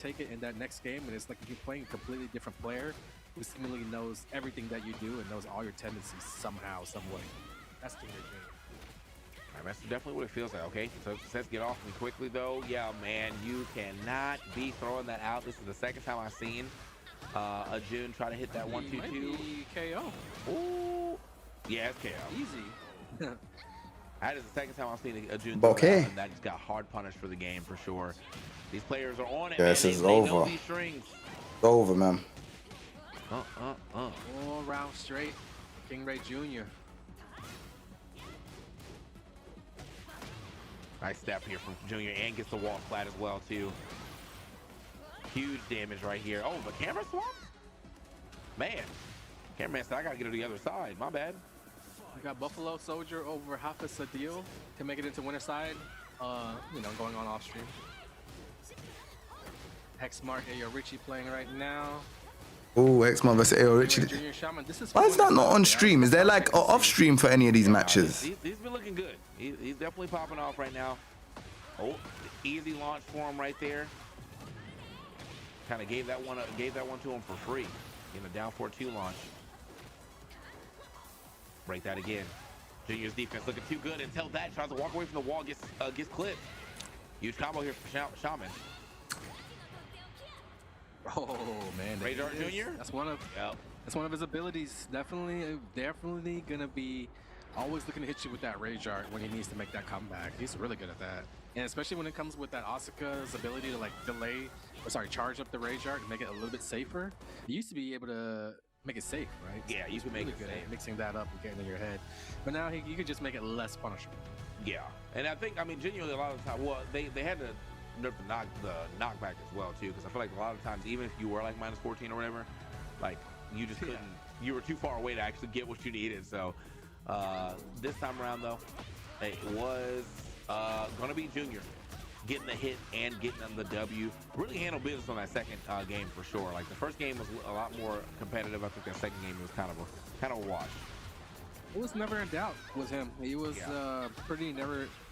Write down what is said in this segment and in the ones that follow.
take it in that next game, and it's like you're playing a completely different player who seemingly knows everything that you do and knows all your tendencies somehow, some way. That's King Jae. That's definitely what it feels like. Okay, so let's get off me quickly though. Yeah, man, you cannot be throwing that out. This is the second time I've seen a Jun try to hit that 1-2-2. KO. Ooh, yeah, it's KO. Easy. That is the second time I've seen a Jun Okay. and that just got hard punished for the game for sure. These players are on it. This man. is they know over. these strings. It's over, man. 4 rounds straight. King Jae Jr. Nice step here from Junior, and gets the wall flat as well too. Huge damage right here. Oh, the camera swap? Man, cameraman said I gotta get to the other side. My bad. We got Buffalo Soldier over Hafiz Adil to make it into winner side. You know, going on off stream. Hexmark, Ayo Richie playing right now. Oh, X-Man versus AO Richie. Junior Shaman. This is Why is that not on stream? Is there like an off stream for any of these matches? He's been looking good. He's definitely popping off right now. Oh, easy launch for him right there. Kind of gave that one to him for free in the down 4-2 launch. Break that again. Junior's defense looking too good until that tries to walk away from the wall, gets clipped. Huge combo here for Shaman. Oh man, Radar Jr. That's one of his abilities. Definitely gonna be always looking to hit you with that rage art when he needs to make that comeback. He's really good at that, and especially when it comes with that Asuka's ability to like charge up the rage art and make it a little bit safer. He used to be able to make it safe, right? Yeah, he used to make it good safe. at mixing that up and getting in your head, but now you could just make it less punishable. Yeah, and I mean, genuinely a lot of the time, well, they had to nerf the knockback as well too, because I feel like a lot of times, even if you were like -14 or whatever, like you just couldn't, you were too far away to actually get what you needed. So this time around though, it was gonna be Junior getting the hit and getting them the W. Really handled business on that second game for sure. Like the first game was a lot more competitive. I think that second game was kind of a wash. It was never in doubt with him. He was pretty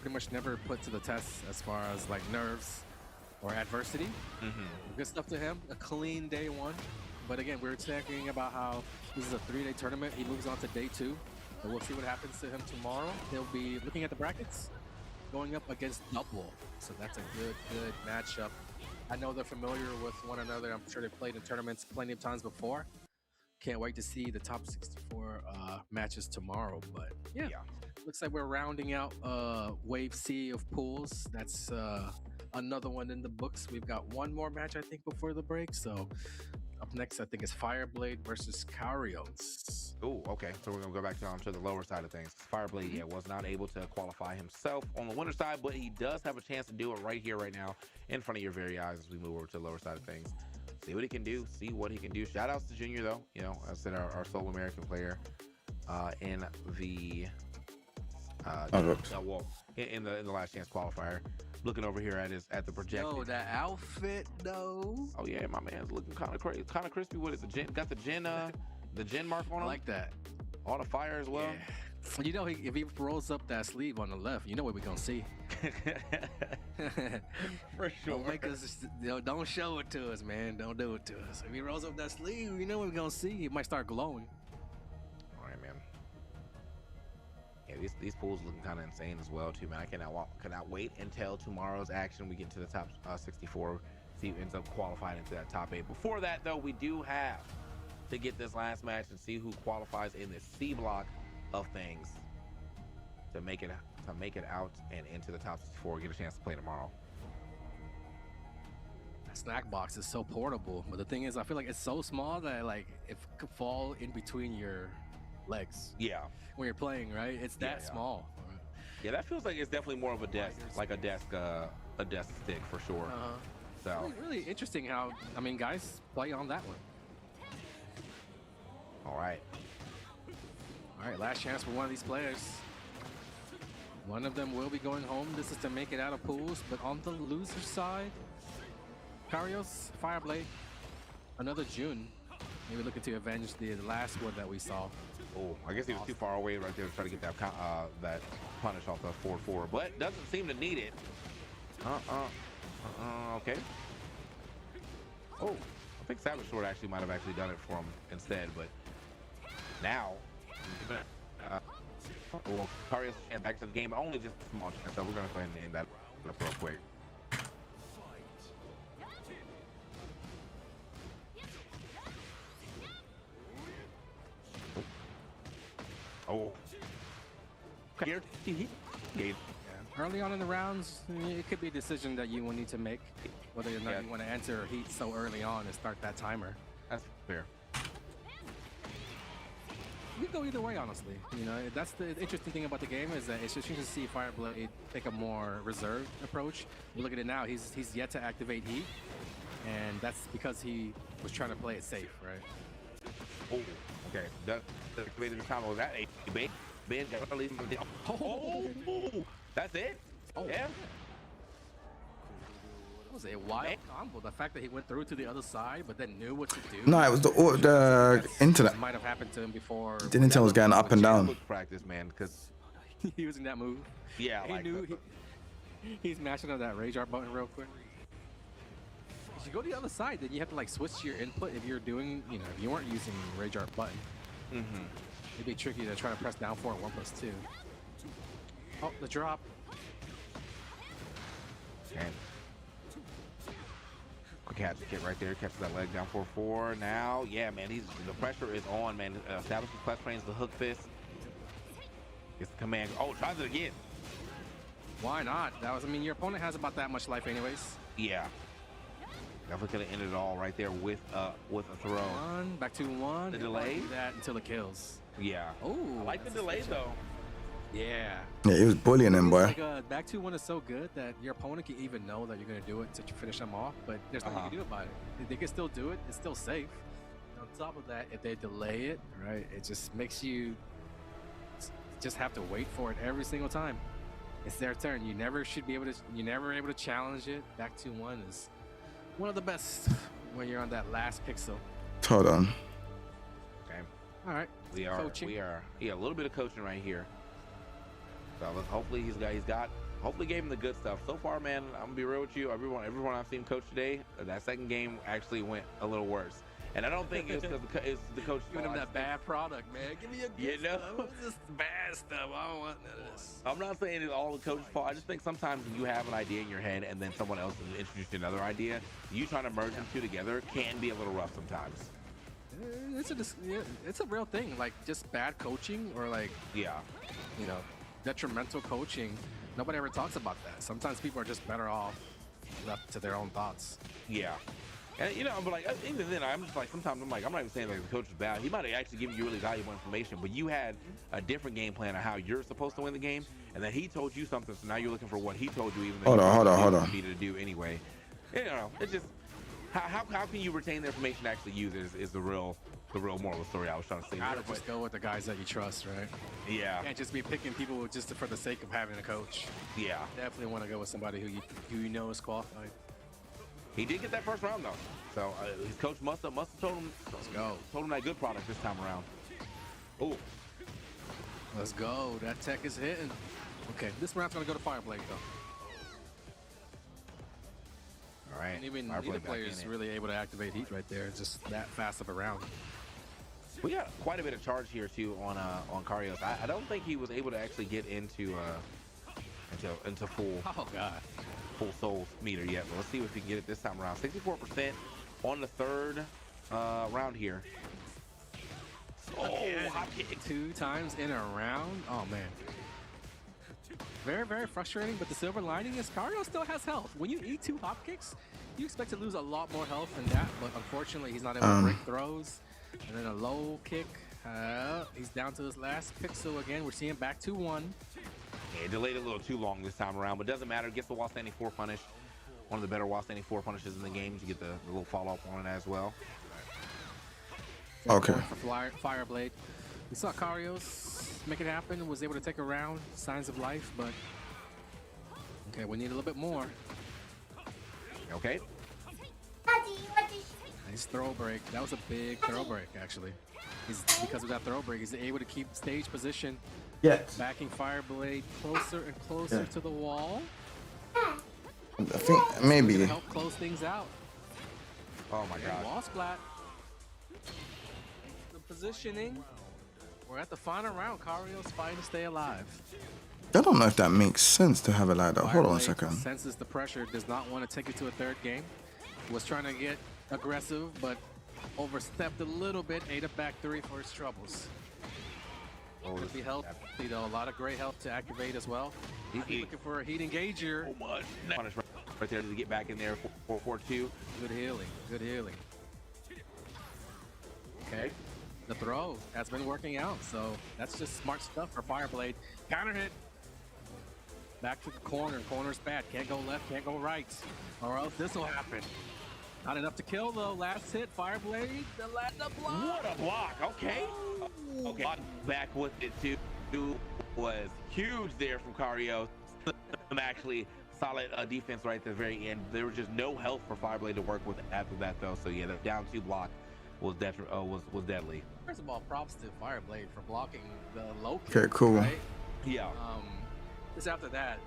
much never put to the test as far as like nerves or adversity. Good stuff to him. A clean day one. But again, we were talking about how this is a 3-day tournament. He moves on to day 2. And we'll see what happens to him tomorrow. He'll be looking at the brackets, going up against Double. So that's a good matchup. I know they're familiar with one another. I'm sure they've played in tournaments plenty of times before. Can't wait to see the top 64 matches tomorrow. But yeah, looks like we're rounding out Wave C of pools. That's another one in the books. We've got one more match, I think, before the break. So up next, I think, is Fireblade versus Karios. Oh, okay. So we're gonna go back to the lower side of things. Fireblade, was not able to qualify himself on the winner side, but he does have a chance to do it right here, right now, in front of your very eyes as we move over to the lower side of things. See what he can do. See what he can do. Shout outs to Junior though. You know, I said our sole American player in the in the last chance qualifier. Looking over here at the projected. Yo, that outfit though. Oh yeah, my man's looking kind of crazy, kind of crispy with it. Got the Gen mark on him. I like that. All the fire as well. Yeah. You know, if he rolls up that sleeve on the left, you know what we're gonna see. For sure. Don't make us, don't show it to us, man. Don't do it to us. If he rolls up that sleeve, you know what we're gonna see. He might start glowing. All right, man. Yeah, these pools looking kind of insane as well too, man. I cannot wait until tomorrow's action. We get into the top 64. See who ends up qualifying into that top 8. Before that, though, we do have to get this last match and see who qualifies in the C block of things to make it out and into the top 64. Get a chance to play tomorrow. That snack box is so portable, but the thing is, I feel like it's so small that like it could fall in between your legs. Yeah. When you're playing, right? It's that small. Yeah, that feels like it's definitely more of a desk, like a desk stick for sure. So really interesting how guys play on that one. All right, last chance for one of these players. One of them will be going home. This is to make it out of pools, but on the loser side, Karios, Fireblade, another Jun. Maybe looking to avenge the last one that we saw. Oh, I guess he was too far away right there to try to get that punish off the 4-4, but doesn't seem to need it. Okay. Oh, I think Savage Sword actually might have actually done it for him instead, but now, well, Karius back to the game, only just a small chance, so we're gonna go ahead and end that up real quick. Oh. Here, Early on in the rounds, it could be a decision that you will need to make, whether or not you want to enter heat so early on and start that timer. That's fair. You can go either way, honestly. You know, that's the interesting thing about the game is that it's just interesting to see Fireblade take a more reserved approach. You look at it now; he's yet to activate heat, and that's because he was trying to play it safe, right? Oh, okay. That activated the time. Was that a big? Oh, that's it. Oh, yeah. That was a wild combo. The fact that he went through to the other side, but then knew what to do. No, it was the internet. Might have happened to him before. The internet was going up and down. Practice, man, because using that move. Yeah, he like knew he's mashing on that rage art button real quick. If you go to the other side, then you have to like switch your input if you're doing, you know, if you weren't using rage art button. It'd be tricky to try to press down for 1+2. Oh, the drop. And quick catch kick right there, catches that leg down 4-4. Now, yeah, man, the pressure is on, man. Establishes clutch frames, the hook fist. Gets the command. Oh, tries it again. Why not? That was, I mean, your opponent has about that much life anyways. Yeah. Definitely could have ended it all right there with a throw. Back to 1. The delay? That until it kills. Yeah. Oh, I like the delay though. Yeah. Yeah, he was bullying him, boy. Like, back to 1 is so good that your opponent can even know that you're going to do it to finish them off, but there's nothing you can do about it. They can still do it. It's still safe. And on top of that, if they delay it, right, it just makes you just have to wait for it every single time. It's their turn. You never should be able to. You're never able to challenge it. Back to 1 is one of the best when you're on that last pixel. Hold on. Okay. All right. We are a little bit of coaching right here. So hopefully hopefully gave him the good stuff. So far, man, I'm gonna be real with you. Everyone I've seen coach today, that second game actually went a little worse. And I don't think it's because it's the coach giving him that bad product, man. Give me a good stuff. It's just bad stuff. I don't want none of this. I'm not saying it's all the coach's fault. I just think sometimes when you have an idea in your head and then someone else introduces another idea, you trying to merge them two together can be a little rough sometimes. It's a real thing. Like just bad coaching or like detrimental coaching. Nobody ever talks about that. Sometimes people are just better off left to their own thoughts. Yeah. And but like even then, I'm just like sometimes I'm not even saying like the coach is bad. He might have actually given you really valuable information, but you had a different game plan of how you're supposed to win the game, and then he told you something, so now you're looking for what he told you, even though hold on. Needed to do anyway. It's just how can you retain the information to actually use it is the real moral of the story I was trying to say. You gotta just go with the guys that you trust, right? Yeah. You can't just be picking people just for the sake of having a coach. Yeah. Definitely want to go with somebody who you know is qualified. He did get that first round though, so his coach must have told him. Let's go. Told him that good product this time around. Oh. Let's go. That tech is hitting. Okay, this round's gonna go to Fireblade though. All right. And even neither player is really able to activate heat right there. It's just that fast of a round. We got quite a bit of charge here too on Karius. I don't think he was able to actually get into full. Oh god. Full soul meter yet, but let's see if we can get it this time around. 64% on the third round here. Oh, hop kick 2 times in a round. Oh man. Very, very frustrating, but the silver lining is Karius still has health. When you eat 2 hop kicks, you expect to lose a lot more health than that, but unfortunately he's not able to break throws. And then a low kick. He's down to his last pixel again. We're seeing back to 1. Yeah, delayed a little too long this time around, but doesn't matter. Gets the while standing 4 punish. One of the better while standing 4 punishes in the game. You get the little follow up on it as well. Okay. For Fireblade. We saw Karius make it happen. Was able to take a round. Signs of life, but okay, we need a little bit more. Okay. Nice throw break. That was a big throw break, actually. Because of that throw break, he's able to keep stage position. Yes. Backing Fireblade closer and closer to the wall. I think maybe. Help close things out. Oh my And god. wall splat. The positioning. We're at the final round. Cario's fighting to stay alive. I don't know if that makes sense to have it like that. Hold on a Fireblade second. senses the pressure, does not want to take it to a third game. Was trying to get aggressive, but overstepped a little bit. Ate a back three for his troubles. Could be health, you know, a lot of great health to activate as well. He's looking for a heat engager. So much. Punish right there to get back in there. 4-4-2. Good healing. Good healing. Okay. The throw has been working out, so that's just smart stuff for Fireblade. Counter hit. Back to the corner. Corner's bad. Can't go left, can't go right. Or else this will happen. Not enough to kill though. Last hit, Fireblade. The block. What a block. Okay. Okay. Back with it too. Was huge there from Cario. Actually, solid defense right at the very end. There was just no help for Fireblade to work with after that though. So yeah, the down 2 block was deadly. First of all, props to Fireblade for blocking the low kick. Okay, cool. Right? Yeah. Just after that,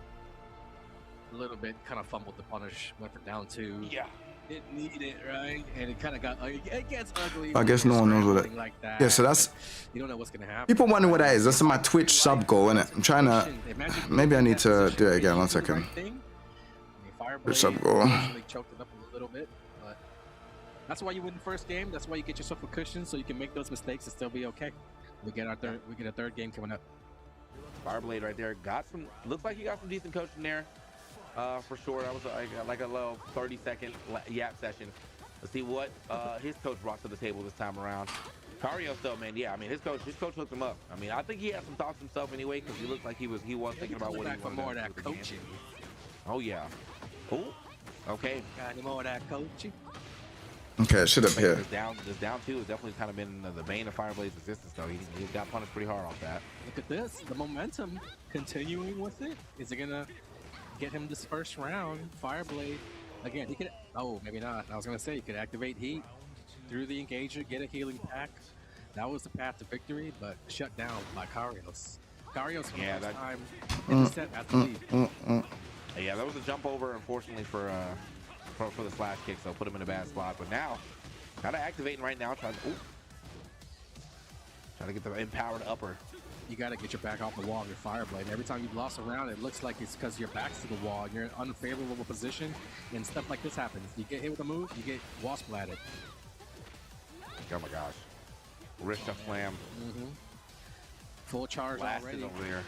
a little bit kind of fumbled the punish, went for down 2. Yeah. It needed, right? And it kind of got, it gets ugly. I guess no one knows what it. Like that. Yeah, so that's. You don't know what's gonna happen. People wonder what that is. That's my Twitch sub goal, innit? I'm trying to. Maybe I need to do it again. 1 second. Twitch sub goal. Choked it up a little bit, but that's why you win the first game. That's why you get yourself a cushion so you can make those mistakes and still be okay. We get a third game coming up. Fireblade right there got some. Looks like he got some decent coaching there. For sure. That was like a little 30-second yap session. Let's see what his coach brought to the table this time around. Cario though, man, yeah, I mean his coach hooked him up. I mean, I think he had some thoughts himself anyway, because he looked like he was thinking about what he wanted more of to that do. coaching. Oh yeah. Oh. Okay. Got any more of that coaching? Okay, shit up here. This down 2 has definitely kind of been the bane of Fireblade's existence though. He got punished pretty hard off that. Look at this, the momentum continuing with it. Is it gonna get him this first round? Fireblade, again, he could, oh, maybe not. I was gonna say he could activate heat through the engager, get a healing pack. That was the path to victory, but shut down by Carios. Carios for the first time in the set has to leave. Yeah, that was a jump over, unfortunately, for the slash kick, so put him in a bad spot. But now, kind of activating right now, trying to get the empowered upper. You got to get your back off the wall of your Fireblade. Every time you've lost a round, it looks like it's because your back's to the wall. You're in an unfavorable position, and stuff like this happens. You get hit with a move, you get wall splatted. Oh my gosh. Wrist up slam. Full charge already. Over there.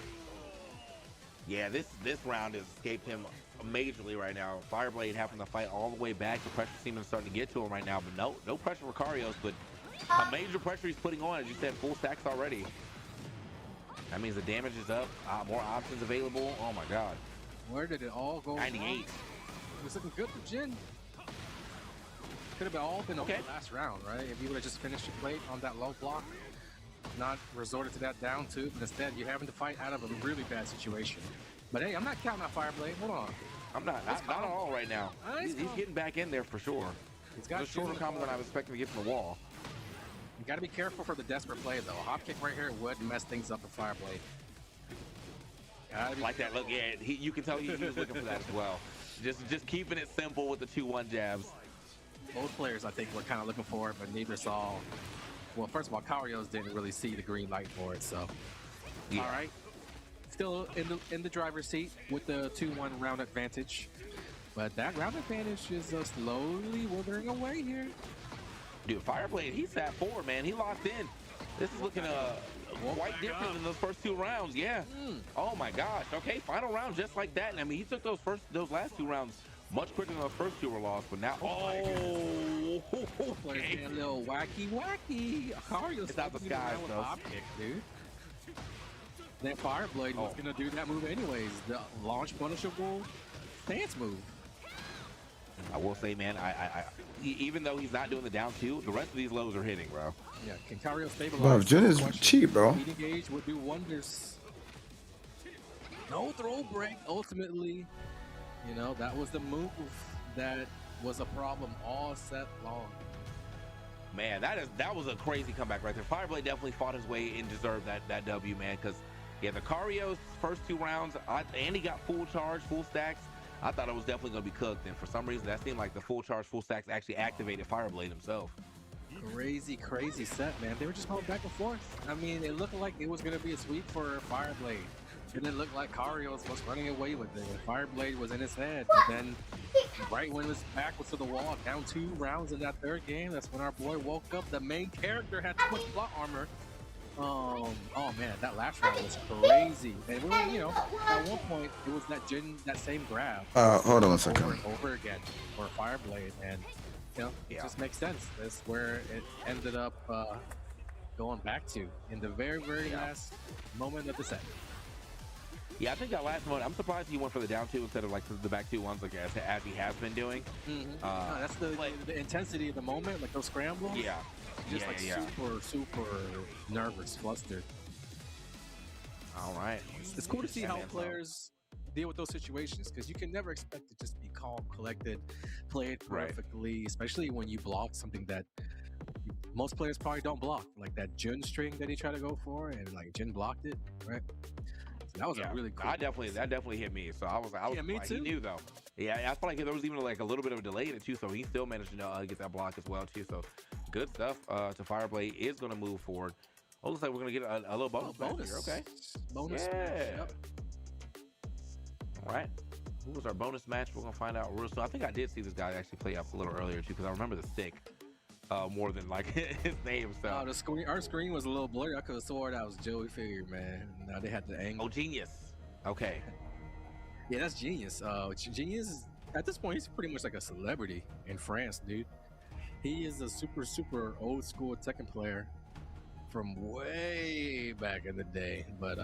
Yeah, this round has escaped him majorly right now. Fireblade having to fight all the way back. The pressure seems starting to get to him right now, but no pressure for Carios, but a major pressure he's putting on, as you said, full stacks already. That means the damage is up, more options available. Oh my god. Where did it all go 98. wrong? It was looking good for Jin. Could have all been okay last round, right? If you would have just finished your plate on that low block, not resorted to that down 2, but instead you're having to fight out of a really bad situation. But hey, I'm not counting out Fireblade. Hold on. I'm not at all right now. He's getting back in there for sure. He's got a shorter combo than I was expecting to get from the wall. You got to be careful for the desperate play, though. A hop kick right here would mess things up for Fireblade. Like that look, yeah. You can tell he was looking for that as well. Just keeping it simple with the 2-1 jabs. Both players, I think, were kind of looking for it, but neither saw. Well, first of all, Carios didn't really see the green light for it, so. Yeah. All right. Still in the driver's seat with the 2-1 round advantage. But that round advantage is slowly withering away here. Dude, Fireblade, he sat forward, man. He locked in. This is looking quite different than those first 2 rounds. Yeah. Oh my gosh. Okay, final round just like that. And I mean, he took those last 2 rounds much quicker than those first 2 were lost. But now, okay. A little wacky. Cario's it's out the sky, with a hop kick, dude. That Fireblade was gonna do that move anyways. The launch punishable stance move. I will say, man, even though he's not doing the down 2, the rest of these lows are hitting, bro. Yeah, can Cario stabilize? Wow, Jin is cheap, bro. Heat engage would do wonders. No throw break. Ultimately, you know, that was the move that was a problem all set long. Man, that was a crazy comeback right there. Fireblade definitely fought his way and deserved that W, man, because yeah, the Cario's first 2 rounds, and he got full charge, full stacks. I thought it was definitely going to be cooked, and for some reason that seemed like the full charge, full stacks actually activated Fireblade himself. Crazy set, man. They were just going back and forth. I mean, it looked like it was going to be a sweep for Fireblade. It didn't look like Karios was running away with it. Fireblade was in his head. But then, right when his back was to the wall, down 2 rounds in that third game, that's when our boy woke up. The main character had too much plot armor. Oh man, that last round was crazy. And we were, you know, at one point it was that same grab. Hold on a second. Over and over again for Fireblade, and you know, it just makes sense. That's where it ended up going back to in the very last moment of the set. Yeah, I think that last one, I'm surprised he went for the down 2 instead of like the back 2 ones, like as he has been doing. No, that's the intensity of the moment, like those scrambles. Yeah. Just super nervous, flustered. All right. It's cool to see how players deal with those situations, because you can never expect to just be calm, collected, play it perfectly, especially when you block something that most players probably don't block, like that Jun string that he tried to go for, and like Jin blocked it, right? So that was a really cool. That definitely hit me. So I was me like, too. He knew though. Yeah, I felt like there was even like a little bit of a delay in it too, so he still managed to get that block as well too. So good stuff. To Fireblade is going to move forward. Oh, looks like we're going to get a little bonus. Bonus. Here. Okay. Bonus match. Yep. All right. Who was our bonus match? We're going to find out real soon. I think I did see this guy actually play up a little earlier too, because I remember the stick more than like his name. So our screen was a little blurry. I could have swore that was Joey Figure, man. Now they had the angle. Oh, genius. Okay. Yeah, that's genius. Genius, at this point, he's pretty much like a celebrity in France, dude. He is a super old school Tekken player from way back in the day. But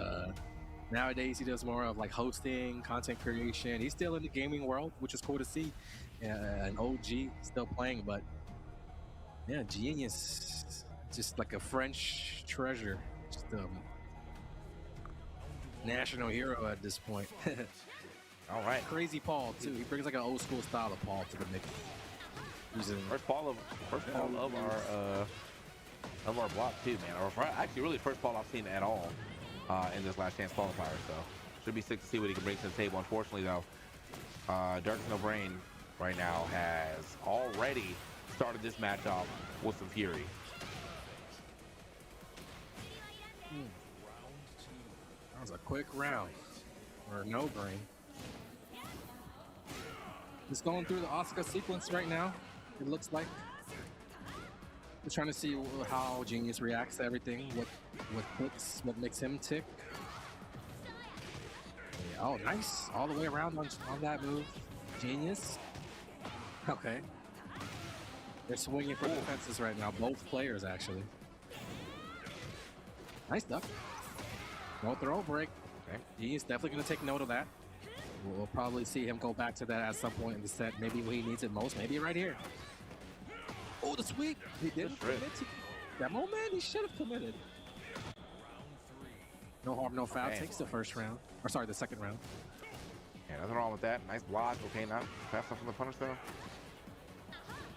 nowadays, he does more of like hosting, content creation. He's still in the gaming world, which is cool to see. An OG still playing, but yeah, genius. Just like a French treasure. Just national hero at this point. All right. Crazy Paul too. He brings like an old school style of Paul to the mix. First ball of our block too, man. Or actually, really first ball I've seen at all in this last chance qualifier. So should be sick to see what he can bring to the table. Unfortunately, though, Dark No Brain right now has already started this match off with some fury. That was a quick round for No Brain. He's going through the Asuka sequence right now. It looks like we're trying to see how Genius reacts to everything. What makes him tick. Yeah, oh, nice! All the way around on that move, Genius. Okay, they're swinging for defenses right now. Both players actually. Nice duck. No throw break. Okay, Genius definitely gonna take note of that. We'll probably see him go back to that at some point in the set. Maybe when he needs it most. Maybe right here. Oh, the sweep! He didn't commit to that moment. He should have committed. No harm, no foul. Takes the first round. Or sorry, the second round. Yeah, nothing wrong with that. Nice block. Okay, not fast enough from the punish though.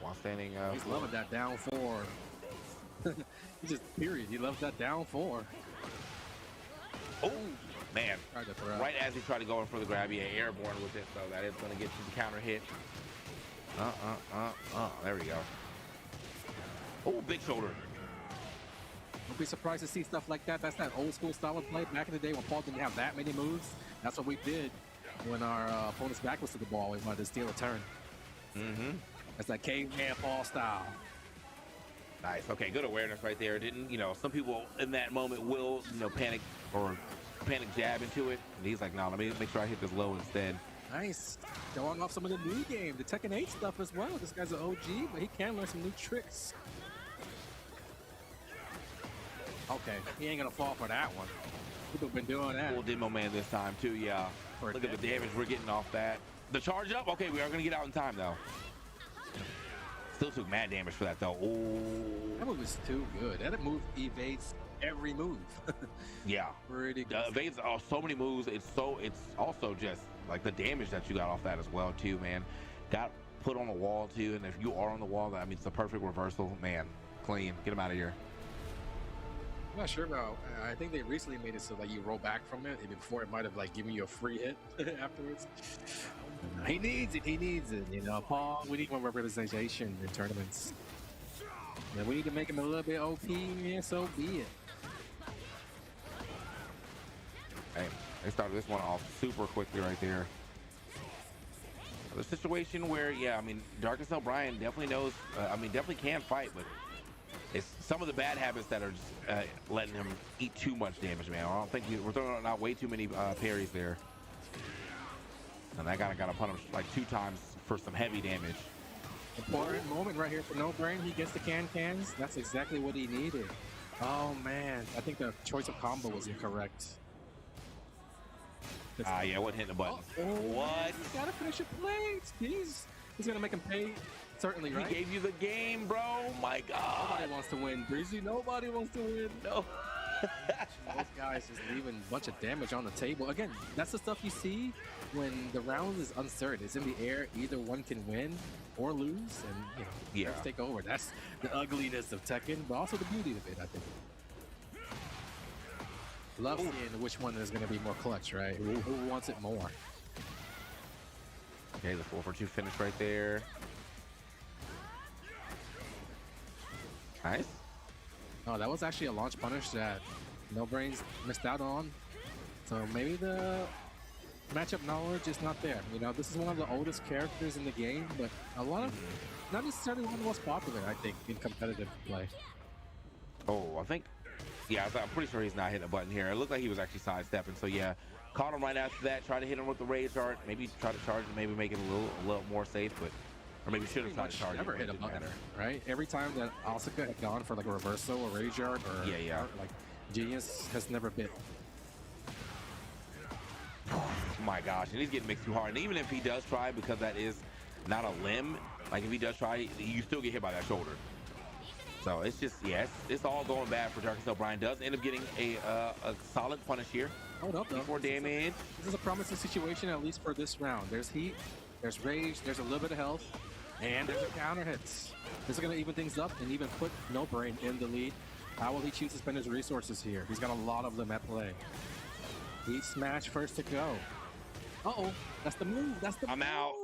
While standing. He's loving that down 4. He just period. He loves that down 4. Oh man! Right as he tried to go in for the grab, yeah, airborne with it, so that is going to get you the counter hit. There we go. Oh, big shoulder. Don't be surprised to see stuff like that. That's that old school style of play. Back in the day when Paul didn't have that many moves, that's what we did when our opponent's back was to the ball. We wanted to steal a turn. That's that caveman Paul style. Nice. Okay, good awareness right there. Didn't, some people in that moment will, panic jab into it. And he's like, no, let me make sure I hit this low instead. Nice. Showing off some of the new game, the Tekken 8 stuff as well. This guy's an OG, but he can learn some new tricks. Okay, he ain't gonna fall for that one. People have been doing that. Full demo man this time too, yeah. Look at the damage we're getting off that. The charge up, okay, we are gonna get out in time though. Still took mad damage for that though. Oh, that move is too good. That move evades every move. Yeah, pretty good. Evades so many moves. It's also just like the damage that you got off that as well too, man. Got put on the wall too, and if you are on the wall, that means it's a perfect reversal, man. Clean, get him out of here. I'm not sure about. I think they recently made it so that you roll back from it. Before it might have like given you a free hit afterwards. He needs it. He needs it. You know, Paul, we need more representation in tournaments. And we need to make him a little bit OP, yeah, so be it. Hey, they started this one off super quickly right there. The situation where, yeah, I mean, Darkest O'Brien definitely knows, definitely can fight, but it's some of the bad habits that are just letting him eat too much damage, man. I don't think we're throwing out way too many parries there. And that guy got to punish like 2 times for some heavy damage. Important moment right here for No Brain. He gets the cans. That's exactly what he needed. Oh, man. I think the choice of combo was incorrect. Yeah, wasn't hitting the button. What? He's got to finish your plates. He's going to make him pay. Certainly, right? He gave you the game, bro. My God. Nobody wants to win, Breezy. Nobody wants to win. No. Those guys just leaving a bunch of damage on the table. Again, that's the stuff you see when the round is uncertain. It's in the air. Either one can win or lose, and you know, let's take over. That's the ugliness of Tekken, but also the beauty of it, I think. Love seeing which one is going to be more clutch, right? Who wants it more? Okay, the 4-for-2 finish right there. Nice. Oh, that was actually a launch punish that No Brains missed out on. So maybe the matchup knowledge is not there. You know, this is one of the oldest characters in the game, but a lot of, not necessarily one of the most popular, I think, in competitive play. Oh, I think, yeah, I'm pretty sure he's not hitting a button here. It looked like he was actually sidestepping. So yeah, caught him right after that. Tried to hit him with the rage art. Maybe try to charge and maybe make it a little more safe, but. Or maybe should have tried to charge. Never hit a button, right? Every time that Asuka had gone for like a reversal or rage art or like Genius has never bit. Oh my gosh, and he's getting mixed too hard. And even if he does try, because that is not a limb, like if he does try, you still get hit by that shoulder. So it's just, yeah, it's all going bad for Darkest O'Brien. Does end up getting a solid punish here. Hold up, though. More damage. This is a promising situation, at least for this round. There's heat, there's rage, there's a little bit of health. And there's a counter hits. This is going to even things up and even put No Brain in the lead. How will he choose to spend his resources here? He's got a lot of them at play. Heat smash first to go. Uh-oh, that's the move. That's the move. I'm out.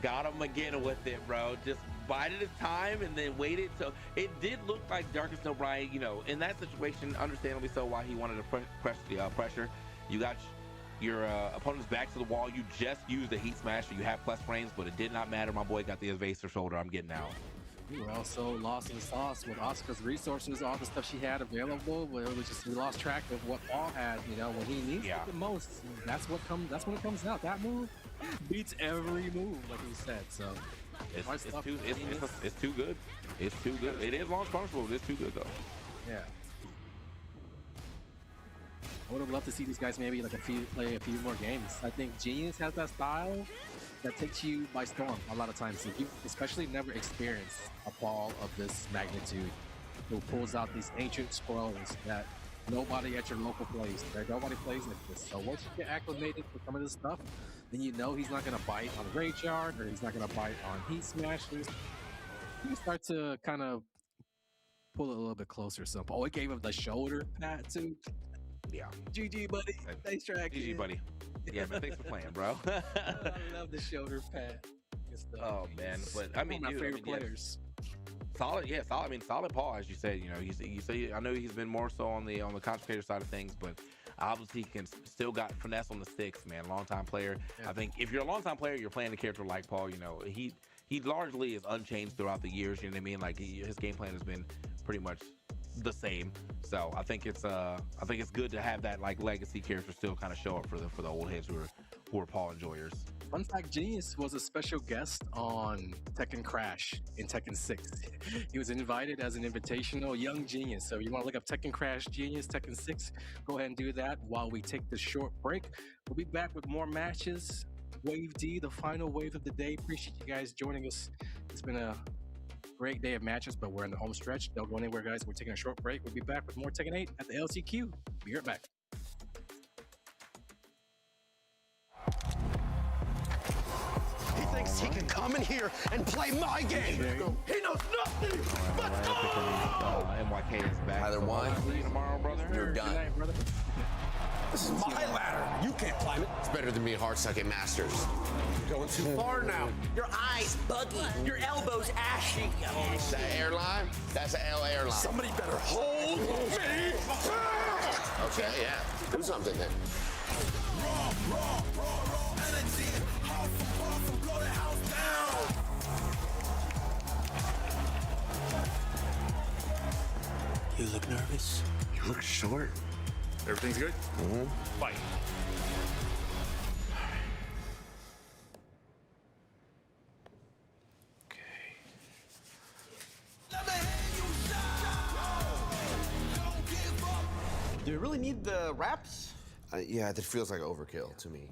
Got him again with it, bro. Just bided his time and then waited. So it did look like Darkest O'Brien, you know, in that situation, understandably so, why he wanted to press the pressure. You got your opponent's back to the wall. You just used the heat smash, so you have plus frames, but it did not matter. My boy got the evasive shoulder. I'm getting out. We were also lost in the sauce with Asuka's resources, all the stuff she had available. But it was just, we lost track of what Paul had, you know, when he needs it the most. That's when it comes out. That move beats every move, like we said. So it's too good. It's too good. It is launch punishable, but it's too good though. Yeah. I would have loved to see these guys maybe like play a few more games. I think Genius has that style that takes you by storm a lot of times. If you especially never experienced a ball of this magnitude who pulls out these ancient scrolls that nobody at your local plays. Right? Nobody plays like this. So once you get acclimated with some of this stuff, then you know he's not going to bite on Rage Yard or he's not going to bite on Heat Smashers. You start to kind of pull it a little bit closer. So, oh, it gave him the shoulder pat too. Yeah. GG, buddy. Thanks, track. GG, buddy. Yeah, man. Thanks for playing, bro. I love the shoulder pad. Oh man, but I mean, one of my favorite players. Solid, yeah, solid. I mean, solid Paul, as you said. You know, you say I know he's been more so on the concentrator side of things, but obviously he can still got finesse on the sticks, man. Long time player. Yeah. I think if you're a long time player, you're playing a character like Paul. You know, he largely is unchanged throughout the years. You know what I mean? Like his game plan has been pretty much the same. So I think it's good to have that like legacy character still kind of show up for the old heads who are Paul enjoyers. Fun fact, Genius was a special guest on Tekken Crash in Tekken 6. He was invited as an invitational young Genius. So you want to look up Tekken Crash Genius, Tekken 6, go ahead and do that while we take this short break. We'll be back with more matches. Wave D, the final wave of the day. Appreciate you guys joining us. It's been a great day of matches, but we're in the home stretch. Don't go anywhere, guys. We're taking a short break. We'll be back with more Tekken 8 at the LCQ. Be right back. He thinks he can come in here and play my game. He knows nothing. Let's go! MYK is back. Either one. Tomorrow, brother. You're done. Good night, brother. This is my ladder. You can't climb it. It's better than me hard-sucking masters. You're going too far now. Your eyes buggy. Your elbows ashy. That airline? That's an L airline. Somebody better hold me. Okay, yeah. Do something then. You look nervous. You look short. Everything's good? Mm-hmm. Fight. Do you really need the wraps? Yeah, that feels like overkill to me.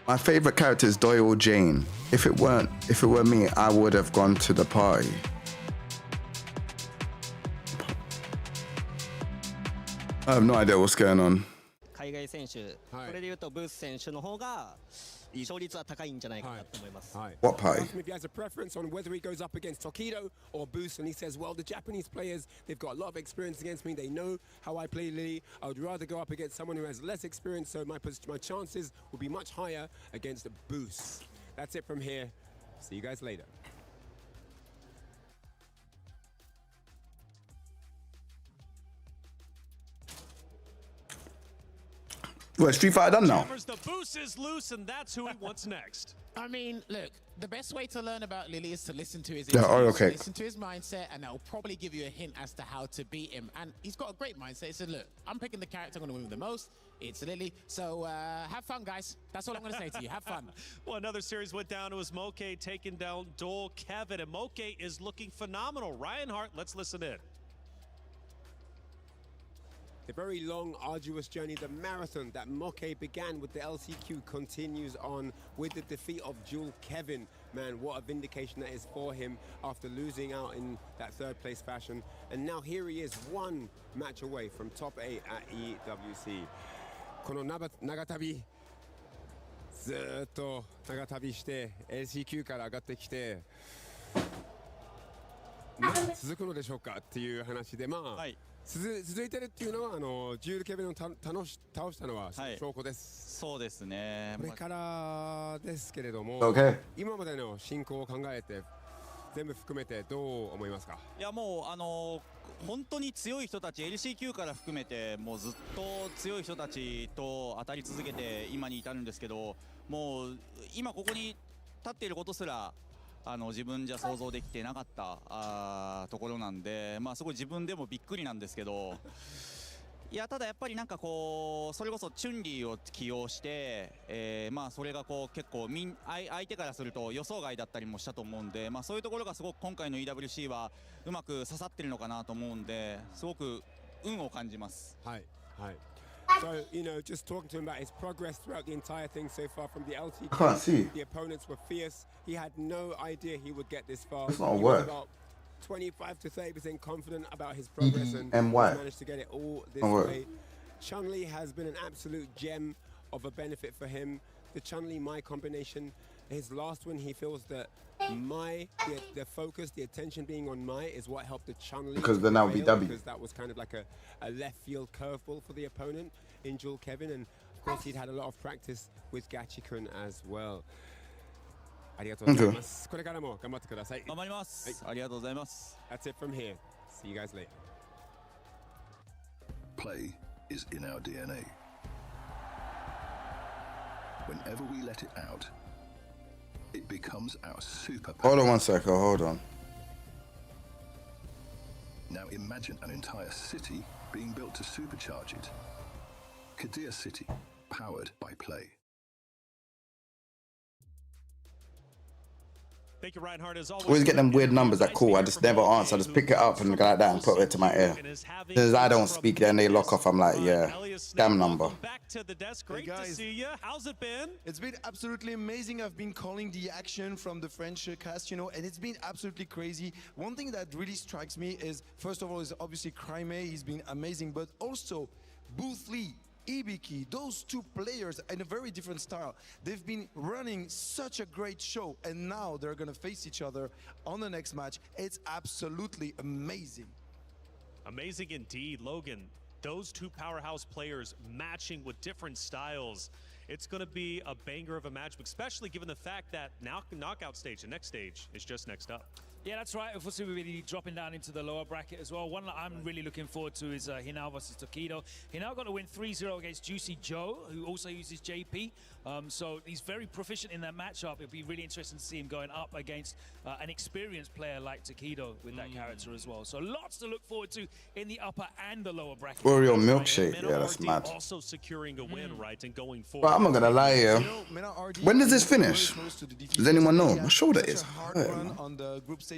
My favorite character is Doyle Jane. If it were me, I would have gone to the party. I have no idea what's going on. 海外選手、これで言うとブース選手の方が勝率は高いんじゃないかなと思います。What party? Ask him if he has a preference on whether he goes up against Tokido or Boost, and he says, well, the Japanese players, they've got a lot of experience against me. They know how I play Lily. I would rather go up against someone who has less experience, so my chances will be much higher against Boost. That's it from here. See you guys later. Well, Street Fighter done now. The boost is loose, and that's who he wants next. I mean, look, the best way to learn about Lily is to listen to his listen to his mindset, and that'll probably give you a hint as to how to beat him. And he's got a great mindset. He said, look, I'm picking the character I'm going to win with the most. It's Lily. So have fun, guys. That's all I'm going to say to you. Have fun. Well, another series went down. It was Moke taking down Dole Kevin, and Moke is looking phenomenal. Ryan Hart, let's listen in. The very long, arduous journey, the marathon that Moke began with the LCQ continues on with the defeat of Jewel Kevin. Man, what a vindication that is for him after losing out in that third place fashion. And now here he is, one match away from top 8 at EWC. この長旅、ずっと長旅して LCQ から上がってきて、続くのでしょうかっていう話で、まあ、はい、続いてるっていうのはジュール・ケビンを倒したのは証拠です。そうですね。これからですけれども、今までの進行を考えて全部含めてどう思いますか？いやもう本当に強い人たち LCQ から含めてもうずっと強い人たちと当たり続けて今に至るんですけど、もう今ここに立っていることすら自分じゃ想像できてなかったところなんで、まあすごい自分でもびっくりなんですけど、いやただやっぱりなんかこうそれこそチュンリーを起用して、まあそれがこう結構相手からすると予想外だったりもしたと思うんで、まあそういうところがすごく今回の EWC はうまく刺さってるのかなと思うんで、すごく運を感じます。はいはい。So, you know, just talking to him about his progress throughout the entire thing so far from the LCQ. I can't see. The opponents were fierce. He had no idea he would get this far. It's not a he word. was about 25 to 30% confident about his progress and managed to get it all this way. Chun-Li has been an absolute gem of a benefit for him. The Chun-Li Mai combination, his last one, he feels that Mai, the focus, the attention being on Mai is what helped the Chun-Li. Because then that would be W. Because that was kind of like a left field curveball for the opponent in Jewel Kevin. And of course, he'd had a lot of practice with Gachikun as well. ありがとうございます。これからも頑張ってください。頑張ります。ありがとうございます。That's it from here. See you guys later. Play is in our DNA. Whenever we let it out, it becomes our superpower. Hold on one second, hold on. Now imagine an entire city being built to supercharge it. Kadir City, powered by Play. Thank you, Reinhardt. As always get them weird numbers that call. I just never answer. I just pick it up and go like that and put it to my ear. As I don't speak, then they lock off. I'm like, yeah, scam number. Back to the desk. Great to see you. How's it been? It's been absolutely amazing. I've been calling the action from the French cast, you know, and it's been absolutely crazy. One thing that really strikes me is, first of all, is obviously Cry May. He's been amazing, but also Booth Lee, Ibiki, those two players in a very different style. They've been running such a great show, and now they're gonna face each other on the next match. It's absolutely amazing. Amazing indeed, Logan. Those two powerhouse players matching with different styles. It's gonna be a banger of a match, especially given the fact that now knockout stage, the next stage, is just next up. Yeah, that's right. Of course, we're really dropping down into the lower bracket as well. One that I'm really looking forward to is Hinao versus Tokido. Hinao got to win 3-0 against Juicy Joe, who also uses JP. So he's very proficient in that matchup. It'll be really interesting to see him going up against an experienced player like Tokido with that character as well. So lots to look forward to in the upper and the lower bracket. Oreo milkshake, yeah, that's mad. Also securing a win, right, and going forward. But I'm not gonna lie here. When does this finish? Does anyone know? My shoulder is hurt. On the group stage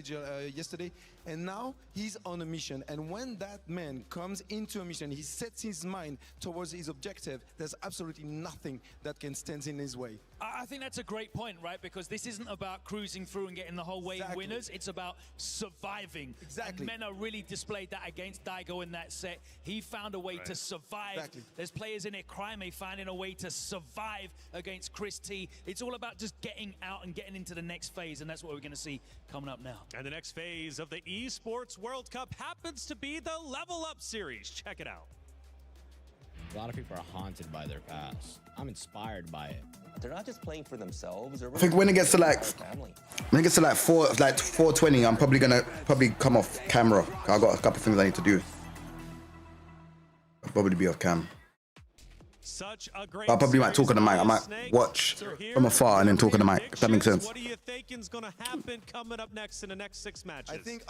yesterday, and now he's on a mission, and when that man comes into a mission, he sets his mind towards his objective. There's absolutely nothing that can stand in his way. I think that's a great point, right? Because this isn't about cruising through and getting the whole way winners. It's about surviving. Exactly. And Mena really displayed that against Daigo in that set. He found a way to survive. There's players in it, Crimey finding a way to survive against Chris T. It's all about just getting out and getting into the next phase, and that's what we're going to see coming up now. And the next phase of the Esports World Cup happens to be the Level Up Series. Check it out. A lot of people are haunted by their past. I'm inspired by it. They're not just playing for themselves. I think when it gets to like 420, I'm probably gonna come off camera. I got a couple things I need to do. I'll probably be off cam. Such a great I probably might talk on the mic. I might watch from afar and then talk on the mic. If that makes sense. What do you think is going to happen coming up next in the next 6 matches? I think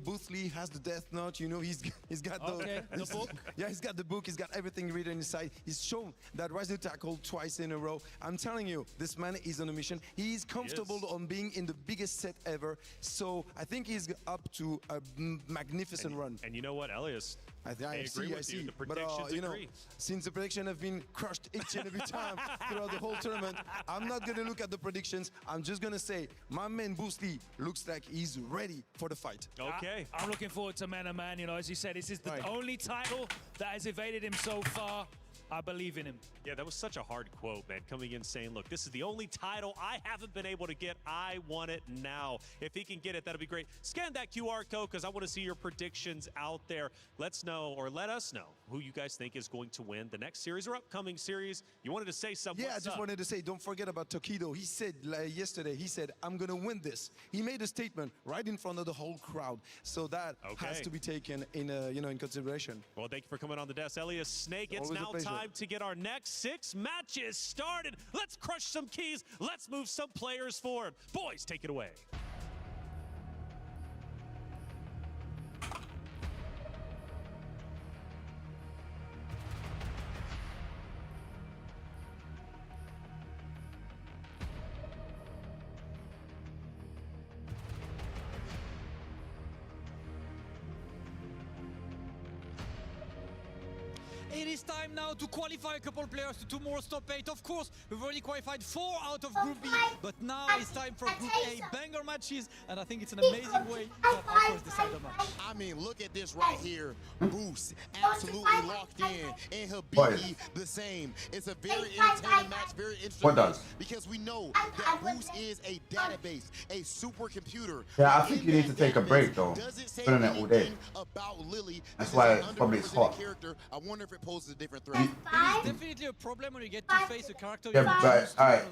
Booth Lee has the death note. You know, he's got the book. Yeah, he's got the book. He's got everything written inside. He's shown that Rise to Tackle twice in a row. I'm telling you, this man is on a mission. He's comfortable on being in the biggest set ever. So I think he's up to a magnificent run. And you know what, Elias? I see. The But predictions you know, agree. since the predictions have been crushed each and every time throughout the whole tournament, I'm not gonna look at the predictions. I'm just gonna say my man Bruce Lee looks like he's ready for the fight. Okay. I'm looking forward to man to man. You know, as you said, this is the only title that has evaded him so far. I believe in him. Yeah, that was such a hard quote, man. Coming in saying, look, this is the only title I haven't been able to get. I want it now. If he can get it, that'll be great. Scan that QR code because I want to see your predictions out there. Let's know, or let us know, who you guys think is going to win the next series or upcoming series. You wanted to say something. Yeah, I just wanted to say, don't forget about Tokido. He said yesterday, he said, I'm going to win this. He made a statement right in front of the whole crowd. So that has to be taken in, in consideration. Well, thank you for coming on the desk, Elias Snake. It's Always a now pleasure. time to get our next 6 matches started. Let's crush some keys. Let's move some players forward. Boys, take it away. It is time now to qualify a couple players to 2 more top 8. Of course, we've already qualified 4 out of Group B, but now it's time for Group A banger matches, and I think it's an amazing way to have our first decider match. I mean, look at this right here. Bruce absolutely locked in, and Hibiki the same. It's a very entertaining match, very interesting match, because we know that Bruce is a database, a supercomputer. Yeah, I think you need to take a break though. Doing it all day. About Lily. That's why it's probably hot. Character. I wonder if it poses a different threat. It's definitely a problem when you get to face a character. Yeah, but alright.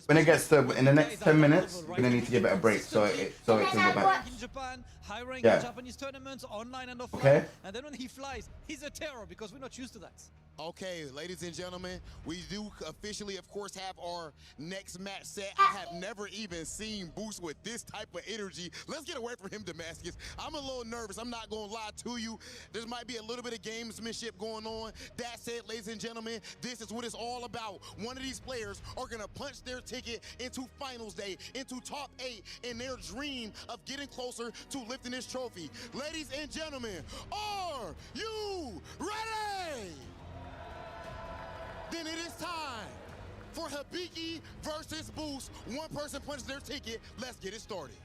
When it gets to in the next 10 minutes, you're gonna need to give it a break so it can go back. In Japan, high-ranking Japanese tournaments, online and offline. Okay. And then when he flies, he's a terror because we're not used to that. Okay, ladies and gentlemen, we do officially, of course, have our next match set. I have never even seen Boost with this type of energy. Let's get away from him, Damascus. I'm a little nervous. I'm not going to lie to you. There might be a little bit of gamesmanship going on. That said, ladies and gentlemen, this is what it's all about. One of these players are going to punch their ticket into finals day, into top 8, in their dream of getting closer to lifting this trophy. Ladies and gentlemen, are you ready? Then it is time for Hibiki versus Boost. One person punches their ticket. Let's get it started.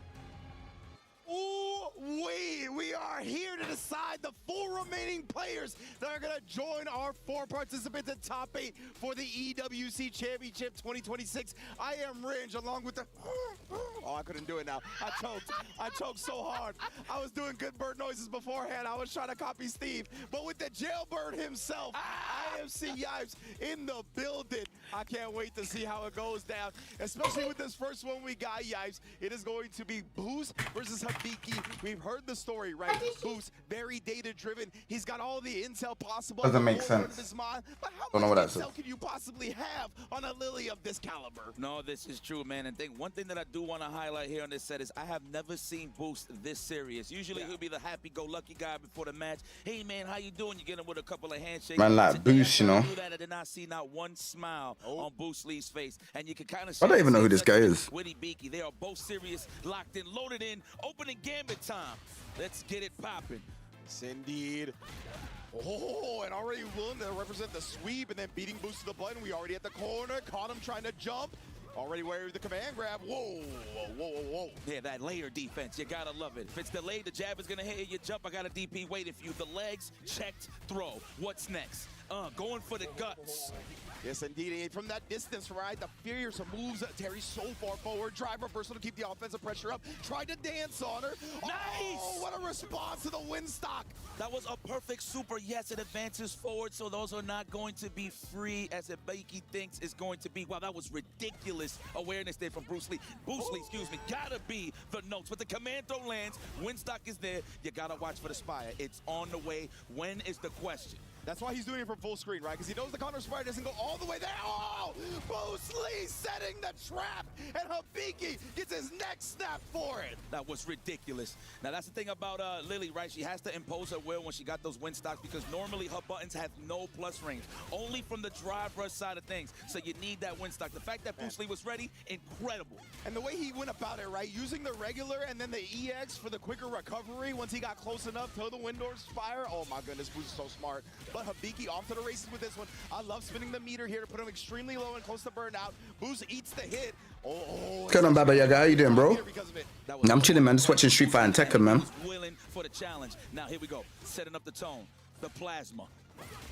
Ooh, we are here to decide the 4 remaining players that are going to join our 4 participants in top 8 for the EWC Championship 2026. I am Ringe along with the... Oh, I couldn't do it now. I choked so hard. I was doing good bird noises beforehand. I was trying to copy Steve. But with the jailbird himself, IMC Yipes in the building. I can't wait to see how it goes down, especially with this first one we got, Yipes. It is going to be Boost versus Hibiki. We've heard the story, right? Boost, very data-driven. He's got all the intel possible. Doesn't make sense. His mind. But how Don't know what much that intel says. can you possibly have on a Lily of this caliber? No, this is true, man. And one thing that I do want to highlight here on this set is I have never seen Boost this serious. Usually he'll be the happy-go-lucky guy before the match. Hey, man, how you doing? You get him with a couple of handshakes. Man, like Today, Boost, you know. I did not see not one smile on Boost Lee's face. And you can kind of I don't even know who this guy is. Witty Beaky. They are both serious, locked in, loaded in, opening gambit time. Let's get it popping. Yes, indeed. Oh, and already willing to represent the sweep and then beating Boost to the button. We already at the corner, caught him trying to jump. Already wary of the command grab. Whoa, whoa, whoa, whoa. Yeah, that layer defense, you gotta love it. If it's delayed, the jab is gonna hit you, jump, I got a DP waiting for you. The legs, checked, throw. What's next? Going for the guts. Yes, indeed. From that distance, right? The fierce moves Terry so far forward. Drive reversal to keep the offensive pressure up. Tried to dance on her. Nice! Oh, what a response to the Windstock. That was a perfect super. Yes, it advances forward, so those are not going to be free as Hibiki thinks is going to be. Wow, that was ridiculous awareness there from Bruce Lee. Bruce Lee, excuse me, gotta be the notes. But the command throw lands. Windstock is there. You gotta watch for the Spire. It's on the way. When is the question? That's why he's doing it from full screen, right? Because he knows the counter Spire doesn't go all the way there. Oh! Bruce Lee setting the trap, and Hibiki gets his neck neck snap for it. That was ridiculous. Now, that's the thing about Lily, right? She has to impose her will when she got those win stocks because normally her buttons have no plus range, only from the drive rush side of things. So you need that win stock. The fact that Bruce Lee was ready, incredible. And the way he went about it, right? Using the regular and then the EX for the quicker recovery once he got close enough to the Windor's fire. Oh my goodness, Bruce is so smart. But Hibiki off to the races with this one. I love spinning the meter here to put him extremely low and close to burnout. Boost eats the hit. What's going on, Baba Yaga? How you doing, bro? I'm chilling, man. Just watching Street Fighter and Tekken, man. Willing for the challenge. Now here we go. Setting up the tone. The plasma.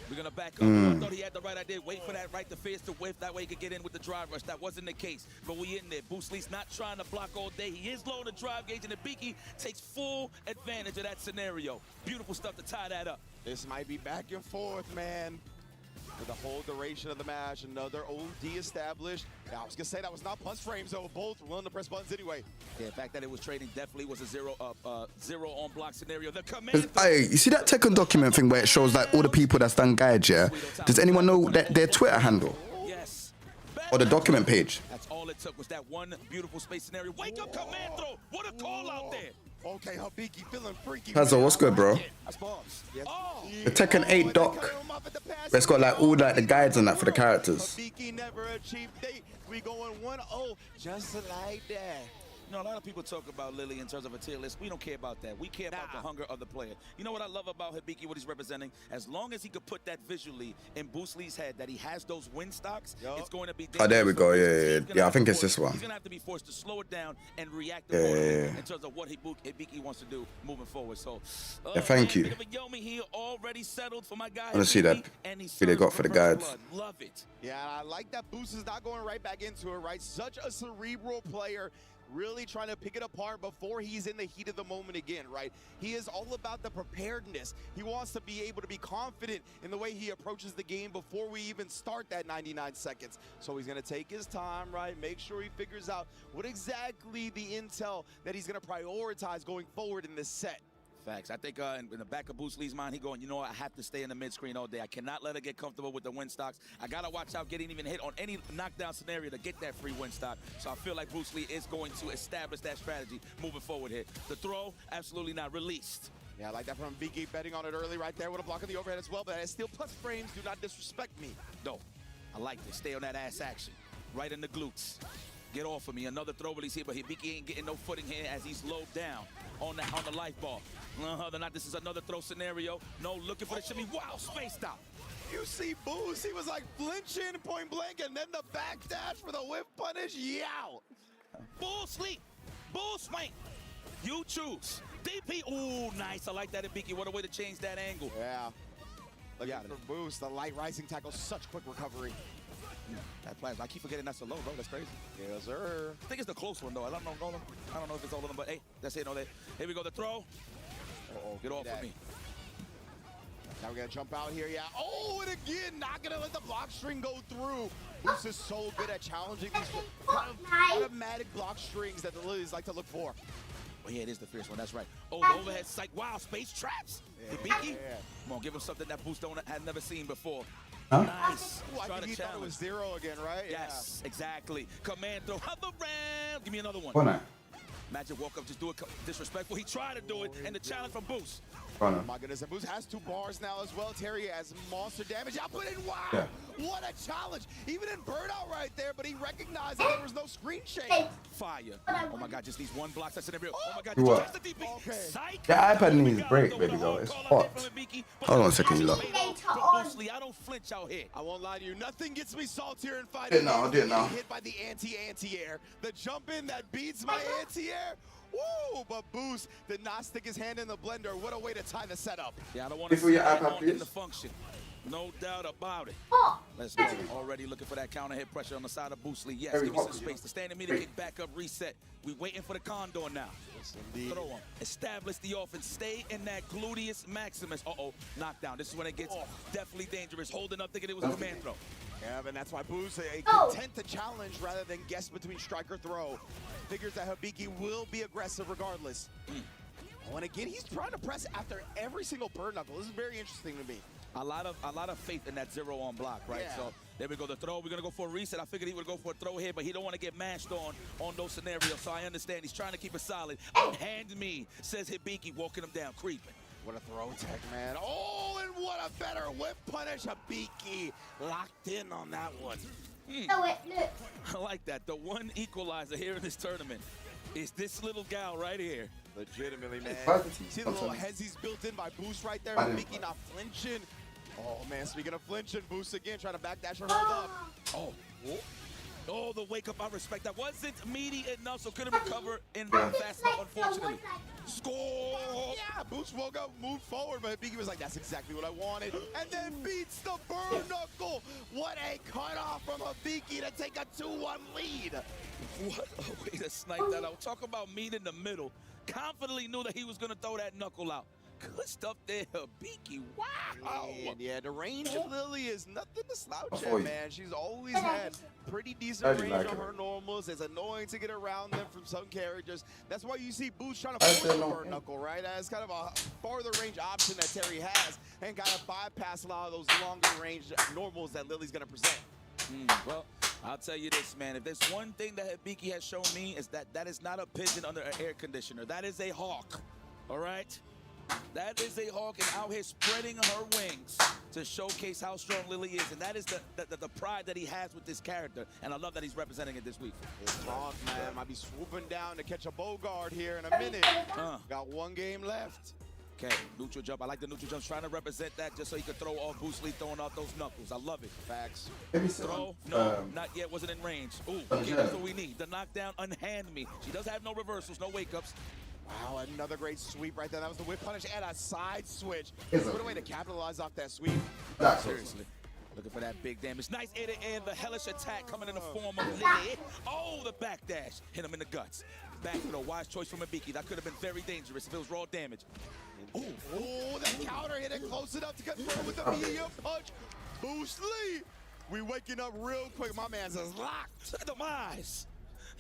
We're gonna back up. I thought he had the right idea. Wait for that right to face to whiff. That way he could get in with the drive rush. That wasn't the case. But we in there. Bruce Lee's not trying to block all day. He is low on the drive gauge, and Hibiki takes full advantage of that scenario. Beautiful stuff to tie that up. This might be back and forth, man. For the whole duration of the match, another OD established. Now, I was gonna say that was not punch frames, though. Both willing to press buttons anyway. Yeah, the fact that it was trading definitely was a zero on block scenario. The command. Hey, you see that Tekken document thing where it shows like all the people that's done guides, yeah? Does anyone know their Twitter handle? Yes. Or the document page? That's all it took was that one beautiful space scenario. Wake up, command throw! What a call out there! Okay, Hibiki feeling freaky. Pazzo, what's good, bro? The Tekken 8 doc. It's got like all like the guides and that for the characters. Hibiki never achieved date. We going 1-0 just like that. You know, a lot of people talk about Lily in terms of a tier list. We don't care about that. We care about the hunger of the player. You know what I love about Hibiki, what he's representing? As long as he could put that visually in Bruce Lee's head, that he has those win stocks, it's going to be dangerous. Oh, there we go. Yeah, I think it's this one. He's going to have to be forced to slow it down and react in terms of what Hibiki wants to do moving forward. So, yeah, thank you. He already settled for my guy. I want to see that who they got for the guides. Love it. Yeah, I like that Boost is not going right back into it, right? Such a cerebral player. Really trying to pick it apart before he's in the heat of the moment again, right? He is all about the preparedness. He wants to be able to be confident in the way he approaches the game before we even start that 99 seconds. So he's going to take his time, right? Make sure he figures out what exactly the intel that he's going to prioritize going forward in this set. Facts. I think in the back of Bruce Lee's mind, he going, you know what, I have to stay in the mid-screen all day. I cannot let her get comfortable with the win stocks. I got to watch out getting even hit on any knockdown scenario to get that free win stock. So I feel like Bruce Lee is going to establish that strategy moving forward here. The throw, absolutely not released. Yeah, I like that from Hibiki, betting on it early right there with a block on the overhead as well, but it's still plus frames. Do not disrespect me. No, I like this. Stay on that ass action. Right in the glutes. Get off of me. Another throw release here, but Hibiki ain't getting no footing here as he's slowed down on the life ball. This is another throw scenario. No, looking for the shimmy. Wow, space stop. You see Boost, he was like flinching point blank, and then the backdash for the whip punish. Yow! Bull sleep. Bull swing. You choose. DP. Ooh, nice. I like that, Hibiki. What a way to change that angle. Yeah. Look out for Boost. The light rising tackle, such quick recovery. That plasma. I keep forgetting that's a low, bro. That's crazy. Yes, sir. I think it's the close one, though. I don't know if it's all of them, but hey, that's it. No, here we go. The throw. Get off of me. Now we're going to jump out here. Yeah. Oh, and again, not going to let the block string go through. Boost is so good at challenging these kind of automatic block strings that the Lilies like to look for. Oh, yeah, it is the fierce one. That's right. Oh, the overhead psych. Wow, space traps. Hibiki. Come on, give him something that Boost had never seen before. Huh? Nice. Ooh, I think he thought it was zero again, right? Yes, exactly. Commando, other round. Give me another one. Why not? Magic woke up, just do it disrespectful. He tried to do it, and the challenge from Boost. Oh my goodness, and Boost has 2 bars now as well. Terry has monster damage output, and wow, what a challenge. Even in burnout right there, but he recognized that there was no screen shake. Fire. Oh my God, just these one blocks. That's in every. Oh my God, what? the DP. Okay. The iPad needs break, baby girl. It's hot. Hold on a second, you lot. I don't flinch out here. I won't lie to you. Nothing gets me saltier in fighting. I'll do it now. Hit by the anti-air. The jump in that beats my anti-air. Woo! But Boost did not stick his hand in the blender. What a way to tie the setup. Yeah, I don't want to see that in the function. No doubt about it. Let's go. Already looking for that counter hit pressure on the side of Bruce Lee. Yes, give me some space. The standing meter kick back up, reset. We waiting for the condor now. Yes, throw him. Establish the offense. Stay in that gluteus maximus. Knockdown. This is when it gets definitely dangerous. Holding up, thinking it was a command throw. Yeah, and that's why Boost content to challenge rather than guess between strike or throw. Figures that Hibiki will be aggressive regardless. Oh, and again, he's trying to press after every single bird knuckle. This is very interesting to me. A lot of faith in that 0 on block, right? Yeah. So There we go, the throw. We're gonna go for a reset. I figured he would go for a throw here, but he don't want to get mashed on those scenarios. So I understand he's trying to keep it solid. Hand me, says Hibiki, walking him down, creeping. What a throw tech, man. Oh, and what a better whip punish. Hibiki locked in on that one. I like that. The one equalizer here in this tournament is this little gal right here. Legitimately, man. See the little hezzies built in by Boost right there. Hibiki not flinching. Oh, man, speaking of flinching, Boost again, trying to backdash her hold up. Oh, the wake up, I respect that. Wasn't meaty enough, so couldn't recover in fast enough, unfortunately. Score! Yeah, Boost woke up, moved forward, but Hibiki was like, that's exactly what I wanted. And then beats the burn knuckle. What a cutoff from Hibiki to take a 2-1 lead. What a way to snipe that out. Talk about meat in the middle. Confidently knew that he was going to throw that knuckle out. Good stuff there, Hibiki. Wow. And yeah, the range of Lily is nothing to slouch at, man. She's always had pretty decent range on her normals. It's annoying to get around them from some characters. That's why you see Boost trying to force the burn knuckle, right? As kind of a farther range option that Terry has and kind of bypass a lot of those longer range normals that Lily's going to present. Well, I'll tell you this, man. If there's one thing that Hibiki has shown me is that is not a pigeon under an air conditioner. That is a hawk, all right? That is a hawk and out here spreading her wings to showcase how strong Lily is. And that is the pride that he has with this character. And I love that he's representing it this week. Hawk, man, might be swooping down to catch a Bogard here in a minute. Got one game left. Okay, neutral jump. I like the neutral jump. Trying to represent that just so he could throw off Bruce Lee throwing out those knuckles. I love it. Facts. Throw? No, not yet. Wasn't in range. Ooh, okay, that's what we need. The knockdown, unhand me. She does have no reversals, no wake-ups. Wow, another great sweep right there. That was the whip punish and a side switch. What a way to capitalize off that sweep. Seriously. Looking for that big damage. Nice air-to-air, the hellish attack coming in the form of Lily. Oh, the backdash. Hit him in the guts. Back throw, wise choice from Hibiki. That could have been very dangerous if it was raw damage. Ooh, the counter hit it close enough to confirm with the medium punch. Bruce Lee. We waking up real quick. My man's is locked. Look at the eyes.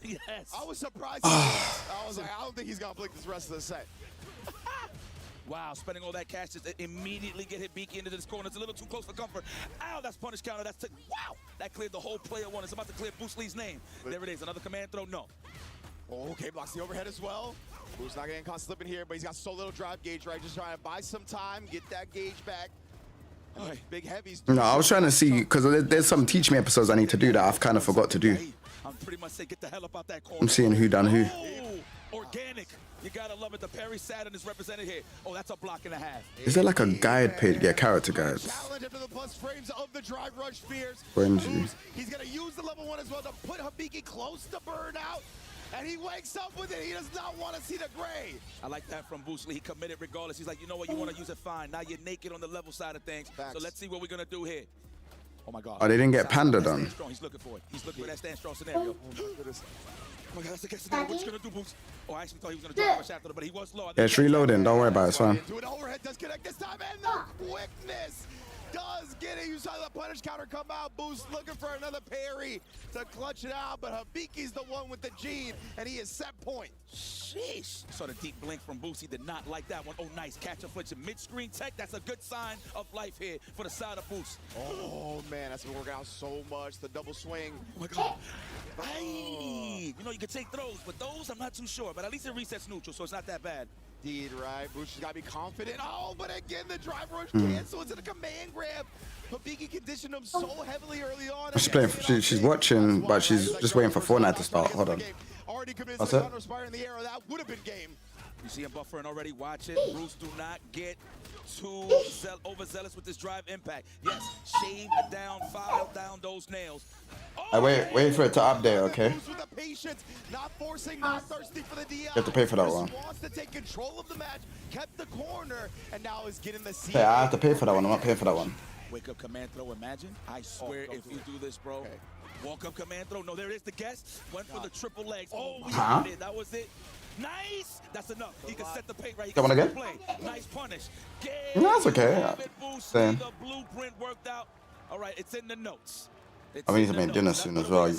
Yes. I was surprised. I was like, I don't think he's going to blink this rest of the set. Wow, spending all that cash to immediately get Hibiki into this corner. It's a little too close for comfort. Ow, that's punish counter. Wow, that cleared the whole player one. It's about to clear Bruce Lee's name. There it is, another command throw, no. Okay, blocks the overhead as well. Bruce not getting caught slipping here, but he's got so little drive gauge, right? Just trying to buy some time, get that gauge back. All right, big heavies. No, I was trying to see, because there's some teach me episodes I need to do that I've kind of forgot to do. I'm pretty much saying get the hell up out that corner. I'm seeing who done who. Oh, organic. You gotta love it. The Perry Saturn is represented here. Oh, that's a block and a half. Is there like a guide page? Yeah, character guides. Challenge after the plus frames of the drive rush fears. Frenzy. He's gonna use the level 1 as well to put Hibiki close to burnout. And he wakes up with it. He does not want to see the gray. I like that from Bruce Lee. He committed regardless. He's like, you know what? You want to use it, fine. Now you're naked on the level side of things. Facts. So let's see what we're going to do here. Oh, my God. Oh, they didn't get Panda done. He's looking for it. He's looking for that stand strong scenario. Oh, my goodness. Oh, my God. That's the guess scenario. What you going to do, Bruce? Oh, I actually thought he was going to drop a after, but he was low. Yeah, it's reloading. Don't worry about it. It's fine. Do an overhead. Does connect this time. And the quickness does get it. You saw the punish counter come out. Boost looking for another parry to clutch it out, but Hibiki's the one with the gene, and he is set point. Sheesh. Saw the deep blink from Boost. He did not like that one. Oh, nice. Catch a flinch. Mid-screen tech. That's a good sign of life here for the side of Boost. Oh, man. That's been working out so much. The double swing. Oh, my God. Hey. You know, you can take throws, but those I'm not too sure. But at least it resets neutral, so it's not that bad. Indeed, right? Boost has got to be confident. Oh, but again, the drive rush cancel into the command grab. Hibiki conditioned him so heavily early on. She's playing. She's watching, but she's just waiting for Fortnite to start. Hold on. Already commits That's the it. counter spire in the air. That would have been game. You see him buffering already. Watch it. Bruce, do not get too overzealous with this drive impact. Yes, shave down, file down those nails. I wait for it to update, okay? With the patience, not forcing, not thirsty for the DI. You have to pay for that one. Wants to take control of the match, kept the corner, and now is getting the seat. Okay, I have to pay for that one. I'm not paying for that one. Wake up command throw, imagine. I swear if you do this, bro. Okay. Walk up command throw. No, there it is, the guess. Went for the triple legs. Oh, we got it. That was it. Nice. That's enough. He can set the pace right. He That one again? play. Nice punish. No, that's okay. Same. The blueprint worked out. All right, it's in the notes. I need to make dinner soon as well.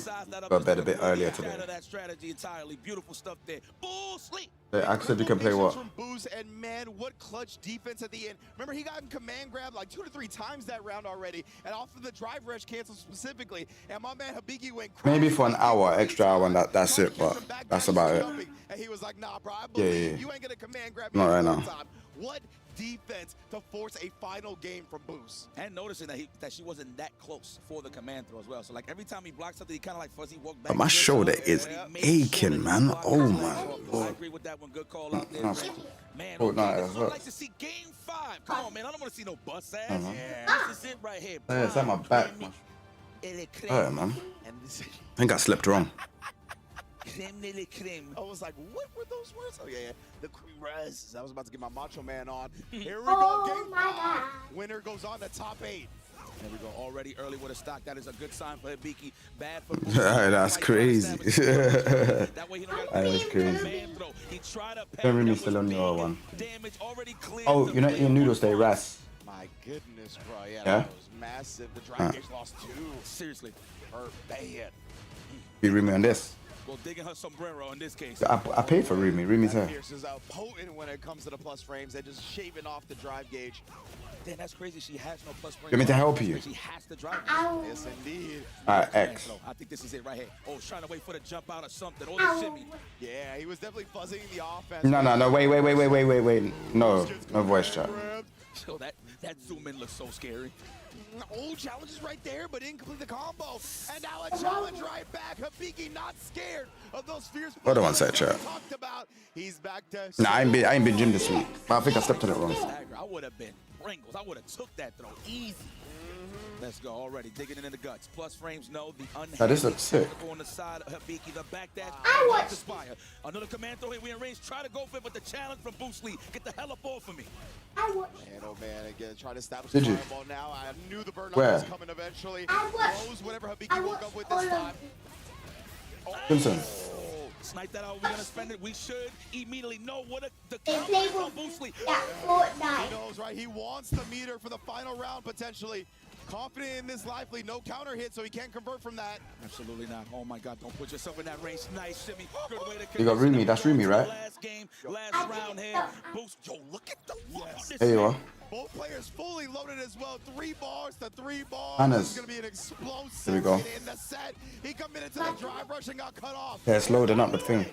Go to bed a bit earlier today. That strategy entirely. Beautiful stuff there. Bruce Lee. I said you can play what? From Boost, and man, what clutch defense at the end. Remember, he got in command grab like 2 to 3 times that round already, and off of the drive rush cancel specifically. And my man Habiki went crazy. Maybe for an hour, extra hour, and that's it. But that's about it. And he was like, "Nah, bro, I believe you ain't gonna command grab me not right now. time." What defense to force a final game from Boost. And noticing that she wasn't that close for the command throw as well. So like every time he blocked something, he kind of like fuzzy walked back. But my shoulder is aching, man. Oh my lord. I agree with that one. Good call out there. Man, Oh, no, okay, it this is what I hurts. like to see game 5. Come on, man. I don't want to see no bust ass. Yeah. This is it right here. Yeah, it's at my back. Oh, man. I think I slept wrong. I was like, what were those words? Oh, yeah. The cream res. I was about to get my Macho Man on. Here we go. Game 5. Winner goes on to top 8. There we go. Already early with a stock. That is a good sign for Hibiki. Bad for That's crazy. That is crazy. Don't really still on your one. Oh, you know your noodles they rest. My goodness, bro. Yeah, Yeah? that was massive. The drive gauge lost 2. Seriously. Bad. Be Rumi on this. Well, digging her sombrero in this case. I paid for Rumi. Rumi's here. Pierce is potent when it comes to the plus frames. They're just shaving off the drive gauge. Damn, that's crazy. She has no plus frame. You want me to help you? She has to drive gauge. Yes, indeed. Alright, X. I think this is it right here. Oh, trying to wait for the jump out or something. Oh, the shimmy. Yeah, he was definitely fuzzing the offense. No. Wait. No voice chat. Yo, that zoom in looks so scary. Old challenges right there, but didn't complete the combo. And now a challenge right back. Habiki not scared of those fierce. Hold on one sec, chat. Talked about. He's back to. Nah, I ain't been gym this week. But I think I stepped on it wrong. I would have been Pringles. I would have took that throw easy. Let's go already. Digging it in the guts. Plus frames, no. The Now, this looks sick. on the side of Habiki. The back dash. The spire. Another command throw here. We in range. Try to go for it, but the challenge from Boost Lee. Get the hell up off of me. Man, oh man, again, trying to establish Did the you? fireball now. I knew the burnout Where? was coming eventually. Rose, whatever Habiki woke up with this time. Simpson. Snipe that out. We're gonna spend it. We should immediately know what the counter from Boost Lee. He knows, right? He wants the meter for the final round, potentially. Confident in this lively, no counter hit, so he can't convert from that. Absolutely not. Oh my God, don't put yourself in that range. Nice shimmy. Good way to You got Rumi. That's Rumi, right? Last game, last round here. Boost. Yo, look at the There you are. Both players fully loaded as well. 3 bars to 3 bars. Hannes. This is going to be an explosive There we go. in the set. He committed to the drive rush and got cut off. Yeah, it's loading up the thing.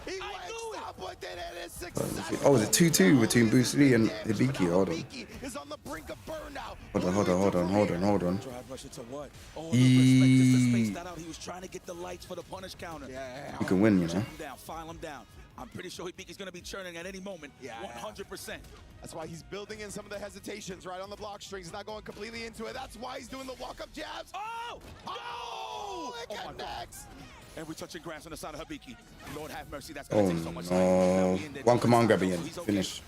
He wakes up with it and it's successful. Oh, it's a 2-2 between Boost Lee and Hibiki. Hold on. Is on the brink of burnout. Hold on. Drive rush into what? Oh, no Eee. perspective to space that out. He was trying to get the lights for the punish counter. Yeah. You can win, you know. Him down, file him down. I'm pretty sure Hibiki's going to be churning at any moment. Yeah. 100%. That's why he's building in some of the hesitations right on the block strings. He's not going completely into it. That's why he's doing the walk-up jabs. Oh! Oh! It Oh my connects. And we're touching grass on the side of Hibiki. Lord have mercy. That's Oh going to take so much time. no. One command grab in. He's okay. Finish.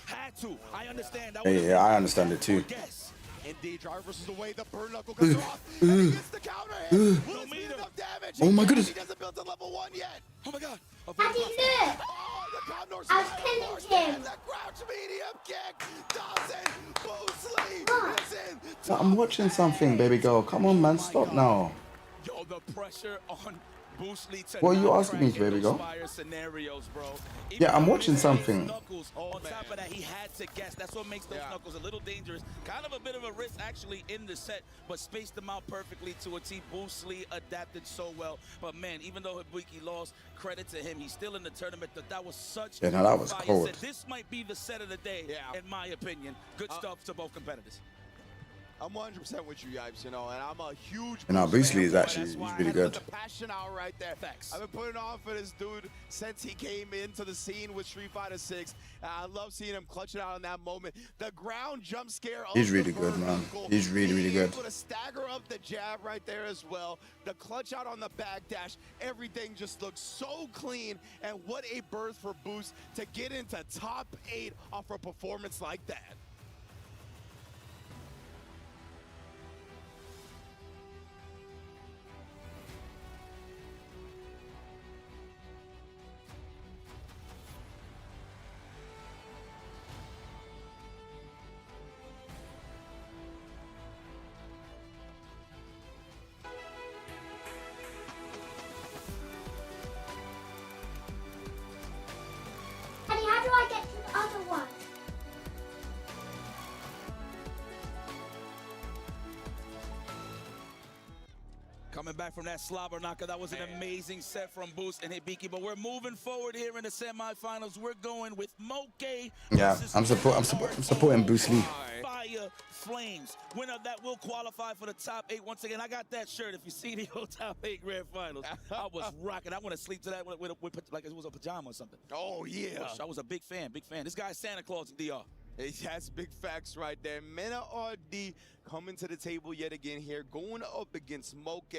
Had to. I understand. That Yeah, I understand it too. Yes. Indeed, drive versus the way the burn knuckle comes off. And he gets the counter hit. Will it be enough damage? Oh my goodness. He doesn't build to level 1 yet. Oh my God. Oh, the Condor spine. The crouch medium kick. Doesn't. Boost Lee is in. I'm watching something, baby girl. Come on, man. Stop now. Yo, the pressure on Boost Lee to What are you not asking me, crack in baby those girl? fire scenarios, bro. Yeah, I'm watching something. Knuckles, on top of that, he had to guess. That's what makes those knuckles a little dangerous. Kind of a bit of a risk, actually, in the set, but spaced them out perfectly to a T. Boost Lee adapted so well. But, man, even though Hibiki lost, credit to him. He's still in the tournament. That was such Yeah, no, that was fire cold. set. This might be the set of the day, in my opinion. Good stuff to both competitors. I'm 100% with you, Yipes, you know, and I'm a huge. And now Boost Lee is actually he's really good. The passion out right there. Facts. I've been putting on for this dude since he came into the scene with Street Fighter 6. I love seeing him clutching out in that moment. The ground jump scare. He's really good, man. He's really good. Able to stagger up the jab right there as well. The clutch out on the back dash. Everything just looks so clean. And what a birth for Boost to get into top 8 off a performance like that. get to the other one? Coming back from that slobber knocker, that was an amazing set from Boost and Hibiki. But we're moving forward here in the semifinals. We're going with Moke. Yeah, I'm supporting Bruce Lee. Fire Flames. Winner that will qualify for the top 8. Once again, I got that shirt. If you see the whole top 8 grand finals, I was rocking. I want to sleep to that with like it was a pajama or something. Oh, yeah. I was a big fan, big fan. This guy's Santa Claus in DR. That's big facts right there. Mena RD coming to the table yet again here, going up against Moke.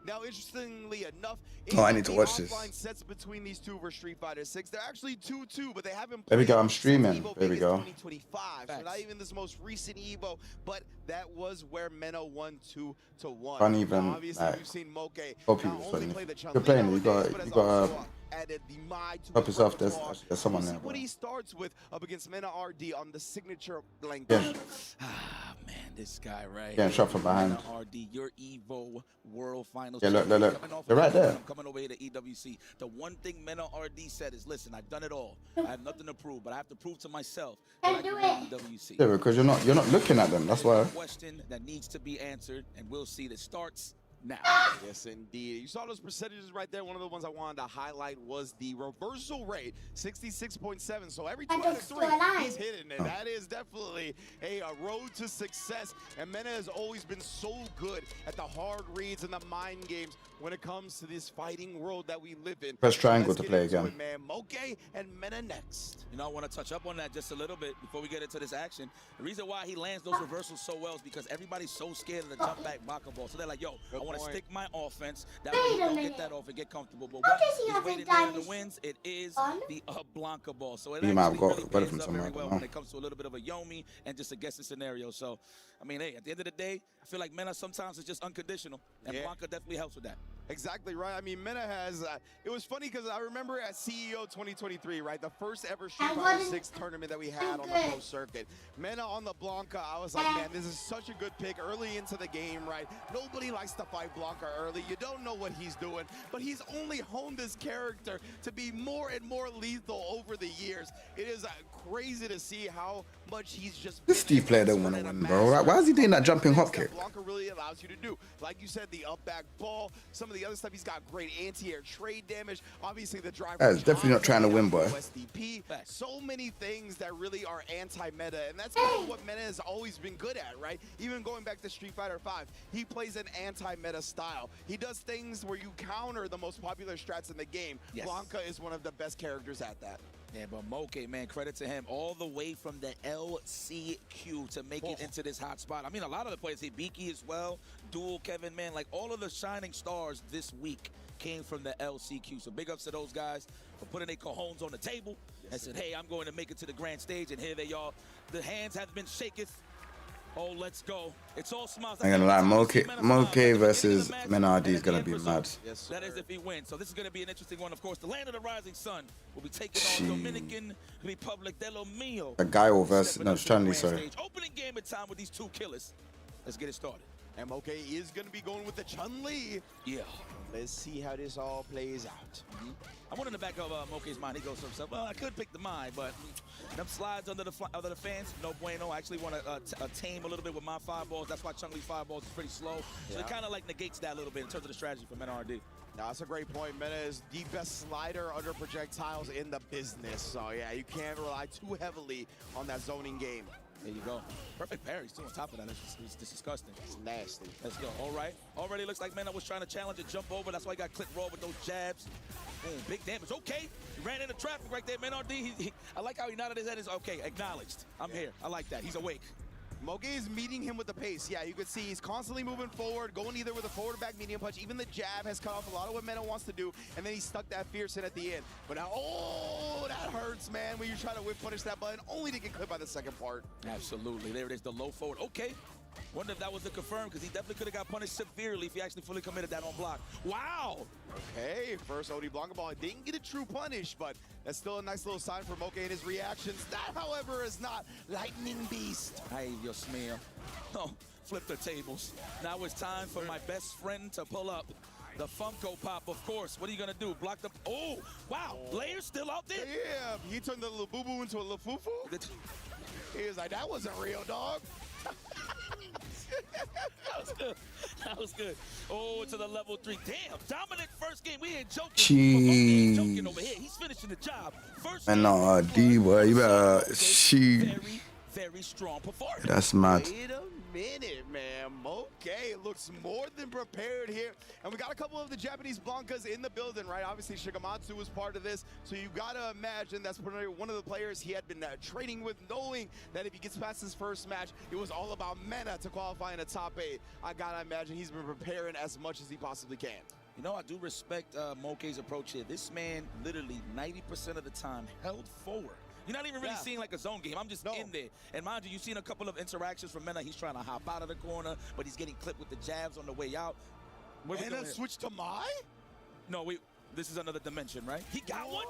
Now, interestingly enough, I need to watch this. Offline sets between these two versus Street Fighter 6. They're actually 2-2, but they haven't played. There we go. I'm streaming. Evo there we go. 2025, so not even this most recent Evo, but that was where Mena won 2-1. Can't even. Now, obviously, we've seen Moke Hope not only play the you're playing. You nowadays, got added the Mai to help yourself. the There's someone there. what he starts with up against Mena RD on the signature length. Yeah. Ah, man, this guy right Getting shot from behind. Mena RD, your Evo World Finals. Yeah, look. They're right there. I'm coming over here to EWC. The one thing Mena RD said is, listen, I've done it all. I have nothing to prove, but I have to prove to myself that I can win EWC. Yeah, because you're not looking at them. That's why. Question that needs to be answered, and we'll see that starts now. Yes, indeed. You saw those percentages right there. One of the ones I wanted to highlight was the reversal rate, 66.7. So every 2 out of 3, he's hitting it. That is definitely a road to success. And Mena has always been so good at the hard reads and the mind games when it comes to this fighting world that we live in. Press triangle to play again. Man, Moke and Mena next. You know, I want to touch up on that just a little bit before we get into this action. The reason why he lands those reversals so well is because everybody's so scared of the jump back Baka ball. So they're like, yo, I want to stick my offense. That way you don't get that off and get comfortable. But what he's waiting there in the wins, it is the Blanca ball. So it You might have got really better from pays up somewhere. very well when it comes to a little bit of a Yomi and just a guessing scenario. So, I mean, hey, at the end of the day, I feel like Mena sometimes is just unconditional. And Blanca definitely helps with that. Exactly right. I mean, Mena has, it was funny because I remember at CEO 2023, right, the first ever Street Fighter 6 tournament that we had on the pro circuit. Mena on the Blanca, I was like, man, this is such a good pick early into the game, right? Nobody likes to fight Blanca early. You don't know what he's doing, but he's only honed this character to be more and more lethal over the years. It is crazy to see how much he's just... This Steve player don't want to win, bro. Why is he doing that jumping hop kick? Blanca really allows you to do. Like you said, the up back ball, some of the other stuff, he's got great anti-air trade damage. Obviously, the driver... He's definitely not trying to win, boy. SDP. So many things that really are anti-meta, and that's kind of what Mena has always been good at, right? Even going back to Street Fighter 5, he plays an anti-meta style. He does things where you counter the most popular strats in the game. Yes. Blanca is one of the best characters at that. Yeah, but Moke, man, credit to him. All the way from the LCQ to make it into this hot spot. I mean, a lot of the players, Hibiki as well, Duel, Kevin, man, like all of the shining stars this week came from the LCQ. So big ups to those guys for putting their cojones on the table and said, hey, I'm going to make it to the grand stage. And here they are. The hands have been shaketh. Oh, let's go. It's all smiles. I'm gonna lie, Moke versus Mena RD is gonna be mad. Yes, that is if he wins. So this is gonna be an interesting one. Of course, the land of the rising sun will be taking on Dominican Republic de lo Mio. A guy will versus Chun-Li, sorry. Opening game in time with these two killers. Let's get it started. And Moke is going to be going with the Chun-Li. Yeah. Let's see how this all plays out. I wonder in the back of Moke's mind, he goes to himself, well, I could pick the mine, but them slides under the fans, no bueno. I actually want to tame a little bit with my fireballs. That's why Chun-Li fireballs is pretty slow. So it kind of like negates that a little bit in terms of the strategy for Mena RD. No, that's a great point. Mena is the best slider under projectiles in the business. So, yeah, you can't rely too heavily on that zoning game. There you go. Perfect parry. Still on top of that. It's disgusting. It's nasty. Let's go. All right. Already looks like Mena was trying to challenge a jump over. That's why he got clipped raw with those jabs. Boom. Big damage. Okay. He ran into traffic right there. Mena RD, I like how he nodded his head. Is okay. Acknowledged. I'm here. I like that. He's awake. Moke is meeting him with the pace. Yeah, you can see he's constantly moving forward, going either with a forward or back medium punch. Even the jab has cut off a lot of what Mena wants to do, and then he stuck that fierce in at the end. But now, oh, that hurts, man, when you try to whip punish that button, only to get clipped by the second part. Absolutely. There it is, the low forward. Okay. Wonder if that was the confirm, because he definitely could have got punished severely if he actually fully committed that on block. Wow! Okay, first OD Blanca ball. Didn't get a true punish, but that's still a nice little sign for Moke and his reactions. That, however, is not Lightning Beast. Ay, Dios mío. Oh, flip the tables. Now it's time for my best friend to pull up. The Funko Pop, of course. What are you gonna do? Block the. Oh, wow. Layers still out there. Yeah, he turned the little boo boo into a little foo foo. He was like, that wasn't real, dog. That was good. That was good. Oh, to the level 3. Damn, dominant first game. We ain't joking. Jeez. Joking over here. He's finishing the job. First Man, no, D, boy, you better. She. Very strong performance. That's mad. Wait a minute, man. Okay, looks more than prepared here. And we got a couple of the Japanese Blankas in the building, right? Obviously, Shigematsu was part of this. So you got to imagine that's one of the players he had been training with, knowing that if he gets past his first match, it was all about Mena to qualify in the top 8. I got to imagine he's been preparing as much as he possibly can. You know, I do respect Moke's approach here. This man literally 90% of the time held forward. You're not even really seeing like a zone game. I'm just in there. And mind you, you've seen a couple of interactions from Mena. He's trying to hop out of the corner, but he's getting clipped with the jabs on the way out. Mena switch to Mai? No, this is another dimension, right? He got one?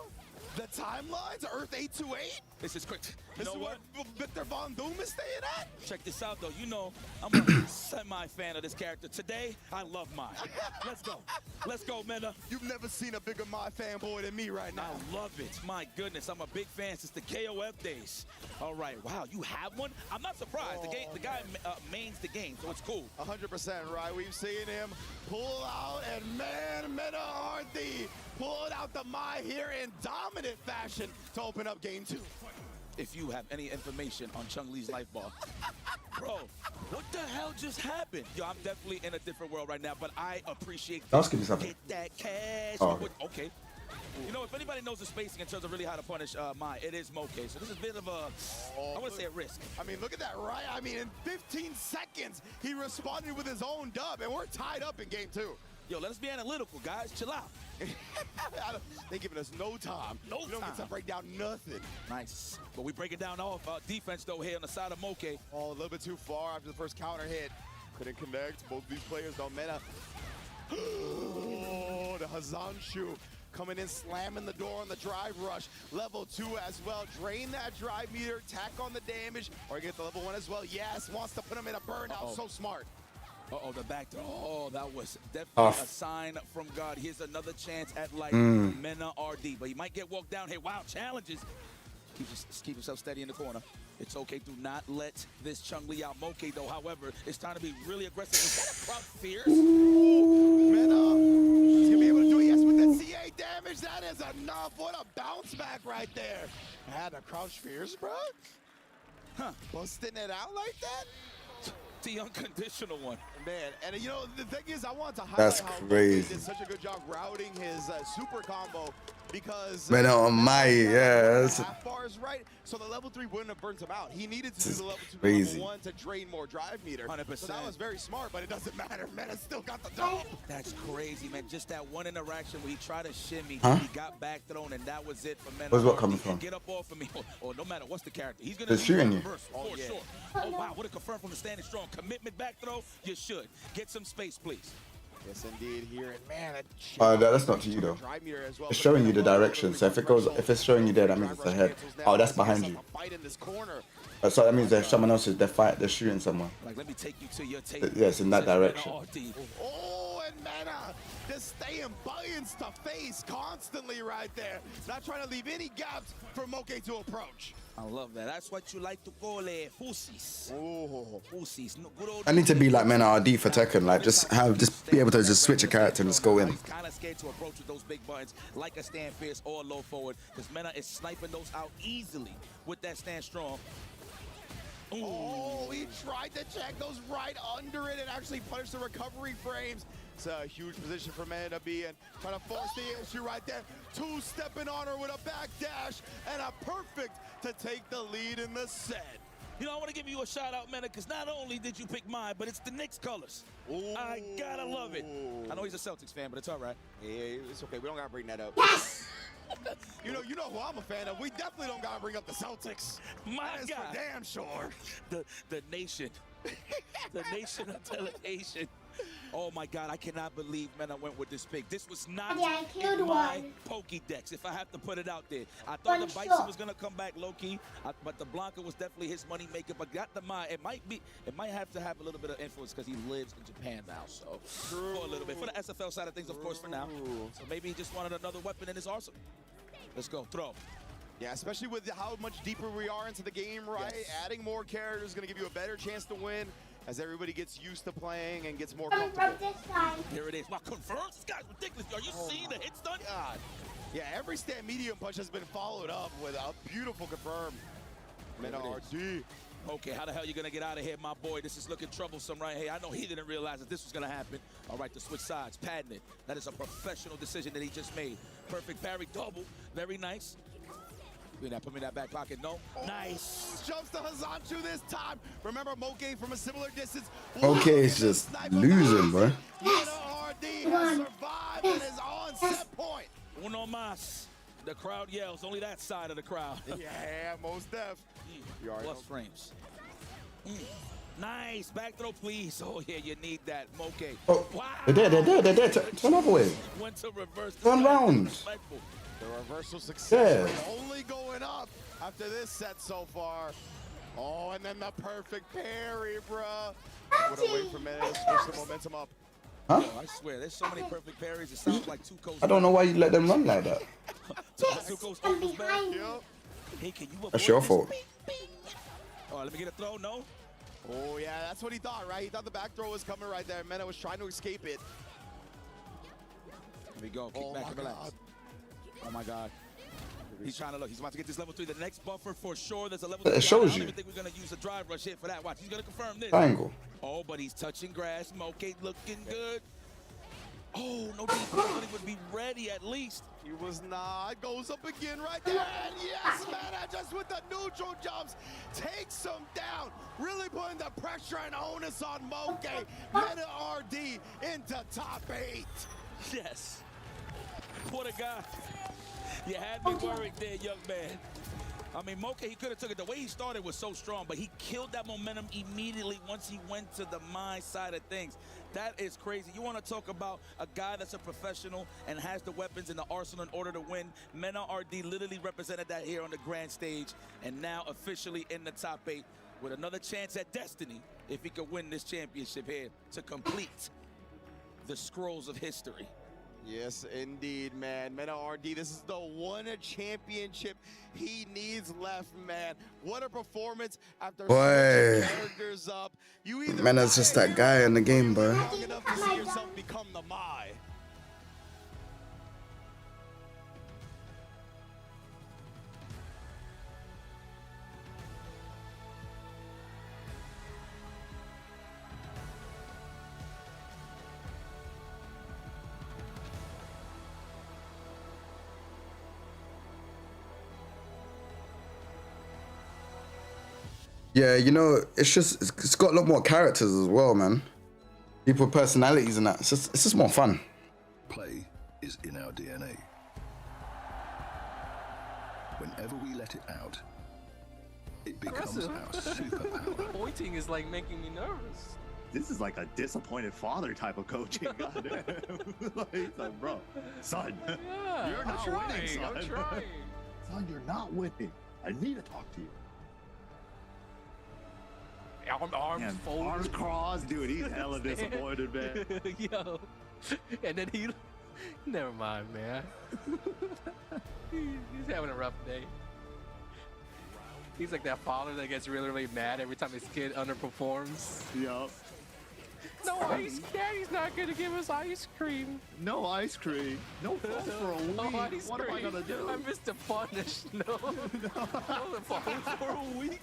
The timelines? Earth 828? This is quick. This is where Victor Von Doom is staying at? Check this out, though. You know, I'm a semi-fan of this character. Today, I love Mai. Let's go. Let's go, Mena. You've never seen a bigger Mai fanboy than me right now. I love it. My goodness, I'm a big fan since the KOF days. All right, wow, you have one? I'm not surprised. The guy mains the game, so it's cool. 100%, right? We've seen him pull out, and man, Mena RD pulled out the Mai here in dominant fashion to open up game 2. If you have any information on Chun-Li's life ball. Bro, what the hell just happened? Yo, I'm definitely in a different world right now, but I appreciate That's good something. Get that cash. Oh. Okay. You know, if anybody knows the spacing in terms of really how to punish Mai, it is Moke. So this is a bit of a, I want to say a risk. I mean, look at that, right? I mean, in 15 seconds, he responded with his own dub, and we're tied up in game 2. Yo, let us be analytical, guys. Chill out. They giving us no time. We don't get to break down nothing. Nice. But we break it down off defense, though, here on the side of Moke. Oh, a little bit too far after the first counter hit. Couldn't connect. Both these players, though, Mena. Oh, the Hazanshu coming in, slamming the door on the drive rush. Level 2 as well. Drain that drive meter, tack on the damage, or get the level 1 as well. Yes, wants to put him in a burnout. So smart. Uh-oh, the back throw. Oh, that was definitely a sign from God. Here's another chance at, like, Mena RD. But he might get walked down here. Wow, challenges. Keep yourself steady in the corner. It's okay. Do not let this Chun-Li out. Moke, though, however, it's time to be really aggressive. Is that a crowd fierce? Mena. He's going to be able to do it. Yes, with the CA damage. That is enough. What a bounce back right there. Had a crouch fierce, bro. Huh. Busting it out like that? The unconditional one. Man, and you know, the thing is, I want to highlight That's how crazy. he did such a good job routing his super combo because Man, on my, half bars, right? So the level 3 wouldn't have burnt him out. He needed to do the level 2 crazy. level 1 to drain more drive meter. 100%. So that was very smart, but it doesn't matter. Mena still got the dub. That's crazy, man. Just that one interaction where he tried to shimmy, he got back thrown, and that was it for Mena. Where's what coming from? Get up off of me, or no matter what's the character. He's gonna shooting you. Reverse, for sure. Oh wow, what a confirm from the standing strong. Commitment back throw, you should. Get some space, please. Yes, indeed. Here and man, that's not to you though. It's showing you the direction. So if it's showing you there, that means it's ahead. Oh, that's behind you. So that means there's someone else. They're shooting someone. Like, let me take you to your table. Yes, in that direction. Oh, and Mena just staying buttons to face constantly right there. Not trying to leave any gaps for Moke to approach. I love that. That's what you like to call fusis. Oh, fusis. No, good old I need to be like Mena RD for Tekken. Like just be able to just switch a character and just go in. He's kind of scared to approach with those big buttons, like a stand fierce or a low forward, because Mena is sniping those out easily with that stand strong. Ooh. Oh, he tried to check those right under it and actually punish the recovery frames. It's a huge position for Mena to be in. Trying to force the issue right there. Two-stepping on her with a back dash and a perfect to take the lead in the set. You know, I want to give you a shout out, Mena, because not only did you pick mine, but it's the Knicks colors. Ooh. I gotta love it. I know he's a Celtics fan, but it's all right. Yeah, it's okay. We don't gotta bring that up. You know who I'm a fan of. We definitely don't gotta bring up the Celtics. My God, God, damn sure. The nation, the nation of delegation. Oh my God, I cannot believe Mena went with this pick. This was not Yeah, I killed in my one. Pokédex, if I have to put it out there. I thought the Bison was gonna come back low-key, but the Blanca was definitely his money maker. But got the Mai, it might have to have a little bit of influence because he lives in Japan now. So for a little bit, for the SFL side of things, of course, for now. So maybe he just wanted another weapon in his arsenal. Let's go, throw. Yeah, especially with how much deeper we are into the game, right? Yes. Adding more characters is going to give you a better chance to win as everybody gets used to playing and gets more comfortable. Here it is. Wow, confirms. This guy's ridiculous. Are you seeing the hits done? God. Yeah, every stand medium punch has been followed up with a beautiful confirm. Mena RD. Okay, how the hell you gonna get out of here, my boy? This is looking troublesome right here. I know he didn't realize that this was gonna happen. All right, to switch sides, padding it. That is a professional decision that he just made. Perfect parry, double, very nice. Put me in that back pocket, no. Nice. Jumps to Hazanchu this time. Remember Moke from a similar distance. Okay, it's just losing, bro. Mena RD has survived and is on set point. Uno más. The crowd yells, only that side of the crowd. Yeah, most def. Plus frames. Nice, back throw, please. Oh yeah, you need that, Moke. Oh, wow. they're there. Turn other way. Went to reverse. Turn round. The reversal success Yeah. only going up after this set so far. Oh, and then the perfect parry, bruh. What a wait for Mena to switch the momentum up. Huh? Oh, I swear, there's so many perfect parries. It sounds like two coasts. I don't know why you let them run like that. Hey, can you That's your fault. Oh, let me get a throw. No. Oh yeah, that's what he thought, right? He thought the back throw was coming right there. Mena was trying to escape it. Here we go. Kick back and relax. Oh my God. He's trying to look. He's about to get this level 3. The next buffer for sure. There's a level 3. It shows I don't you. even think we're going to use a drive rush here for that. Watch. He's going to confirm this. Triangle. Oh, but he's touching grass. Moke looking good. Oh, no DP would be ready at least. He was not. Goes up again right there. And yes, Mena just with the neutral jumps takes him down. Really putting the pressure and onus on Moke. Mena RD into top 8. Yes. What a guy. You had me worried there, young man. I mean, Moke, he could have took it. The way he started was so strong, but he killed that momentum immediately once he went to the mind side of things. That is crazy. You want to talk about a guy that's a professional and has the weapons in the arsenal in order to win. Mena RD literally represented that here on the grand stage, and now officially in the top 8 with another chance at destiny if he could win this championship here to complete the scrolls of history. Yes, indeed, man. Mena RD, this is the one championship he needs left, man. What a performance after Boy. switching characters up. You either Mena's just that guy in the game, bro. long enough to see yourself become the Mai. Yeah, you know, it's got a lot more characters as well, man. People with personalities and that. It's just more fun. Play is in our DNA. Whenever we let it out, it becomes our superpower. Pointing is like making me nervous. This is like a disappointed father type of coaching. Goddamn. like, bro, son, Yeah, you're not winning, son. I'm trying. Son, you're not winning. I need to talk to you. Arms folded. Arms crossed, dude. He's hella disappointed, man. Yo, and then he, never mind, man. He's having a rough day. He's like that father that gets really, really mad every time his kid underperforms. Yup. No ice, Daddy's not gonna give us ice cream. No ice cream. No phone for a week. No ice What am I cream. gonna do? I missed a punish. No. No phone for a week.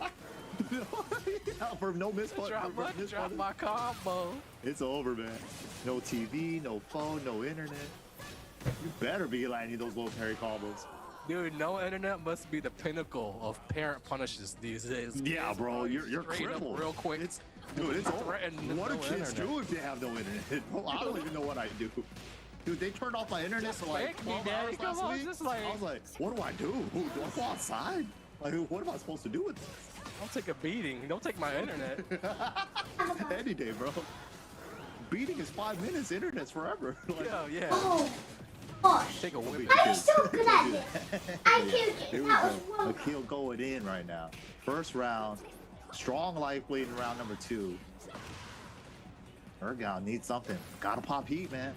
For no miss Drop my combo. It's over, man. No TV, no phone, no internet. You better be landing those low parry combos. Dude, no internet must be the pinnacle of parent punishes these days. Yeah, bro, you're Straight up critical. real quick. Dude, it's over. Threaten What do no kids internet. do if they have no internet? Bro, I don't even know what I do. Dude, they turned off my internet for like Just make me, 12 Daddy. hours Come last on, week. just like- I was like, what do I do? Do I go outside? Like, what am I supposed to do with this? Don't take a beating. Don't take my internet. Any day, bro. beating is 5 minutes. Internet's forever. Like, yeah. Oh, gosh. Take a whip. I'm so good at it. I killed it. Here we That was go. one. Akil going in right now. First round. Strong life lead in round number 2. Ergon needs something. Gotta pop heat, man.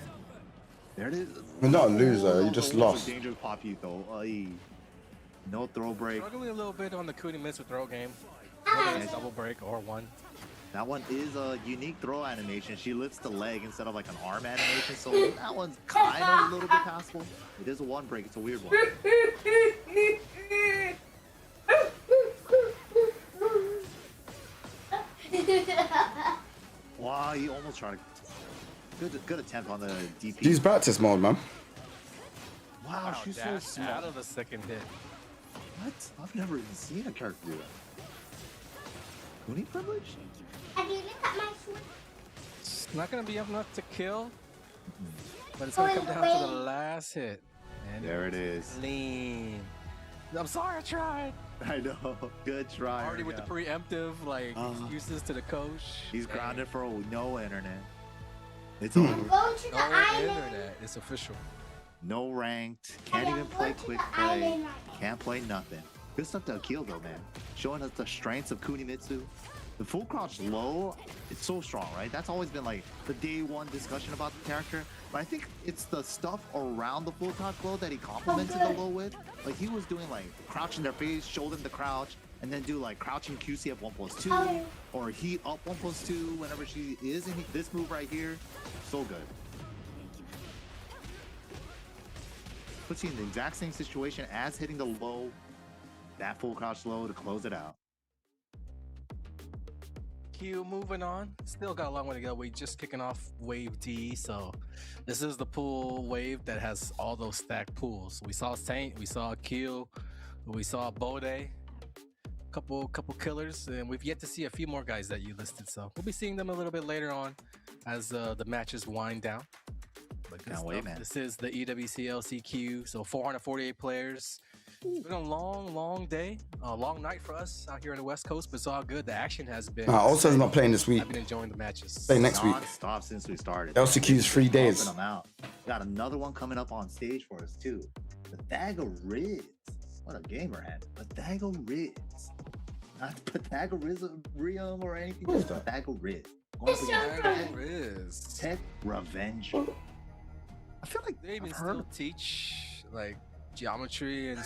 There it is. You're not a loser. You just lost. Dangerous pop heat though. No throw break. Struggling a little bit on the Kuni Mitsu throw game. Whether it's double break or one. That one is a unique throw animation. She lifts the leg instead of like an arm animation, so that one's kind of a little bit passable. It is a one break. It's a weird one. Wow, he almost tried to. Good attempt on the DP. She's practice mode, man. Wow, she's so smart. Out of the second hit. What? I've never even seen a character do that. Kuni privilege? Have you looked at my sword? It's not gonna be enough to kill, but it's gonna come down to the last hit. And there it is. Lean. I'm sorry, I tried. I know. Good try. Already with the preemptive excuses to the coach. He's grounded for no internet. It's I'm over. going to the No island. internet. It's official. No ranked. Can't even play quick play. Can't play nothing. Good stuff to Akil though, man. Showing us the strengths of Kunimitsu. The full crouch low, it's so strong, right? That's always been like the day one discussion about the character. But I think it's the stuff around the full crouch low that he complemented the low with. Like he was doing like crouch in their face, show them the crouch, and then do like crouching QCF 1+2 or heat up 1+2 whenever she is. And this move right here, so good. Puts you in the exact same situation as hitting the low, that full crouch low to close it out. Q moving on. Still got a long way to go. We just kicking off wave D, so this is the pool wave that has all those stacked pools. We saw Saint, we saw Q, we saw Bode, couple killers, and we've yet to see a few more guys that you listed. So we'll be seeing them a little bit later on as the matches wind down. But can't wait, man. This is the EWC LCQ, so 448 players. It's been a long day, a long night for us out here on the West Coast, but it's all good. The action has been. Ulsa's not playing this week. I've been enjoying the matches. Play next week. Non-stop since we started. LCQ's 3 days. Them out. Got another one coming up on stage for us too. Pythagoras. What a gamer had. Pythagoras. Not Pythagorism or anything. Just Pythagoras. Pythagoras. Tech Revenge. I feel like they even still teach like geometry and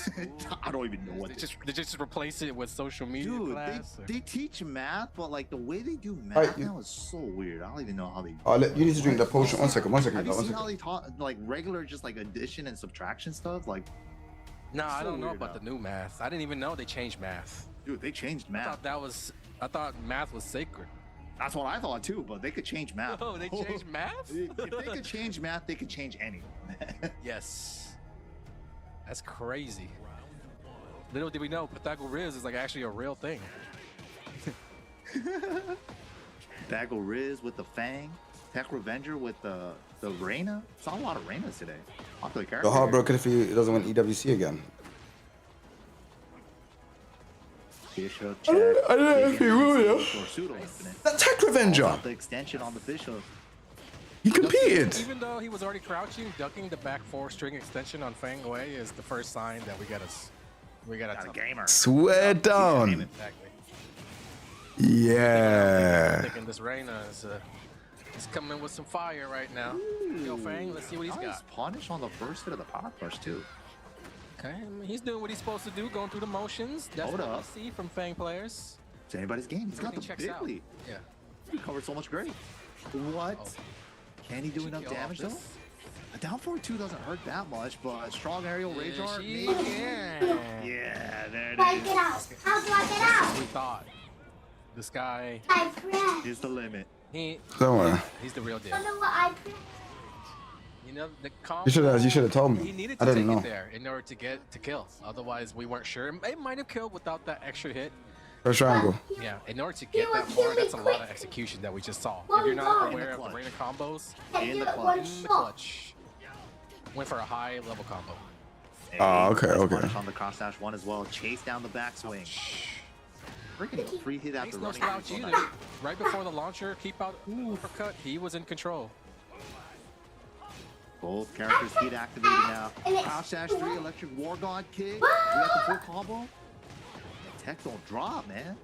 I don't even know what they just replace it with social media. Dude, class, they teach math, but like the way they do math now is so weird. I don't even know how they. You need to drink the potion. One second. Have you seen how they taught like regular just like addition and subtraction stuff? Like, no, I don't know about the new math. I didn't even know they changed math. Dude, they changed math. I thought math was sacred. That's what I thought too, but they could change math. Oh, they changed math? If they could change math, they could change anything. Yes. That's crazy. Little did we know, Pythagoras is like actually a real thing. Pythagoras with the Fang, Tech Revenger with the Reina. Saw a lot of Reinas today. Popular character. You're heartbroken if he doesn't win EWC again. Bishop check. I don't know if he will, yeah. The Tech Revenger. The extension on the Bishop. He competed. Even though he was already crouching, ducking the back 4-string extension on Fang Wei is the first sign that we got a gamer. Swear down. Exactly. Yeah. I'm thinking this Reina is coming with some fire right now. Yo, Fang, let's see what he's got. Punish on the first hit of the power push too. Okay, I mean, he's doing what he's supposed to do, going through the motions. That's what I see from Fang players. It's anybody's game. He's got the big lead. Yeah. He covered so much great. What? Oh. Can he do enough damage though? A down forward 2 doesn't hurt that much, but a strong aerial rage art, maybe? Yeah, there it is. Get out. How do I get out? We thought this guy is the limit. Don't worry. He's the real deal. I don't know what I You know, the combo, You should have told me. He needed I to didn't take know. it there in order to get to kill. Otherwise, we weren't sure. It might have killed without that extra hit. First triangle. Yeah, in order to get that far, that's a lot of execution that we just saw. If you're not aware of the Reina combos, in the clutch, went for a high level combo. Oh, okay. Punish on the cross dash 1 as well. Chase down the backswing. Freaking free hit after He's no running. slouch either. Right before the launcher, keep out uppercut, he was in control. Both characters heat activated now. Crouch dash 3, electric war god kick. We got the full combo. Tech don't drop, man.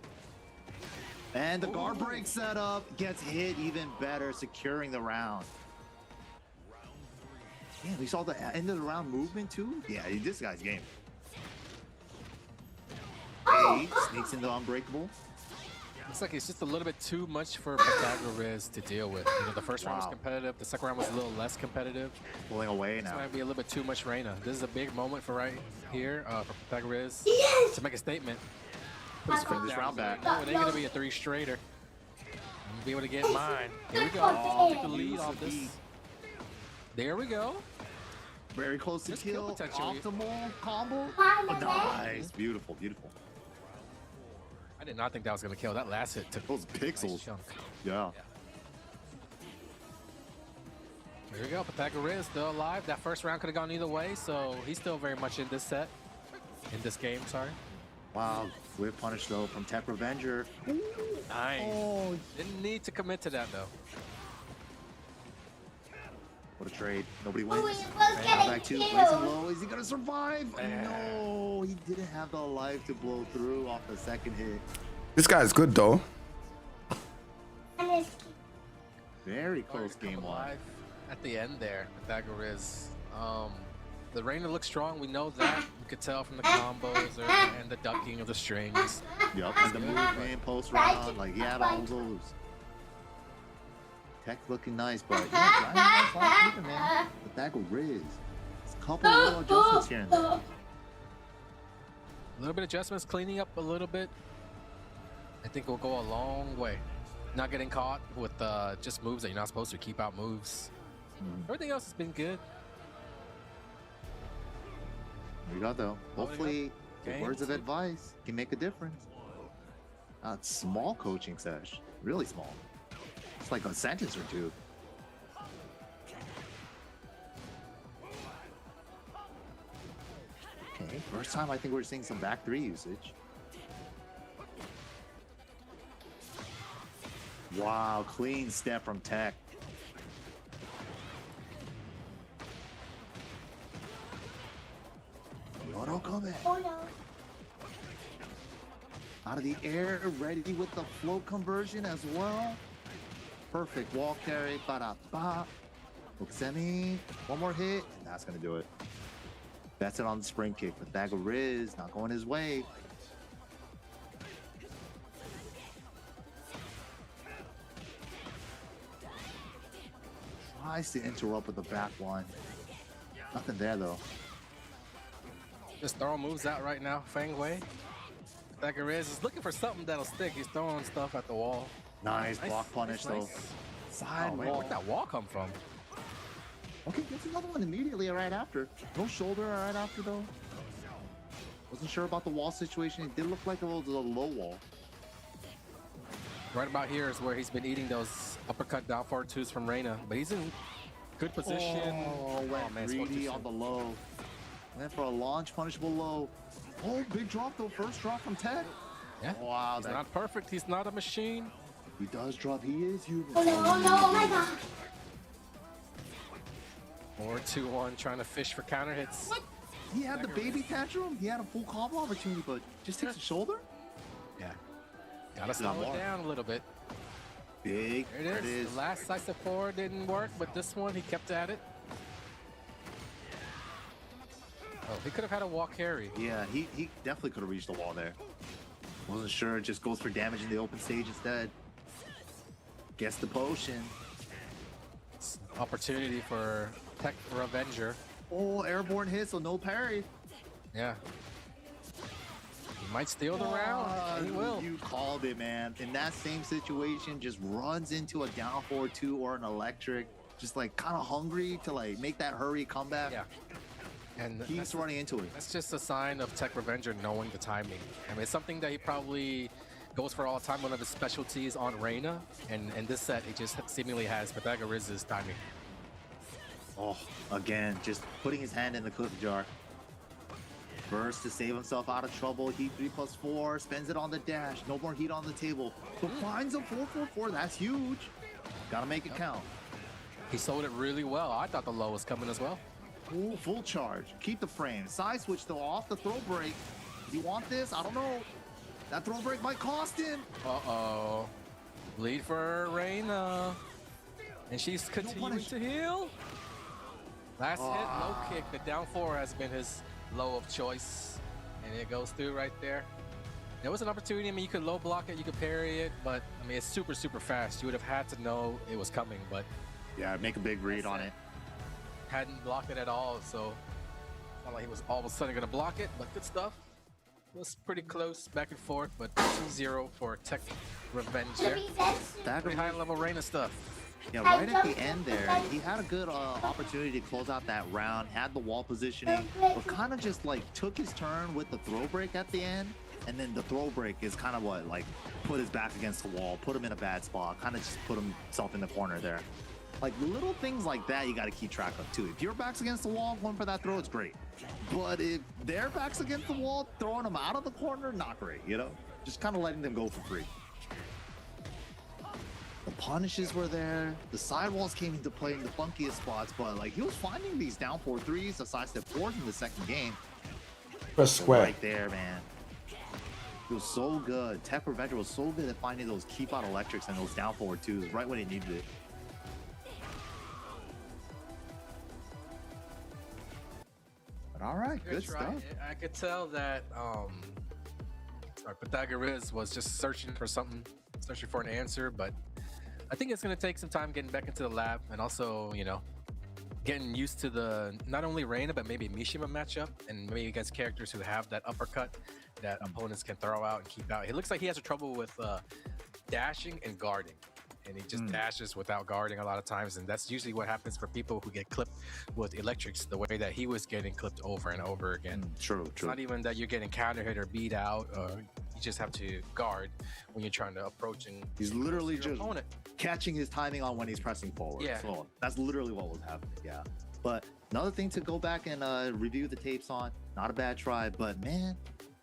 And the guard break setup gets hit even better, securing the round. Yeah, we saw the end of the round movement too. Yeah, this guy's game. Hey, sneaks into unbreakable. Looks like it's just a little bit too much for Pythagoras to deal with. You know, the first round was competitive, the second round was a little less competitive. Pulling away now. This might be a little bit too much Reina. This is a big moment for right here for Pythagoras to make a statement. Put his foot this down. round back. No, it ain't gonna be a 3-straighter. I'm gonna be able to get mine. Here we go. Take the lead off this. There we go. Very close to kill. Potential. Optimal combo. Oh, nice. Beautiful, beautiful. I did not think that was gonna kill. That last hit took those pixels. Nice chunk. Yeah. Here we go. Pythagoras still alive. That first round could have gone either way, so he's still very much in this set. In this game, sorry. Wow, whip punish though from Tech Revenger. Nice. Oh, didn't need to commit to that though. What a trade. Nobody wins. Back two. Nice and low. Is he gonna survive? No, he didn't have the life to blow through off the second hit. This guy's good though. Very close game one. At the end there, Pythagoras. The Reina looks strong. We know that. We could tell from the combos and the ducking of the strings. Yup, and the movement post round, like he had all those. Tech looking nice, but yeah, driving last week, man. Pythagoras. It's a couple little adjustments here and there. A little bit of adjustments, cleaning up a little bit. I think will go a long way. Not getting caught with just moves that you're not supposed to. Keep out moves. Everything else has been good. There you go, though. Hopefully, the words of advice can make a difference. Small coaching sesh. Really small. It's like a sentence or two. Okay, first time I think we're seeing some back three usage. Wow, clean step from Tech. Yoro Kobe. Out of the air, ready with the float conversion as well. Perfect wall carry, ba-da-ba. Hook semi, one more hit, and that's gonna do it. That's it on the spring kick. Pythagoras not going his way. Tries to interrupt with the back one. Nothing there though. Just throwing moves out right now, Fang Wei. Pythagoras is looking for something that'll stick. He's throwing stuff at the wall. Nice block punish though. Side wall. Where'd that wall come from? Okay, gets another one immediately right after. No shoulder right after though. Wasn't sure about the wall situation. It did look like it was a low wall. Right about here is where he's been eating those uppercut down forward twos from Reina, but he's in good position. Oh, went greedy on the low. Went for a launch punishable low. Oh, big drop though. First drop from Tech. Yeah. Wow. He's not perfect. He's not a machine. He does drop. He is human. Oh no, my God. Or 2-1 trying to fish for counter hits. What? He had the baby tantrum. He had a full combo opportunity, but just takes a shoulder. Yeah. Gotta slow it down a little bit. Big. There it is. The last slice of 4 didn't work, but this one he kept at it. Oh, he could have had a wall carry. Yeah, he definitely could have reached the wall there. Wasn't sure. Just goes for damage in the open stage instead. Gets the potion. It's an opportunity for Tech Revenger. Oh, airborne hit, so no parry. Yeah. He might steal the round. He will. You called it, man. In that same situation, just runs into a down forward 2 or an electric. Just like kind of hungry to like make that hurry comeback. Yeah. And keeps running into it. That's just a sign of Tech Revenger knowing the timing. I mean, it's something that he probably goes for all the time. One of his specialties on Reina, and in this set, he just seemingly has Pythagoras' timing. Oh, again, just putting his hand in the cookie jar. Burst to save himself out of trouble. Heat 3+4. Spends it on the dash. No more heat on the table. But finds a 4-4-4. That's huge. Gotta make it count. He sold it really well. I thought the low was coming as well. Ooh, full charge. Keep the frame. Side switch though off the throw break. Do you want this? I don't know. That throw break might cost him. Uh-oh. Bleed for Reina. And she's continuing to heal. Last hit, low kick. The down 4 has been his low of choice. And it goes through right there. There was an opportunity. I mean, you could low block it, you could parry it, but I mean, it's super, super fast. You would have had to know it was coming, but yeah, make a big read on it. Hadn't blocked it at all, so not like he was all of a sudden gonna block it, but good stuff. It was pretty close, back and forth, but 2-0 for Tech Revenge there. Pretty high level Reina stuff. Yeah, right at the end there, he had a good opportunity to close out that round, had the wall positioning, but kind of just like took his turn with the throw break at the end. And then the throw break is kind of what, like, put his back against the wall, put him in a bad spot, kind of just put himself in the corner there. Like, little things like that you got to keep track of, too. If your back's against the wall, going for that throw, it's great. But if their back's against the wall, throwing them out of the corner, not great, you know? Just kind of letting them go for free. The punishes were there. The sidewalls came into play in the funkiest spots, but, like, he was finding these down 4-3s, the sidestep 4s in the second game. Press square. Right there, man. It was so good. Tech Revenger was so good at finding those keep out electrics and those down forward twos right when he needed it. But all right, good stuff. I could tell that Pythagoras was just searching for something, searching for an answer, but I think it's going to take some time getting back into the lab and also, you know, getting used to the not only Reina but maybe Mishima matchup and maybe against characters who have that uppercut that opponents can throw out and keep out. It looks like he has a trouble with dashing and guarding, and he just dashes without guarding a lot of times, and that's usually what happens for people who get clipped with electrics the way that he was getting clipped over and over again. True. It's not even that you're getting counter hit or beat out, you just have to guard when you're trying to approach and he's literally just opponent. Catching his timing on when he's pressing forward. Yeah. So that's literally what was happening. Yeah. But another thing to go back and review the tapes on, not a bad try, but man,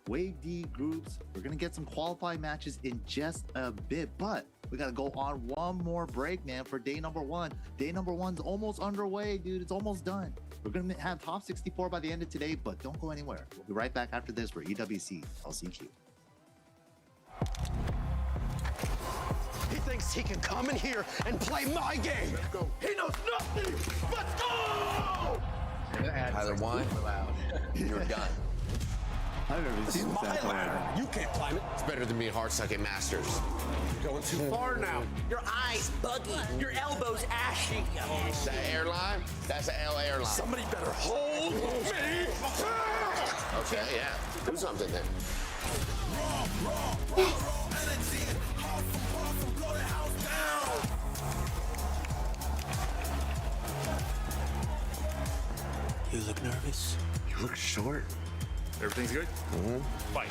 Wave D groups, we're going to get some qualifying matches in just a bit, but we got to go on one more break, man, for day number 1. Day number 1's almost underway, dude. It's almost done. We're going to have top 64 by the end of today, but don't go anywhere. We'll be right back after this for EWC LCQ. He thinks he can come in here and play my game. Let's go. He knows nothing. Let's go! Either one, you're done. I've never seen my ladder. You can't climb it. It's better than me hard sucking masters. You're going too far now. Your eyes buggy. Your elbows ashy. That airline? That's an L airline. Somebody better hold me. Okay, yeah. Do something then. You look nervous. You look short. Everything's good? Fight.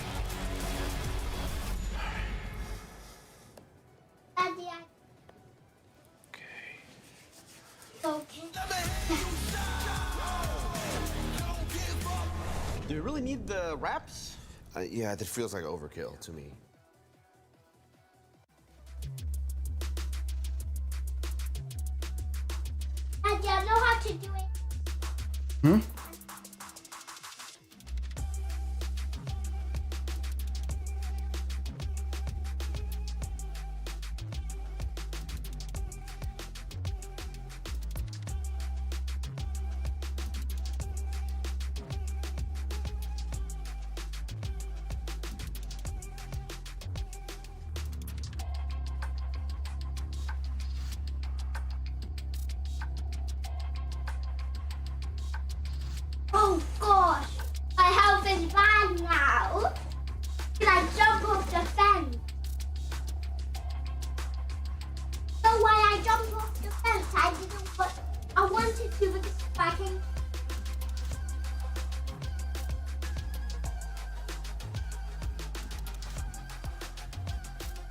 Do you really need the wraps? Yeah, that feels like overkill to me. Daddy, I know how to do it. Oh gosh, my health is bad now. Can I jump off the fence? So why I jumped off the fence? I didn't want. I wanted to because if I can.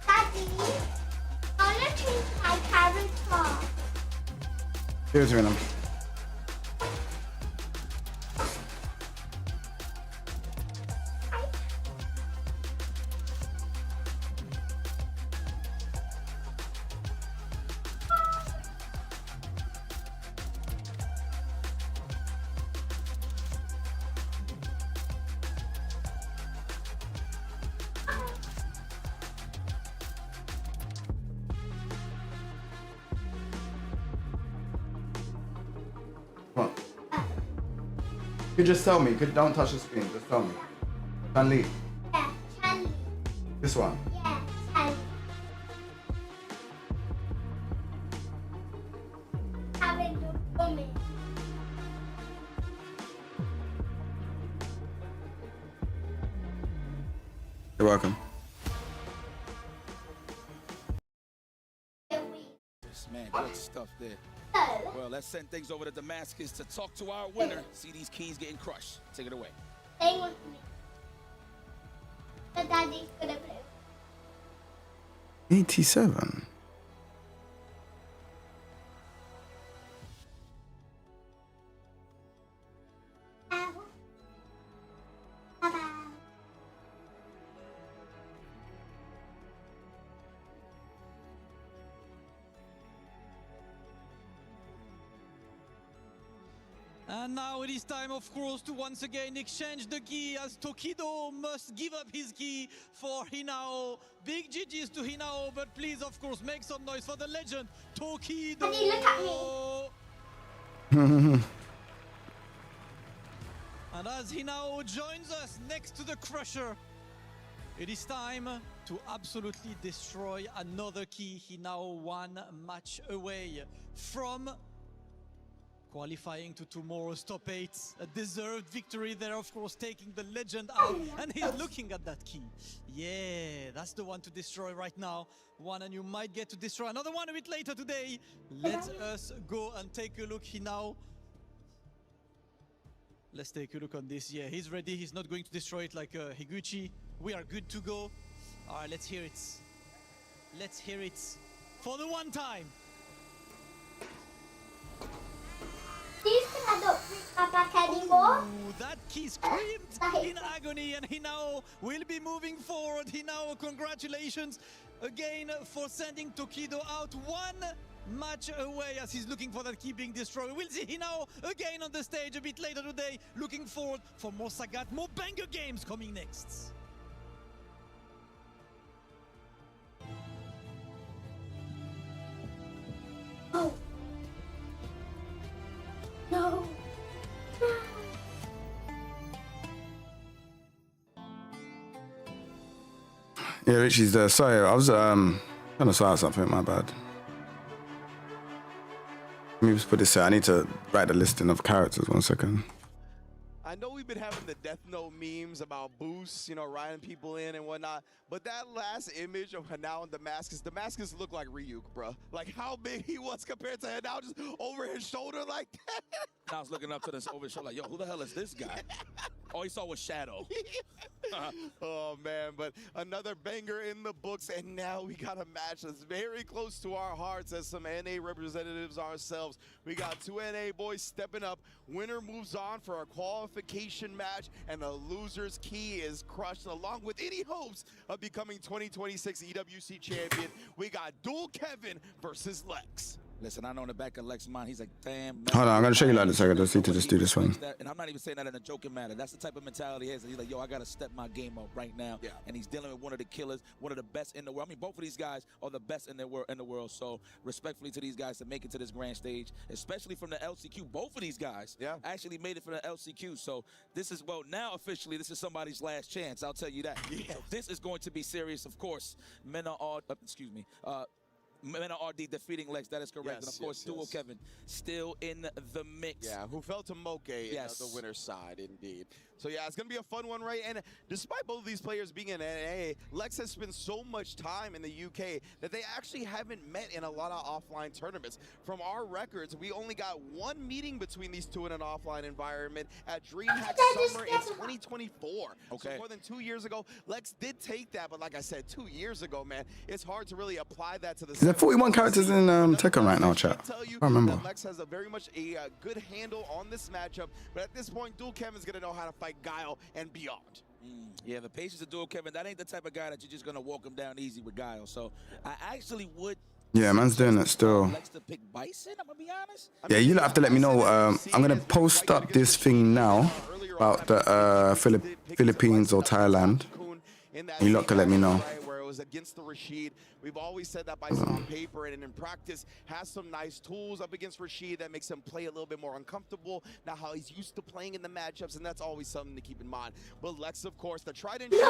Daddy, I want to change my character. Here's Venom. You just tell me. Don't touch the screen. Just tell me. Chun-Li. Yeah, Chun-Li. This one. Yeah, Chun-Li. Having the woman. You're welcome. Man, good stuff there. Well, let's send things over to Damascus to talk to our winner. See these keys getting crushed. Take it away. Stay with me. The daddy's gonna play. 87. And now it is time, of course, to once again exchange the key as Tokido must give up his key for Hinao. Big GG's to Hinao, but please, of course, make some noise for the legend, Tokido. Daddy, look at me. And as Hinao joins us next to the Crusher, it is time to absolutely destroy another key. Hinao one match away from qualifying to tomorrow's top 8. A deserved victory there, of course, taking the legend out. And he's looking at that key. Yeah, that's the one to destroy right now. One, and you might get to destroy another one a bit later today. Let us go and take a look. Hinao. Let's take a look on this. Yeah, he's ready. He's not going to destroy it like Higuchi. We are good to go. All right, let's hear it. Let's hear it for the one time. Please, can I not bring my back anymore? Ooh, that key screamed in agony, and Hinao will be moving forward. Hinao, congratulations again for sending Tokido out one match away as he's looking for that key being destroyed. We'll see Hinao again on the stage a bit later today. Looking forward for more Sagat, more banger games coming next. Oh. No. Yeah, Richie's there. Sorry, I was trying to sort out something. My bad. Let me just put this here. I need to write the listing of characters. 1 second. I know we've been having the Death Note memes about Boost, you know, riding people in and whatnot, but that last image of Hinao and Damascus looked like Ryuk, bro. Like how big he was compared to Hinao, just over his shoulder like that. I was looking up to this over his shoulder like, yo, who the hell is this guy? All he saw was Shadow. Oh, man, but another banger in the books, and now we got a match that's very close to our hearts as some NA representatives ourselves. We got two NA boys stepping up. Winner moves on for a qualification match, and the loser's key is crushed, along with any hopes of becoming 2026 EWC champion. We got Dual Kevin versus Lex. Listen, I know in the back of Lex's mind, he's like, damn. Man, Hold on, I'm gonna show you that in a second. I just need to just do this one. And I'm not even saying that in a joking manner. That's the type of mentality he has. He's like, yo, I gotta step my game up right now. Yeah. And he's dealing with one of the killers, one of the best in the world. I mean, both of these guys are the best in the world. So respectfully to these guys to make it to this grand stage, especially from the LCQ. Both of these guys actually made it from the LCQ. So this is, well, now officially, this is somebody's last chance. I'll tell you that. Yeah. So this is going to be serious, of course. Men are RD defeating Lex, that is correct. And of course, Dual Kevin still in the mix. Yeah, who fell to Moke in the winner's side, indeed. So yeah, it's going to be a fun one, right? And despite both of these players being in NA, Lex has spent so much time in the UK that they actually haven't met in a lot of offline tournaments. From our records, we only got one meeting between these two in an offline environment at DreamHack Summer in 2024. Okay. So more than 2 years ago, Lex did take that, but like I said, 2 years ago, man, it's hard to really apply that to the... Is there 41 characters in Tekken right now, chat? I can't remember. Lex has a very much a good handle on this matchup, but at this point, Dual Kevin's going to know how to fight Guile and beyond. Yeah, the patience of Dual Kevin, that ain't the type of guy that you're just going to walk him down easy with Guile. So I actually would... Yeah, man's doing it still. Lex to pick Bison, I'm going to be honest. Yeah, you have to let me know. I'm going to post up this thing now about the Philippines or Thailand. in that You lot can let me know. right, where it was against the Rashid. We've always said that Bison on paper and in practice has some nice tools up against Rashid that makes him play a little bit more uncomfortable, not how he's used to playing in the matchups, and that's always something to keep in mind. But Lex, of course, the tried and true.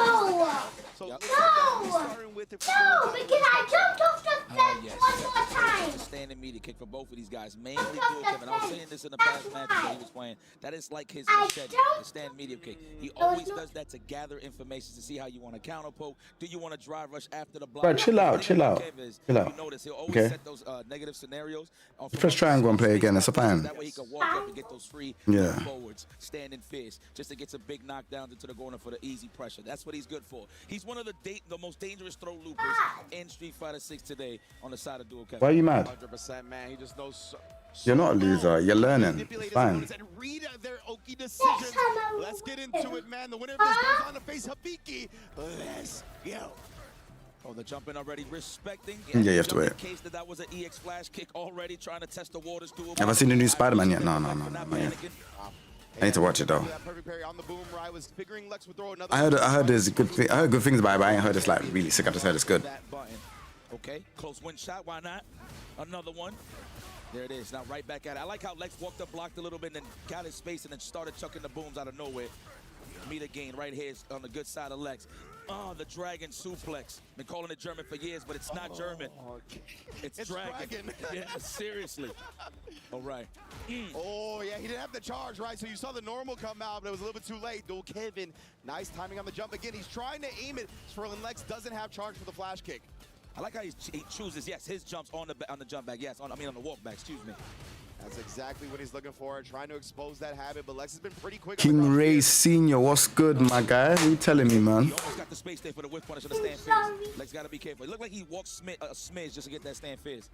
So No! starting with it. No, because I jumped off the fence one more time. A standing media kick for both of these guys. Mainly dual Kevin. I was saying this in the past match that he was playing. That is like his machete, the stand medium kick. He always does that to gather information to see how you want to counter poke. Do you want to drive rush after the block? Bro, chill out, chill out. You notice he'll always set those negative scenarios. Press triangle and play again. That's fine. That way he can walk up and get those free forwards, standing fist, just to get some big knockdowns into the corner for the easy pressure. That's what he's good for. He's one of the most dangerous throw loopers in Street Fighter 6 today on the side of dual Kevin. Why are you mad? 100%, man. He just knows. You're not a loser. You're learning. It's fine. And read their Oki decisions. Let's get into it, man. The winner of this goes on to face Habiki. Let's go. Oh, the jump in already, respecting. Yeah, you have to wait. In case that was an EX flash kick already, trying to test the waters. Have I seen the new Spider-Man yet? No, not yet. I need to watch it though. I heard there's good I heard good things about it, but I ain't heard it's like really sick. I just heard it's good. Okay, close win shot. Why not? Another one. There it is. Now right back at it. I like how Lex walked up, blocked a little bit, and then got his space, and then started chucking the booms out of nowhere. Meet again right here on the good side of Lex. Oh, the dragon suplex. Been calling it German for years, but it's not German. It's dragon. Yeah, seriously. All right. Oh, yeah, he didn't have the charge, right? So you saw the normal come out, but it was a little bit too late. Dual Kevin, nice timing on the jump again. He's trying to aim it. Swerlin Lex doesn't have charge for the flash kick. I like how he chooses, yes, his jumps on the jump back. Yes, on the walk back, excuse me. That's exactly what he's looking for, trying to expose that habit, but Lex has been pretty quick. King Jae Senior, what's good, my guy? What are you telling me, man? He almost got the space there for the whip punish on the stand fizz. Lex got to be careful. It looked like he walked a smidge just to get that stand fizz.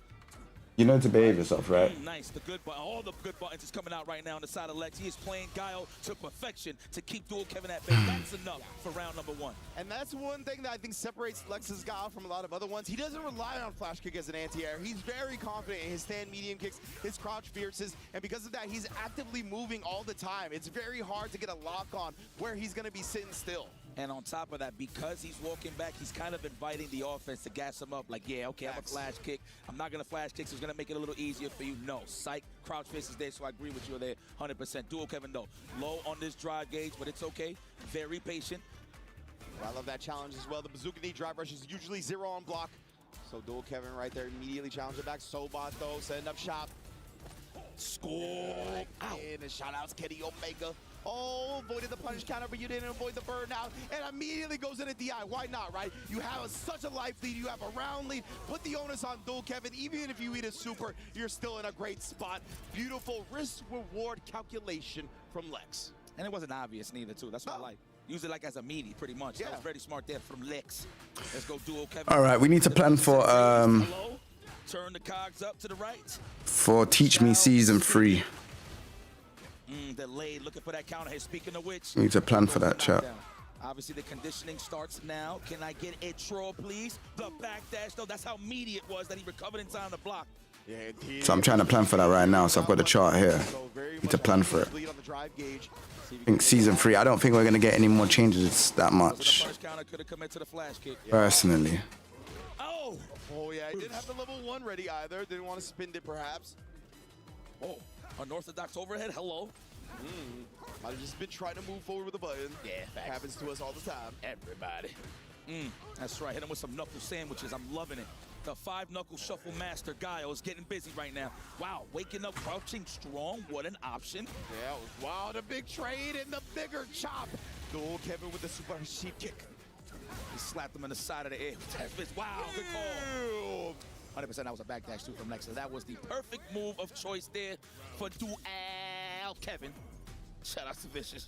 You know to behave yourself, right? Nice. The good button, all the good buttons is coming out right now on the side of Lex. He is playing Guile to perfection to keep dual Kevin at bay. That's enough for round number 1. And that's one thing that I think separates Lex's Guile from a lot of other ones. He doesn't rely on flash kick as an anti-air. He's very confident in his stand medium kicks, his crouch fierces, and because of that, he's actively moving all the time. It's very hard to get a lock on where he's going to be sitting still. And on top of that, because he's walking back, he's kind of inviting the offense to gas him up. Like, yeah, okay, I'm a flash kick. I'm not going to flash kick, so it's going to make it a little easier for you. No, psych, crouch fist is there, so I agree with you there 100%. Dual Kevin, though. Low on this drive gauge, but it's okay. Very patient. I love that challenge as well. The bazooka knee drive rush is usually 0 on block. So Dual Kevin right there immediately challenge it back. Sobot, though, setting up shop. Score. And shout outs Kenny Omega. Oh, avoided the punish counter, but you didn't avoid the burnout, and immediately goes into DI. Why not, right? You have such a life lead, you have a round lead. Put the onus on Dual Kevin. Even if you eat a super, you're still in a great spot. Beautiful risk-reward calculation from Lex. And it wasn't obvious neither, too. That's what I like. Use it like as a meaty, pretty much. Yeah. That was very smart there from Lex. Let's go Dual Kevin. All right, we need to plan for Turn the cogs up to the right. For Teach Me Season 3. Delayed, looking for that counter hit. Speaking of which, We need to plan for that, chat. Obviously, the conditioning starts now. Can I get a troll, please? The backdash, though, that's how meaty it was that he recovered in time to block. Yeah, So I'm trying to plan for that right now. So I've got the chart here. Need to plan for it. I think Season 3, I don't think we're going to get any more changes that much. The first counter could have come into the flash kick. Personally. Oh, yeah, he didn't have the level 1 ready either. Didn't want to spin it, perhaps. Oh, unorthodox overhead, hello. Might have just been trying to move forward with a button. Yeah, facts. Happens to us all the time. Everybody. That's right, hit him with some knuckle sandwiches. I'm loving it. The 5-knuckle shuffle master Guile is getting busy right now. Wow, waking up, crouching strong. What an option. Yeah, wow, the big trade and the bigger chop. Dual Kevin with the super sheep kick. He slapped him in the side of the air with that fist. Wow, good call. 100% that was a backdash too from Lex. So that was the perfect move of choice there for Dual Kevin. Shout out to Vicious.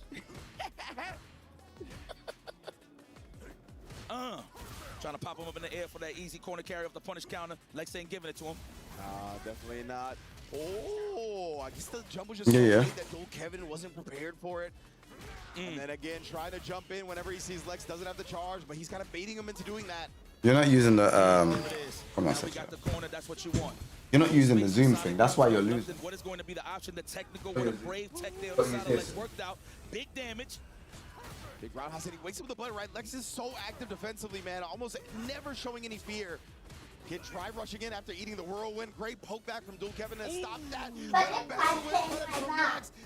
Trying to pop him up in the air for that easy corner carry off the punish counter. Lex ain't giving it to him. Definitely not. Oh, I guess the jump was just so late that Dual Kevin wasn't prepared for it. And then again, trying to jump in whenever he sees Lex doesn't have the charge, but he's kind of baiting him into doing that. You're not using the Come on, That's what you want. You're not using the zoom thing. That's why you're losing. What is going to be the option? The technical, what a brave tech there on the side of Lex worked out. Big damage. Big roundhouse and he wakes up with the blood, right? Lex is so active defensively, man. Almost never showing any fear. Kid drive rushing in after eating the whirlwind. Great poke back from Dual Kevin to stop that.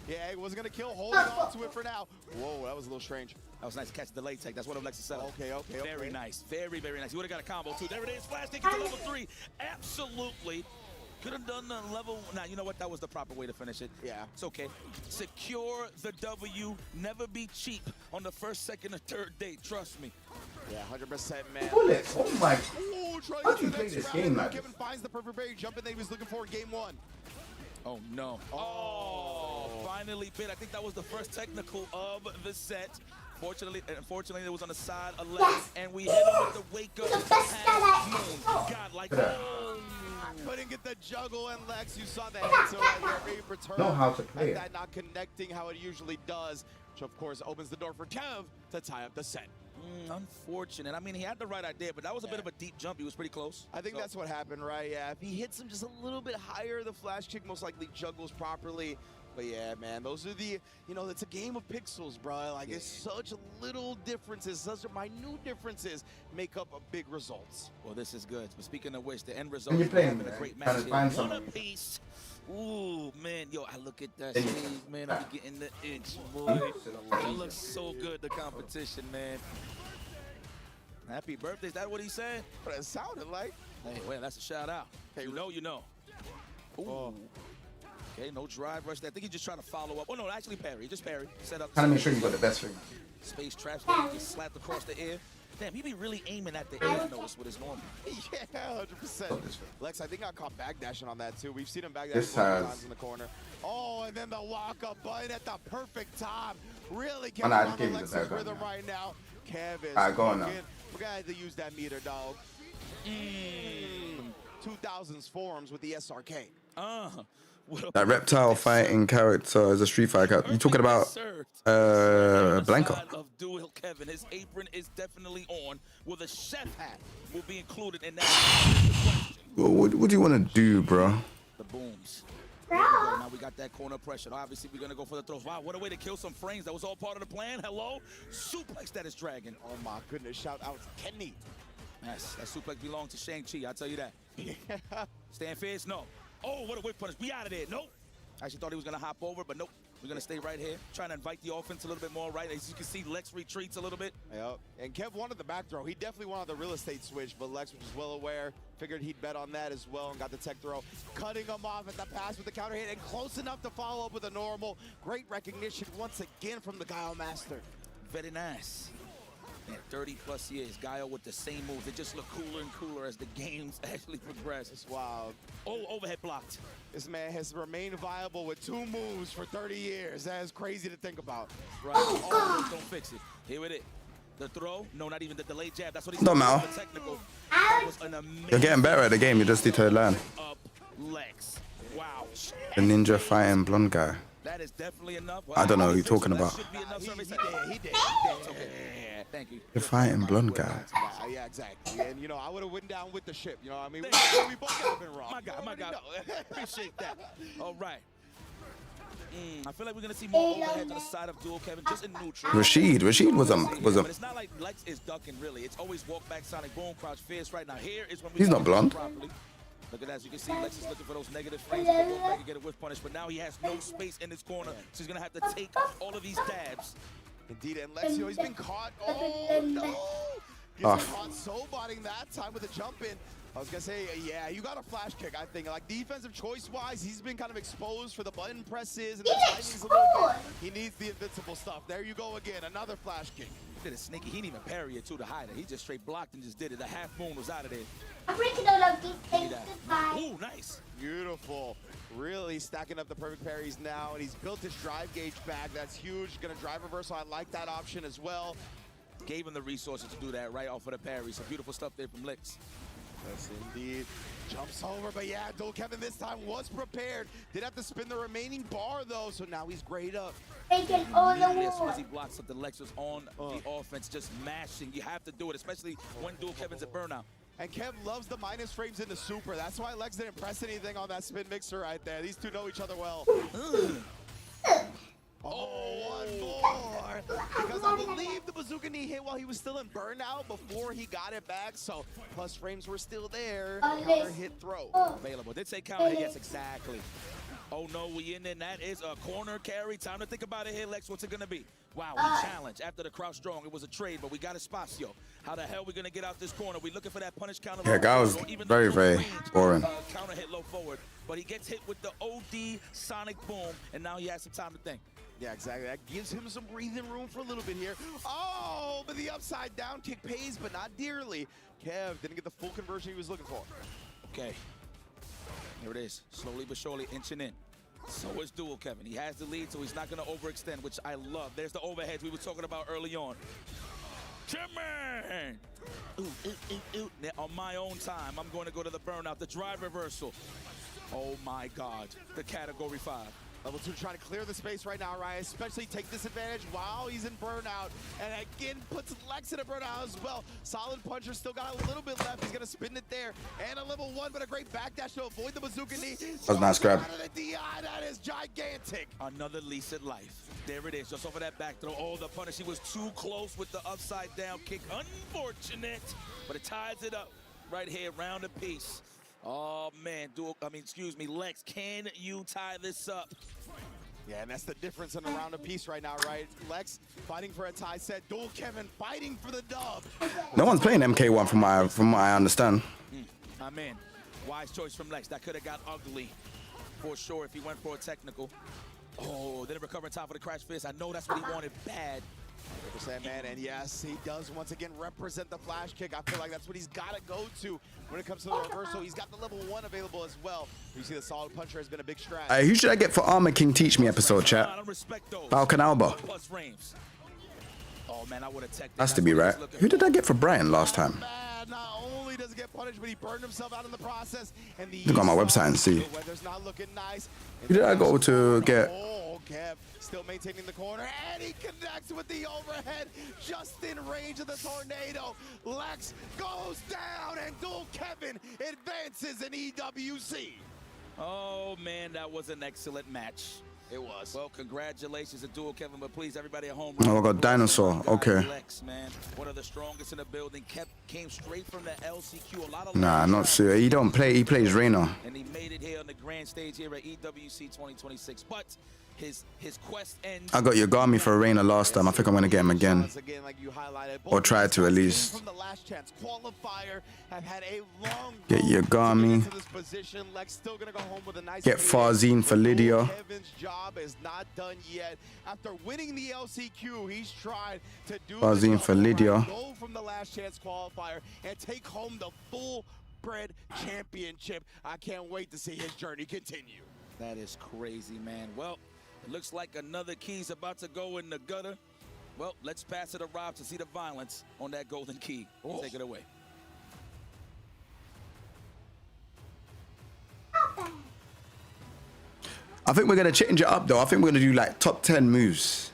Yeah, he was going to kill, holding on to it for now. Whoa, that was a little strange. That was nice to catch the delay tech. That's one of Lex's setup. Okay. Very nice. Very, very nice. He would have got a combo, too. There it is. Flash take it to level 3. Absolutely. Could have done the level. Now, you know what? That was the proper way to finish it. Yeah. It's okay. Secure the W. Never be cheap on the first, second, or third date. Trust me. Yeah, 100%, man. Bullets. Oh my. Trying How to do you the play next this round, game like Kevin finds the perfect berry jump that he was looking for in game 1. Oh, no. Oh, finally bit. I think that was the first technical of the set. Unfortunately, it was on the side of left, and we hit him with the wake up half moon. God, like, couldn't get the juggle, and Lex, you saw the hit, so right return. Know how to play and it. that not connecting how it usually does, which of course opens the door for Kev to tie up the set. Unfortunate. I mean, he had the right idea, but that was a bit of a deep jump. He was pretty close. I think that's what happened, right? Yeah, if he hits him just a little bit higher, the flash kick most likely juggles properly. But yeah, man, those are the, it's a game of pixels, bro. Like, it's such little differences, such minute differences make up a big results. Well, this is good. But speaking of which, the end result When is you're having playing, a great trying match to find here. One something. apiece. Ooh, man. Yo, I look at that stage, man. I be getting the itch, boy. It looks so good, the competition, man. Happy birthday. Is that what he said? But it sounded like. Hey, well, that's a shout out. Hey, you know. Ooh. Okay, no drive rush there. I think he's just trying to follow up. Oh, no, actually parry. Just parry. Set up. Trying to make sure you got the best thing. Space traps there. He gets slapped across the ear. Damn, he be really aiming at the air, notice, with his normal. Yeah, 100%. Lex, I think I caught backdashing on that, too. We've seen him backdash This multiple has- times in the corner. Oh, and then the walk-up button at the perfect time. Really Oh, getting no, I on just gave you the Lex's third one, rhythm yeah. right now. Kev is Alright, go on now. looking- We're going to have to use that meter, dog. 2000s forums with the SRK. That reptile fighting character is a Street Fighter character. You talking about Blanca? Side of Dual Kevin. His apron is definitely on, with a chef hat will be included in that. What do you want to do, bro? The booms. Now we got that corner pressure. Obviously, we're going to go for the throws. Wow, what a way to kill some frames. That was all part of the plan. Hello? Suplex that is dragging. Oh, my goodness. Shout out to Kenny. Yes, that suplex belonged to Shang-Chi. I'll tell you that. Stand fierce? No. Oh, what a whip punish. Be out of there. Nope. Actually thought he was going to hop over, but nope. We're going to stay right here. Trying to invite the offense a little bit more, right? As you can see, Lex retreats a little bit. Yep. And Kev wanted the back throw. He definitely wanted the real estate switch, but Lex was well aware. Figured he'd bet on that as well and got the tech throw. Cutting him off at the pass with the counter hit and close enough to follow up with a normal. Great recognition once again from the Guile Master. Very nice. Man, 30+ years, Guile with the same moves. They just look cooler and cooler as the games actually progress. It's wild. Oh, overhead blocked. This man has remained viable with 2 moves for 30 years. That is crazy to think about. Right. Oh, don't fix it. Here it is. The throw. No, not even the delayed jab. That's what he's No, Mal. technical. That was an amazing You're getting better at the game. You just need to learn. up Lex. Wow. The ninja fighting blonde guy. That is definitely enough. I don't know what you're talking about. Should be enough service. He did. Okay. Thank you. The fighting blonde guy. Yeah, exactly. And, I would have went down with the ship. You know what I mean? We both have been wrong. My guy. Appreciate that. All right. I feel like we're going to see more overhead to the side of Dual Kevin, just in neutral. Rashid was a. But it's not like Lex is ducking, really. It's always walk back, Sonic boom, crouch, fierce. Right now, here is when we He's not blonde. properly. Look at that. As you can see, Lex is looking for those negative frames to go back and get a whiff punish. But now he has no space in his corner. So he's going to have to take all of these dabs. Indeed, and Lexio, he's been caught. Oh, no. Gets caught so botting that time with a jump in. I was going to say, yeah, you got a flash kick, I think. Like, defensive choice-wise, he's been kind of exposed for the button presses and the timings a little bit. He needs the invincible stuff. There you go again. Another flash kick. He did a sneaky. He didn't even parry it, too, to hide it. He just straight blocked and just did it. The half moon was out of there. I'm breaking all of these things goodbye. Ooh, nice. Beautiful. Really stacking up the perfect parries now, and he's built his drive gauge back. That's huge. Gonna drive reversal. I like that option as well. Gave him the resources to do that right off of the parry. Some beautiful stuff there from Lex. Yes, indeed. Jumps over, but yeah, Dual Kevin this time was prepared. Did have to spin the remaining bar, though, so now he's grayed up. Breaking all the As soon as walls. he blocks up, the Lex was on the offense, just mashing. You have to do it, especially when Dual Kevin's at burnout. And Kev loves the minus frames in the super. That's why Lex didn't press anything on that spin mixer right there. These two know each other well. Oh, one more. because I believe the bazooka knee hit while he was still in burnout before he got it back. So plus frames were still there. Counter hit throw available. Did say counter hit? Yes, exactly. Oh no, we in there. That is a corner carry. Time to think about it here, Lex. What's it gonna be? Wow, we challenged after the crouch strong. It was a trade, but we got Espacio. How the hell we gonna get out this corner? We looking for that punish counter. Yeah, guy was very, very boring. Counter hit low forward, but he gets hit with the OD sonic boom, and now he has some time to think. Yeah, exactly. That gives him some breathing room for a little bit here. Oh, but the upside down kick pays, but not dearly. Kev didn't get the full conversion he was looking for. Okay. Here it is, slowly but surely inching in. So is Dual Kevin. He has the lead, so he's not going to overextend, which I love. There's the overheads we were talking about early on. Kevin! Ooh, ooh, ooh, ooh. Now, on my own time, I'm going to go to the burnout, the drive reversal. Oh my God, the category 5. Level 2 trying to clear the space right now, Ryan, especially take this advantage while he's in burnout. And again, puts Lex in a burnout as well. Solid puncher, still got a little bit left. He's going to spin it there. And a level 1, but a great backdash to avoid the bazooka knee. That was a nice grab. Out of the DI, that is gigantic. Another lease at life. There it is, just over that back throw. Oh, the punish, he was too close with the upside down kick. Unfortunate, but it ties it up right here, round apiece. Oh man, Lex, can you tie this up? Yeah, and that's the difference in the round of peace right now, right? Lex fighting for a tie set, Dual Kevin fighting for the dub. No one's playing MK1 from what I understand. I'm in. Wise choice from Lex. That could have got ugly for sure if he went for a technical. Oh, didn't recover in time for the crash fist. I know that's what he wanted bad. 100%, man, and yes, he does once again represent the flash kick. I feel like that's what he's got to go to when it comes to the reversal. He's got the level 1 available as well. You see the solid puncher has been a big strat. Who should I get for Armor King Teach Me episode, chat? Falcon Alba. Oh man, I would have teched. Has to be right. Who did I get for Brian last time? Not only does he get punished, but he burned himself out in the process. And the Look on my website and see. The weather's not looking nice. Who did I go to get? Oh, Kev still maintaining the corner, and he connects with the overhead just in range of the tornado. Lex goes down, and Dual Kevin advances in EWC. Oh man, that was an excellent match. It was. Well, congratulations to Dual Kevin, but please, everybody at home. Oh, I got Dinosaur. Okay. Lex, man, one of the strongest in the building. Came straight from the LCQ. A lot of Nah, not sure. He don't play. He plays Reyna. And he made it here on the grand stage here at EWC 2026. But his quest ends. I got Yagami for Reyna last time. I think I'm gonna get him again. Or try to at least. From the last chance qualifier have had a long Get Yagami. Get Farzine for Lydia. Kevin's job is not done yet. After winning the LCQ, he's tried to do Farzine for Lydia. go from the last chance qualifier and take home the full bred championship. I can't wait to see his journey continue. That is crazy, man. Well, it looks like another key's about to go in the gutter. Well, let's pass it to Rob to see the violence on that golden key. Take it away. I think we're gonna change it up though. I think we're gonna do like top 10 moves.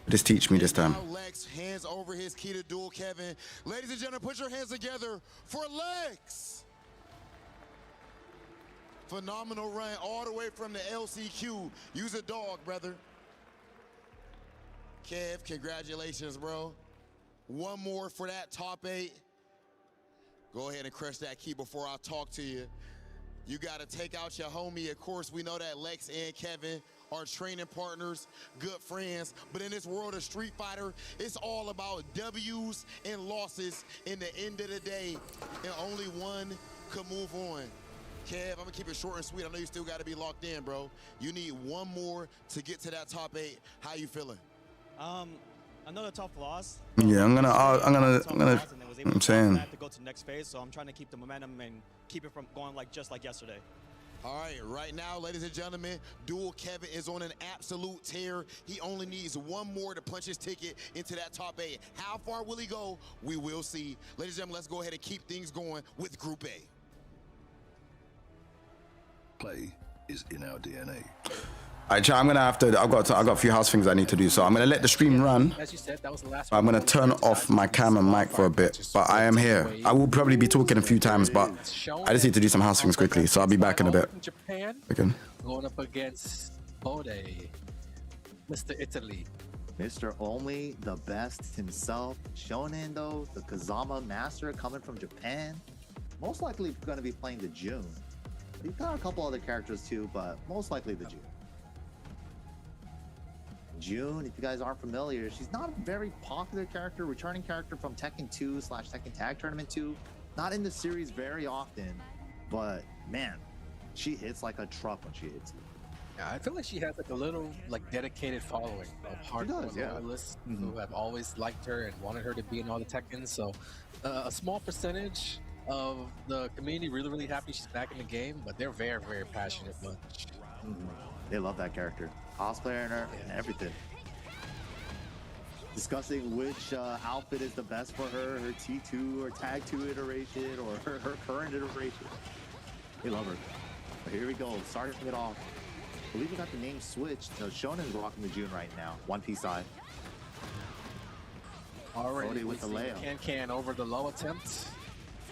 Just teach me this time. Lex hands over his key to Dual Kevin. Ladies and gentlemen, put your hands together for Lex. Phenomenal run all the way from the LCQ. Use a dog, brother. Kev, congratulations, bro. One more for that top 8. Go ahead and crush that key before I talk to you. You got to take out your homie. Of course, we know that Lex and Kevin are training partners, good friends. But in this world of Street Fighter, it's all about W's and losses in the end of the day. And only one could move on. Kev, I'm going to keep it short and sweet. I know you still got to be locked in, bro. You need one more to get to that top 8. How you feeling? Another tough loss. Yeah, I'm saying. I have to go to the next phase, so I'm trying to keep the momentum and keep it from going just like yesterday. All right now, ladies and gentlemen, Dual Kevin is on an absolute tear. He only needs one more to punch his ticket into that top 8. How far will he go? We will see. Ladies and gentlemen, let's go ahead and keep things going with Group A. Play is in our DNA. Alright, chat, I'm gonna have to. I've got a few house things I need to do, so I'm gonna let the stream run. As you said, that was the last I'm gonna turn off my cam and mic for a bit, but I am here. I will probably be talking a few times, but I just need to do some house things quickly, so I'll be back in a bit. Japan Again. going up against Bode, Mr. Italy. Mr. Only, the best himself. Shonen, though, the Kazama master coming from Japan. Most likely going to be playing the June. He's got a couple other characters too, but most likely the June. June, if you guys aren't familiar, she's not a very popular character, returning character from Tekken 2 / Tekken Tag Tournament 2. Not in the series very often, but man, she hits like a truck when she hits you. Yeah, I feel like she has like a little like dedicated following of hardcore loyalists who have always liked her and wanted her to be in all the Tekken. So a small percentage of the community really happy she's back in the game, but they're very passionate bunch. They love that character, cosplayer her and everything. Discussing which outfit is the best for her T2 or Tag 2 iteration or her current iteration. They love her. But here we go, starting it off. I believe we got the name switched, so Shonen's rocking the June right now. One Piece side. Already with the layout. Can over the low attempt.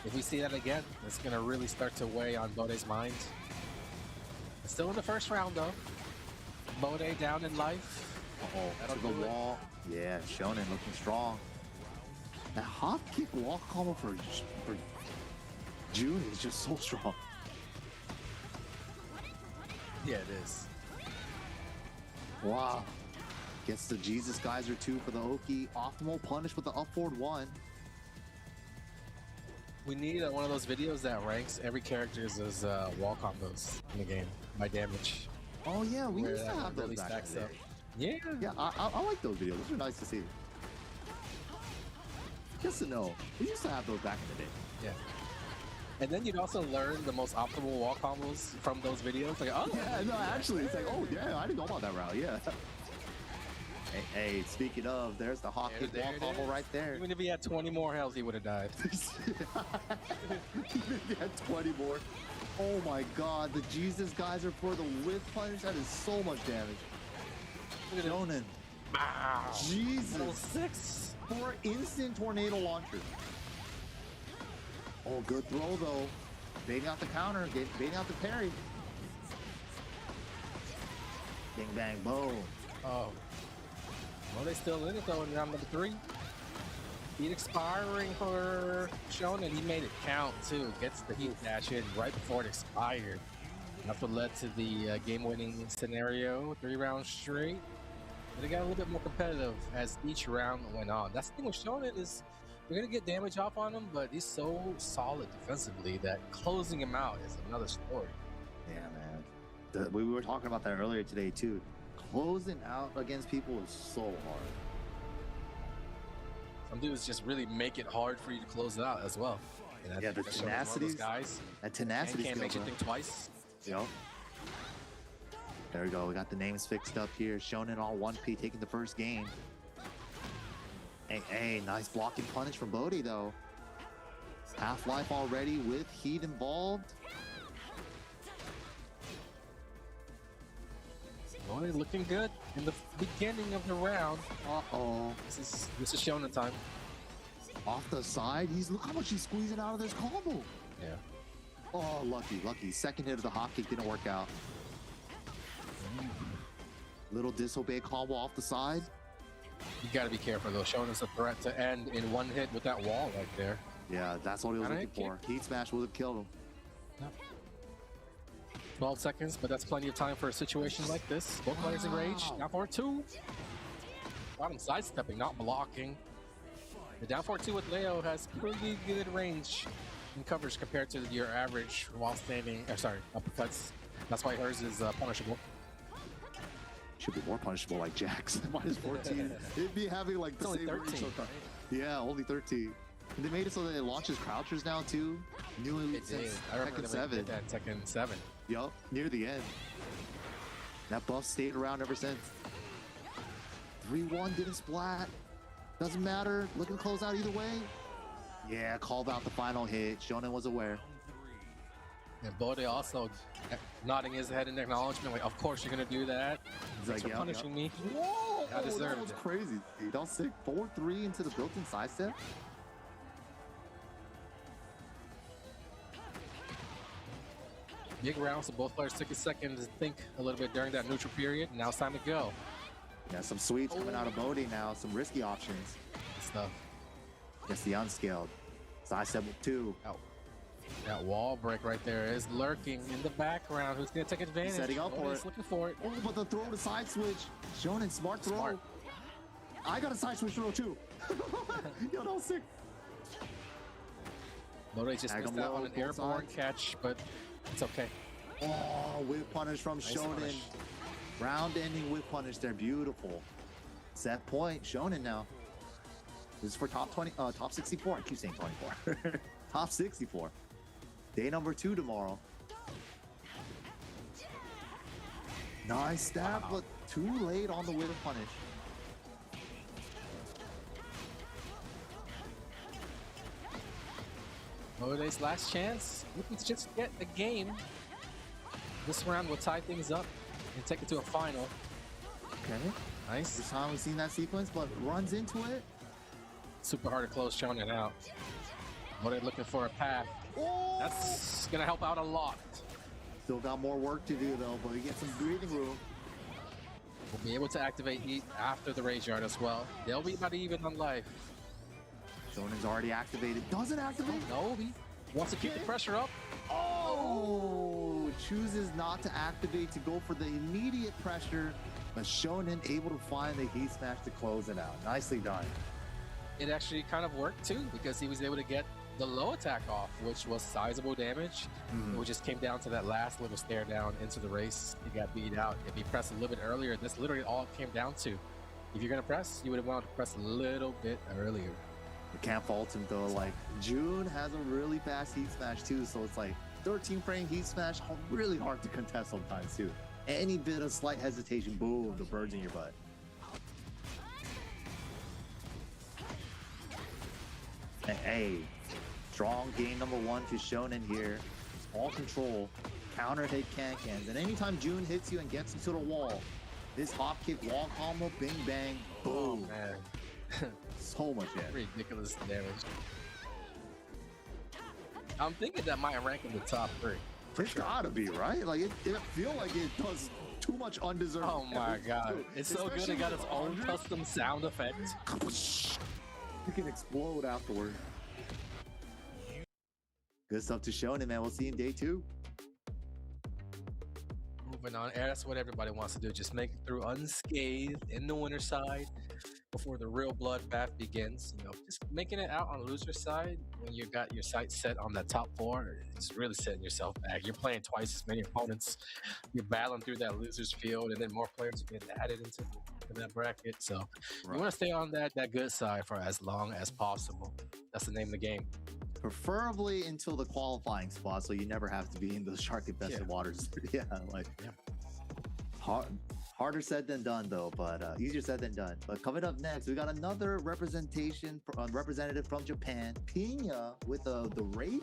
If we see that again, it's going to really start to weigh on Bode's mind. Still in the first round, though. Bode down in life. To the wall. Yeah, Shonen looking strong. That hop kick wall combo for June is just so strong. Yeah, it is. Wow. Gets the Jesus Geyser 2 for the Oki. Optimal punish with the up forward 1. We need one of those videos that ranks every character's as wall combos in the game by damage. Oh yeah, we used to have those really back stacks in the up. day. Yeah, I like those videos. Those are nice to see. Just to know, we used to have those back in the day. Yeah. And then you'd also learn the most optimal wall combos from those videos. Like, oh, yeah, no, actually, it's like, oh yeah, I didn't know about that route. Yeah. Hey, speaking of, there's the hot kick wall combo right there. Even if he had 20 more health, he would have died. Even if he had 20 more. Oh my god, the Jesus Geyser for the whip punch, that is so much damage. Shonen. Wow. Jesus. Level 6. For instant tornado launcher. Oh, good throw though. Baiting out the counter, baiting out the parry. Bing bang boom. Oh. Well, they still in it though in round number 3. Heat expiring for Shonen. He made it count too. Gets the heat dash in right before it expired. That's what led to the game-winning scenario. 3 rounds straight. But it got a little bit more competitive as each round went on. That's the thing with Shonen is you're gonna get damage off on him, but he's so solid defensively that closing him out is another story. Yeah, man. We were talking about that earlier today too. Closing out against people is so hard. Some dudes just really make it hard for you to close it out as well. And yeah, the tenacity. Guys. That tenacity can't make you think twice. Yep. There we go. We got the names fixed up here. Shonen on 1P taking the first game. Hey, nice blocking punish from Bode though. Half-life already with heat involved. Bode looking good in the beginning of the round. Uh-oh. This is Shonen time. Off the side, look how much he's squeezing out of this combo. Yeah. Oh, lucky. Second hit of the hot kick didn't work out. Little disobey combo off the side. You gotta be careful though. Shonen's a threat to end in one hit with that wall right there. Yeah, that's what he was looking for. Heat smash would have killed him. Yep. 12 seconds, but that's plenty of time for a situation like this. Both players enraged. Down forward 2. Got him sidestepping, not blocking. The down forward 2 with Leo has pretty good range and coverage compared to your average while standing. Uppercuts. That's why hers is punishable. Should be more punishable like Jax. Minus 14. It'd be having like the same 13, range. right? Yeah, only 13. And they made it so that it launches crouchers now too. New since I remember Tekken they 7. did that Tekken 7. Yup, near the end. That buff stayed around ever since. 3-1 didn't splat. Doesn't matter. Looking to close out either way. Yeah, called out the final hit. Shonen was aware. And Bode also nodding his head in acknowledgement, like, of course you're gonna do that. Thanks for punishing me. Whoa! I deserved that was it. crazy. That was sick. 4-3 into the built-in sidestep. Big round, so both players took a second to think a little bit during that neutral period. Now it's time to go. Yeah, some sweets coming out of Bodhi now. Some risky options. Stuff. Gets the unscaled. Side step with 2. Out. That wall break right there is lurking in the background. Who's going to take advantage? Setting up for it. Looking for it. Oh, but the throw to side switch. Shonen, smart throw. Smart. I got a side switch throw too. Yo, that was sick. Lode just missed out on an airborne catch, but it's okay. Oh, whip punish from Nice Shonen. punish. Round ending whip punish there. Beautiful. Set point. Shonen now. This is for top 20, top 64. I keep saying 24. Top 64. Day number 2 tomorrow. Nice stab, but too late on the whip punish. Lode's last chance. Looking to just get a game. This round will tie things up and take it to a final. Okay. Nice. First time we've seen that sequence, but runs into it. Super hard to close Shonen out. Lode looking for a path. Oh! That's going to help out a lot. Still got more work to do though, but we get some breathing room. We'll be able to activate Heat after the Rage Yard as well. They'll be about even on life. Shonen's already activated. Doesn't activate? No, he wants to keep the pressure up. Oh! Chooses not to activate to go for the immediate pressure, but Shonen able to find the Heat Smash to close it out. Nicely done. It actually kind of worked too, because he was able to get the low attack off, which was sizable damage. It just came down to that last little stare down into the race. He got beat out. If he pressed a little bit earlier, that's literally all it came down to. If you're gonna press, you would have wanted to press a little bit earlier. You can't fault him though. Like, June has a really fast Heat Smash too, so it's like 13 frame Heat Smash, really hard to contest sometimes too. Any bit of slight hesitation, boom, the bird's in your butt. Hey, strong game number 1 to Shonen here. All control, counter hit can-cans, and anytime June hits you and gets you to the wall, this hop kick wall combo, bing bang, boom. Oh, man. So much damage. Ridiculous damage. I'm thinking that might rank in the top 3. It's gotta be, right? Like, it feel like it does too much undeserved Oh my damage, god. too. It's so good Especially it got with its own 100. custom sound effect. You can explode afterward. Good stuff to Shonen, man. We'll see you in day 2. Moving on. That's what everybody wants to do. Just make it through unscathed in the winner's side before the real bloodbath begins. You know, just making it out on the loser's side when you got your sights set on that top 4, it's really setting yourself back. You're playing twice as many opponents. You're battling through that loser's field, and then more players are getting added into that bracket. So you want to stay on that good side for as long as possible. That's the name of the game. Preferably until the qualifying spot, so you never have to be in those shark infested waters. Yeah, like harder said than done though, but easier said than done. But coming up next, we got another representation representative from Japan, Pina with the Raven,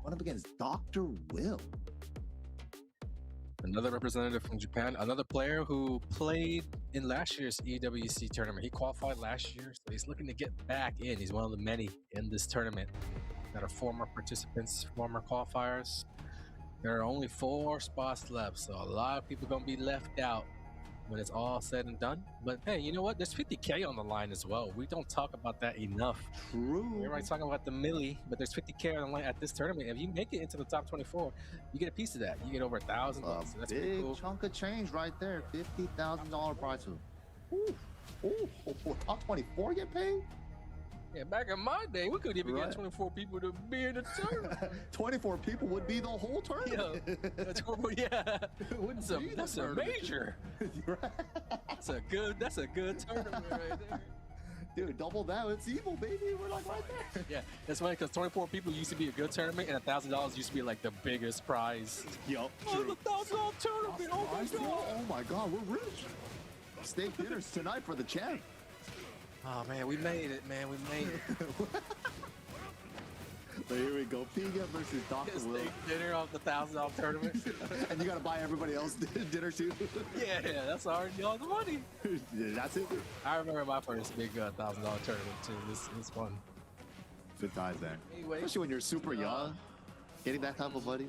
going up against Dr. Will. Another representative from Japan, another player who played in last year's EWC tournament. He qualified last year, so he's looking to get back in. He's one of the many in this tournament that are former participants, former qualifiers. There are only 4 spots left, so a lot of people are going to be left out when it's all said and done. But hey, you know what? There's 50K on the line as well. We don't talk about that enough. True. Everybody's talking about the milli, but there's 50K on the line at this tournament. If you make it into the top 24, you get a piece of that. You get over $1,000. So that's pretty Big cool. chunk of change right there. $50,000 prize pool. Ooh, top 24 get paid? Yeah, back in my day, we could even get 24 people to be in the tournament. 24 people would be the whole tournament. Yeah, that's a major. That's a good tournament right there. Dude, double that. It's evil, baby. We're like right there. Yeah, that's funny because 24 people used to be a good tournament, and $1,000 used to be like the biggest prize. Yup. Oh, the $1,000 tournament. Oh my god. Oh my god, we're rich. Steak dinners tonight for the champ. Oh man, we made it, man. We made it. So here we go. Piga versus Dr. Will. Steak dinner off the $1,000 tournament. And you gotta buy everybody else dinner too. Yeah, that's already all the money. Yeah, that's it. I remember my first big $1,000 tournament too. It's fun. Good times there. Anyway, especially when you're super young, getting that type of money.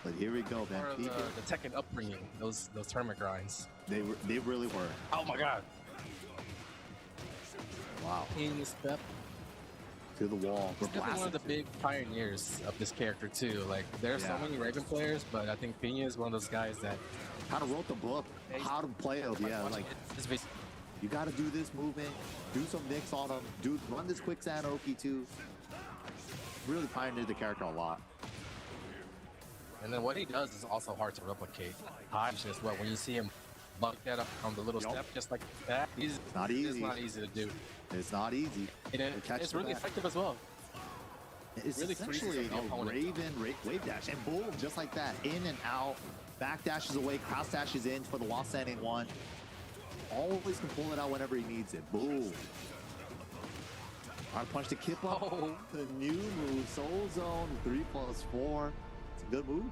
But here we go, man. Or the Tekken upbringing, those tournament grinds. They really were. Oh my god. Wow. In the step. To the wall. He's definitely one of the big pioneers of this character too. Like there's so many Raven players, but I think Pena is one of those guys that kind of wrote the book, how to play it. Yeah, like you got to do this movement, do some nicks on him, run this quick Sanoki too. Really pioneered the character a lot. And then what he does is also hard to replicate. Hodge as well. When you see him buck that up on the little step just like that, it's not easy. It's not easy to do. It's not easy. It's really effective as well. It's really essentially a Raven wave dash, and boom, just like that, in and out, back dashes away, cross dashes in for the while standing one. Always can pull it out whenever he needs it. Boom. Hard punch to Kip up. Oh. The new move, Soul Zone 3+4. It's a good move.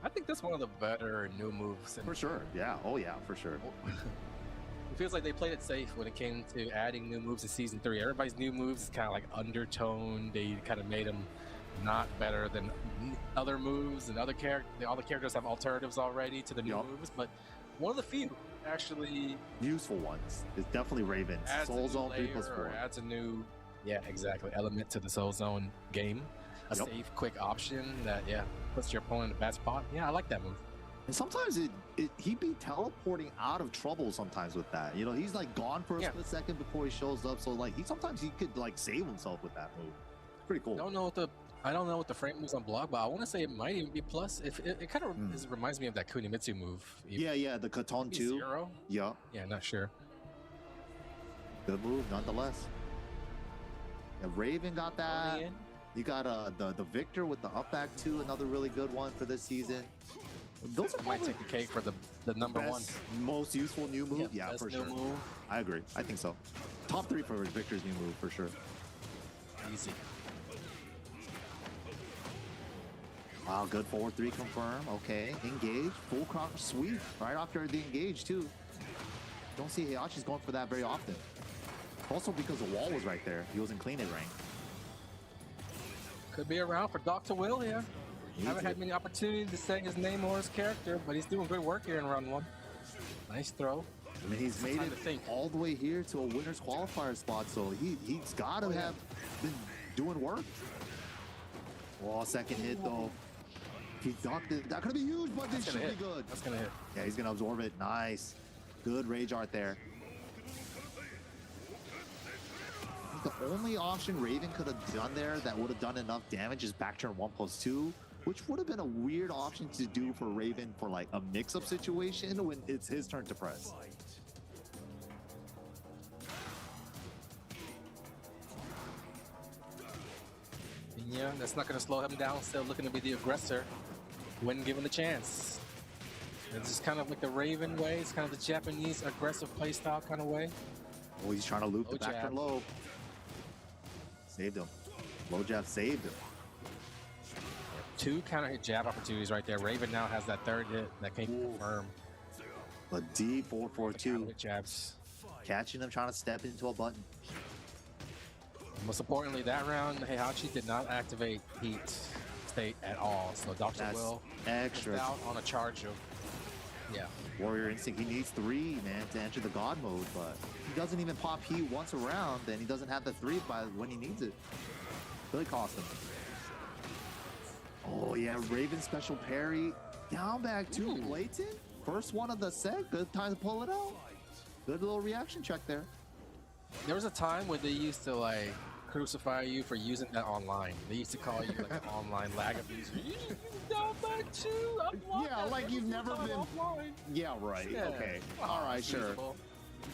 I think that's one of the better new moves. For sure, yeah. Oh yeah, for sure. It feels like they played it safe when it came to adding new moves in Season 3. Everybody's new moves is kind of like undertoned. They kind of made them not better than other moves, and all the characters have alternatives already to the new moves. But one of the few actually useful ones is definitely Raven's Soul Zone 3+4. Adds a new, element to the Soul Zone game. A safe, quick option that puts your opponent in a bad spot. Yeah, I like that move. And sometimes he'd be teleporting out of trouble sometimes with that. You know, he's like gone for a split second before he shows up. So like sometimes he could like save himself with that move. It's pretty cool. I don't know what the frame moves on block, but I want to say it might even be plus. If it kind of reminds me of that Kunimitsu move. Yeah, the Katon 2. Zero? Yeah. Yeah, not sure. Good move nonetheless. Yeah, Raven got that. You got the Victor with the up back 2, another really good one for this season. Those might take the cake for the number one. Most useful new move? Yeah, for sure. Move. I agree. I think so. Top 3 for Victor's new move, for sure. Easy. Wow, good forward 3 confirm. Okay, engage. Full crouch sweep right after the engage, too. Don't see Heihachi's going for that very often. Also because the wall was right there. He was in clean range. Could be around for Dr. Will here. Haven't had many opportunities to say his name or his character, but he's doing good work here in round 1. Nice throw. I mean, he's made it all the way here to a winner's qualifier spot, so he's got to have been doing work. Oh, second hit, though. He ducked it. That could be huge, but this should be good. That's going to hit. Yeah, he's going to absorb it. Nice. Good rage art there. The only option Raven could have done there that would have done enough damage is back turn 1+2, which would have been a weird option to do for Raven for like a mix-up situation when it's his turn to press. Yeah, that's not going to slow him down. Still looking to be the aggressor when given the chance. It's just kind of like the Raven way. It's kind of the Japanese aggressive playstyle kind of way. Oh, he's trying to loop the back turn low. Saved him. Low jab saved him. 2 counter hit jab opportunities right there. Raven now has that third hit that can confirm. A D442. Jabs. Catching him, trying to step into a button. Most importantly, that round, Heihachi did not activate Heat State at all. So Dr. Will extra out on a charge of, Warrior Instinct. He needs 3, man, to enter the God mode, but he doesn't even pop Heat once around, then he doesn't have the 3 by when he needs it. Really cost him. Oh yeah, Raven special parry. Down back to blatant. First one of the set. Good time to pull it out. Good little reaction check there. There was a time when they used to like crucify you for using that online. They used to call you like an online lag abuser. You down back too. Yeah, like you've never been. Offline. Yeah, right. Yeah. Okay. All right, sure.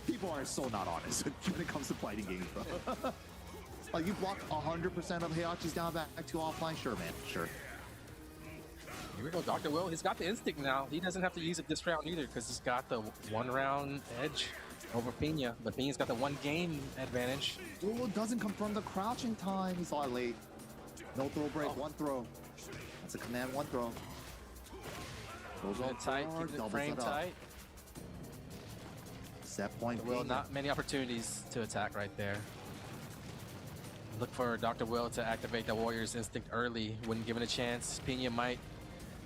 People are so not honest when it comes to fighting games, though. Like you block 100% of Heihachi's down back to offline. Sure, man. Sure. Here we go, Dr. Will. He's got the instinct now. He doesn't have to use it this round either because he's got the 1-round edge over Pena. But Pena's got the 1-game advantage. Oh, it doesn't confirm the crouching time. He saw it late. No throw break, 1 throw. That's a command 1 throw. Goes on tight, keeping the frame tight. Set point. Will, not many opportunities to attack right there. Look for Dr. Will to activate the Warrior's Instinct early when given a chance. Pena might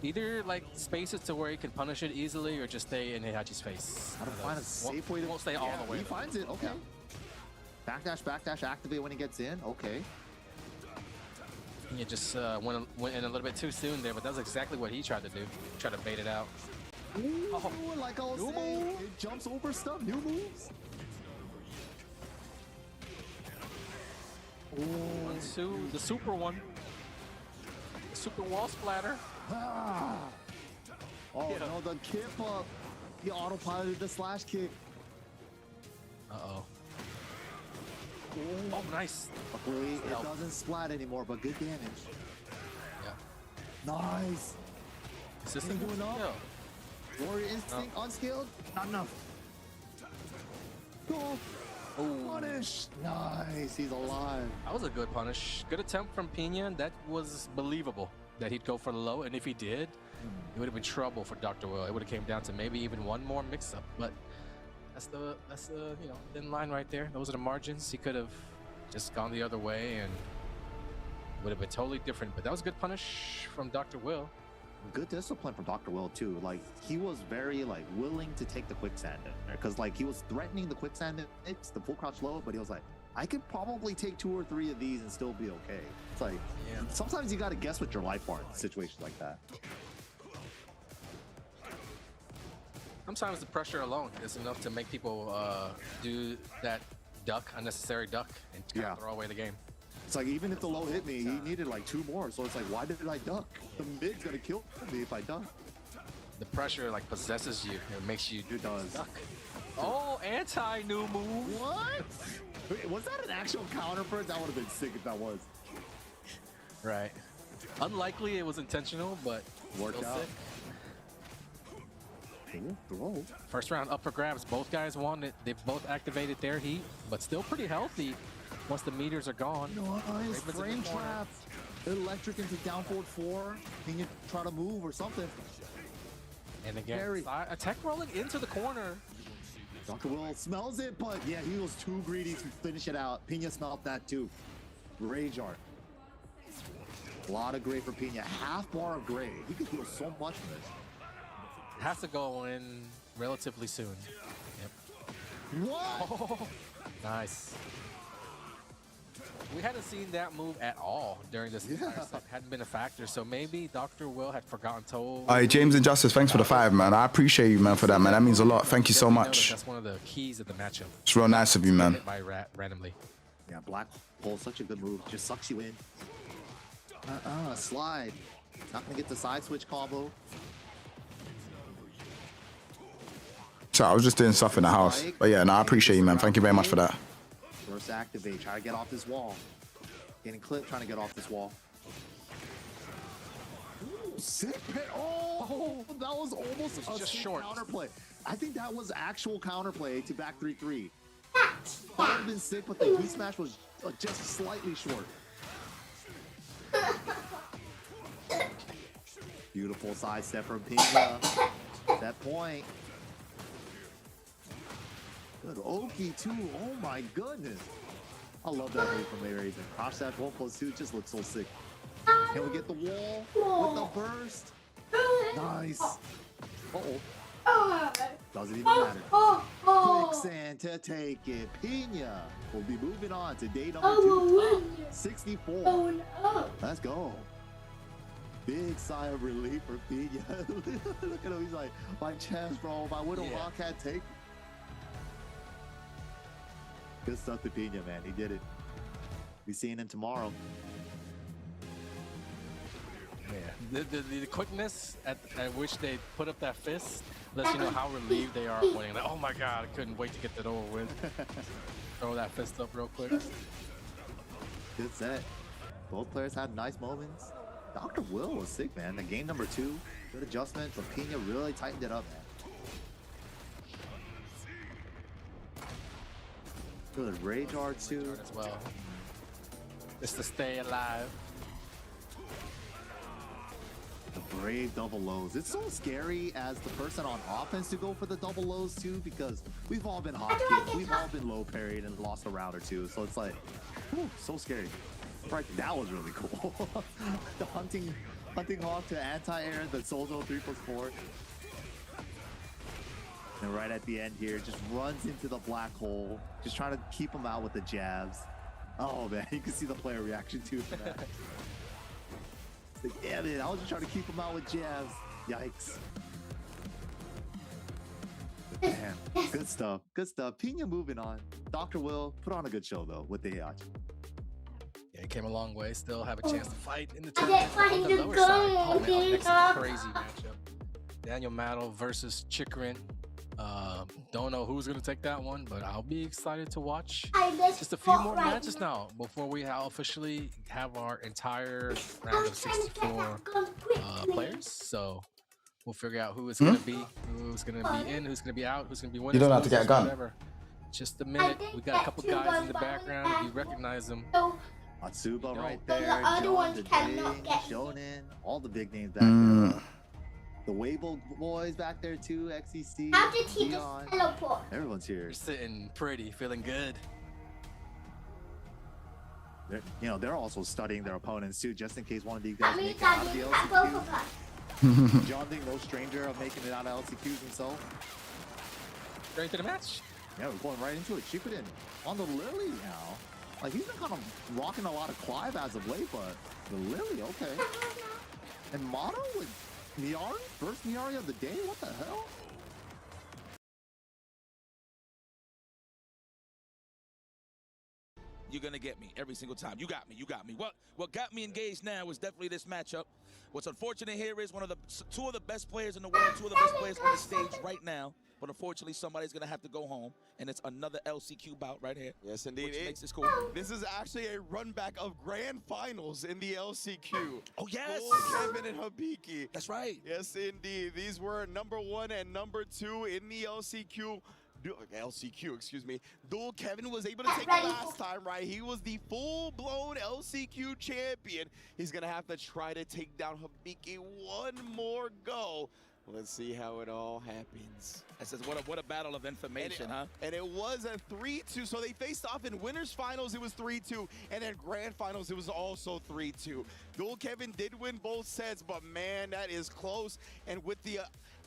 either like space it to where he can punish it easily or just stay in Heihachi's face. How to find a safe way to... Won't stay all the way. He finds it, okay. Backdash, activate when he gets in. Okay. You just went in a little bit too soon there, but that's exactly what he tried to do. Try to bait it out. Ooh, like I was saying, it jumps over stuff. New moves. Ooh. 1, 2, the super one. The super wall splatter. Ah. Oh no, the kip up. He autopiloted the slash kick. Uh-oh. Oh, nice. Luckily, it doesn't splat anymore, but good damage. Yeah. Nice. Is this doing enough? Warrior Instinct unskilled? Not enough. Go. Punish. Nice. He's alive. That was a good punish. Good attempt from Pina. That was believable that he'd go for the low, and if he did, it would have been trouble for Dr. Will. It would have came down to maybe even one more mix-up, but that's the you know, thin line right there. Those are the margins. He could have just gone the other way and would have been totally different. But that was a good punish from Dr. Will. Good discipline from Dr. Will too. Like he was very willing to take the quicksand because like he was threatening the quicksand mix, the full crouch low, but he was like, I could probably take 2 or 3 of these and still be okay. It's like sometimes you got to guess what your life are in situations like that. Sometimes the pressure alone is enough to make people do that unnecessary duck, and kind of throw away the game. It's like, even if the low hit me, he needed like 2 more. So it's like, why did I duck? The mid's gonna kill me if I duck. The pressure like possesses you. It makes you duck. Oh, anti-new move. What? Wait, was that an actual counter first? That would have been sick if that was. Right. Unlikely it was intentional, but worked out. Sick. Throw. First round up for grabs. Both guys won it. They've both activated their heat, but still pretty healthy once the meters are gone. Nice frame trap. Electric into down forward 4. Can you try to move or something? And again, attack rolling into the corner. Dr. Will smells it, but yeah, he was too greedy to finish it out. Pina smelled that too. Rage art. A lot of gray for Pina. Half bar of gray. He could do so much from this. Has to go in relatively soon. Yep. What? Oh, nice. We hadn't seen that move at all during this entire set. Hadn't been a factor, so maybe Dr. Will had forgotten to. All right, James Injustice, thanks for the 5, man. I appreciate you, man, for that, man. That means a lot. Thank you so much. That's one of the keys of the matchup. It's real nice of you, man. Hit by randomly. Yeah, black hole, such a good move. Just sucks you in. Slide. Not gonna get the side switch combo. So I was just doing stuff in the house. But yeah, no, I appreciate you, man. Thank you very much for that. First activate. Try to get off this wall. Getting clipped, trying to get off this wall. Ooh, sick pit. Oh, that was almost a just short counterplay. I think that was actual counterplay to back 3-3. That would have been sick, but the heat smash was just slightly short. Beautiful side step from Pina. That point. Good Oki too. Oh my goodness. I love that move from Mayraven. Crouch dash 1+2 just looks so sick. Can we get the wall with the burst? Nice. Uh-oh. Doesn't even matter. Quicksand to take it. Pina will be moving on to day number 2. 64. Let's go. Big sigh of relief for Pina. Look at him. He's like, my chest, bro. My Widow Rock can't take it. Good stuff to Pina, man. He did it. Be seeing him tomorrow. Yeah. The quickness at which they put up that fist lets you know how relieved they are winning. Like, oh my god, I couldn't wait to get that over with. Throw that fist up real quick. Good set. Both players had nice moments. Dr. Will was sick, man. The game number 2, good adjustment, but Pina really tightened it up, man. Good rage art too. As well. Just to stay alive. The brave double lows. It's so scary as the person on offense to go for the double lows too, because we've all been hot kids. We've all been low parried and lost a round or two. So it's like, whew, so scary. Right, that was really cool. The hunting hawk to anti-air, the Solzo 3+4. And right at the end here, just runs into the black hole, just trying to keep him out with the jabs. Oh man, you can see the player reaction to that. It's like, yeah, man, I was just trying to keep him out with jabs. Yikes. Damn, good stuff, good stuff. Pina moving on. Dr. Will put on a good show though with the Heihachi. Yeah, he came a long way. Still have a chance to fight in the tournament on the lower side. Oh man, next crazy matchup. Daniel Mattel versus Chikrin. Don't know who's gonna take that one, but I'll be excited to watch just a few more matches now before we officially have our entire round of 64 players. So we'll figure out who it's gonna be, who's gonna be in, who's gonna be out, who's gonna be winning. You don't have to get a gun. Whatever. Just a minute. We got a couple guys in the background. If you recognize them. Matsuba right there. The other ones John, cannot get Shonen, all the big names back there. The Weibo boys back there too, XEC. How did he just Dion. teleport? Everyone's here. You're sitting pretty, feeling good. They're also studying their opponents too, just in case one of these guys That make means it out of I the didn't have both LCQ. of us. John being no stranger of making it out of LCQs himself. Straight to the match. Yeah, we're going right into it. Chikrin on the Lily now. Like, he's been kind of rocking a lot of Clive as of late, but the Lily, okay. And Motto with Niari? First Niari of the day? What the hell? You're gonna get me every single time. You got me. You got me. What got me engaged now was definitely this matchup. What's unfortunate here is two of the best players in the world, two of the best players on the stage right now. But unfortunately, somebody's gonna have to go home, and it's another LCQ bout right here. Yes, indeed. Which makes this cool. This is actually a run back of grand finals in the LCQ. Oh yes, Kevin and Habiki. That's right. Yes, indeed. These were #1 and #2 in the LCQ, excuse me. Duel Kevin was able to take it last time, right? He was the full-blown LCQ champion. He's gonna have to try to take down Habiki one more go. Let's see how it all happens. That says what a battle of information, huh? And it was a 3-2. So they faced off in winners finals, it was 3-2, and then grand finals, it was also 3-2. Duel Kevin did win both sets, but man, that is close. And with the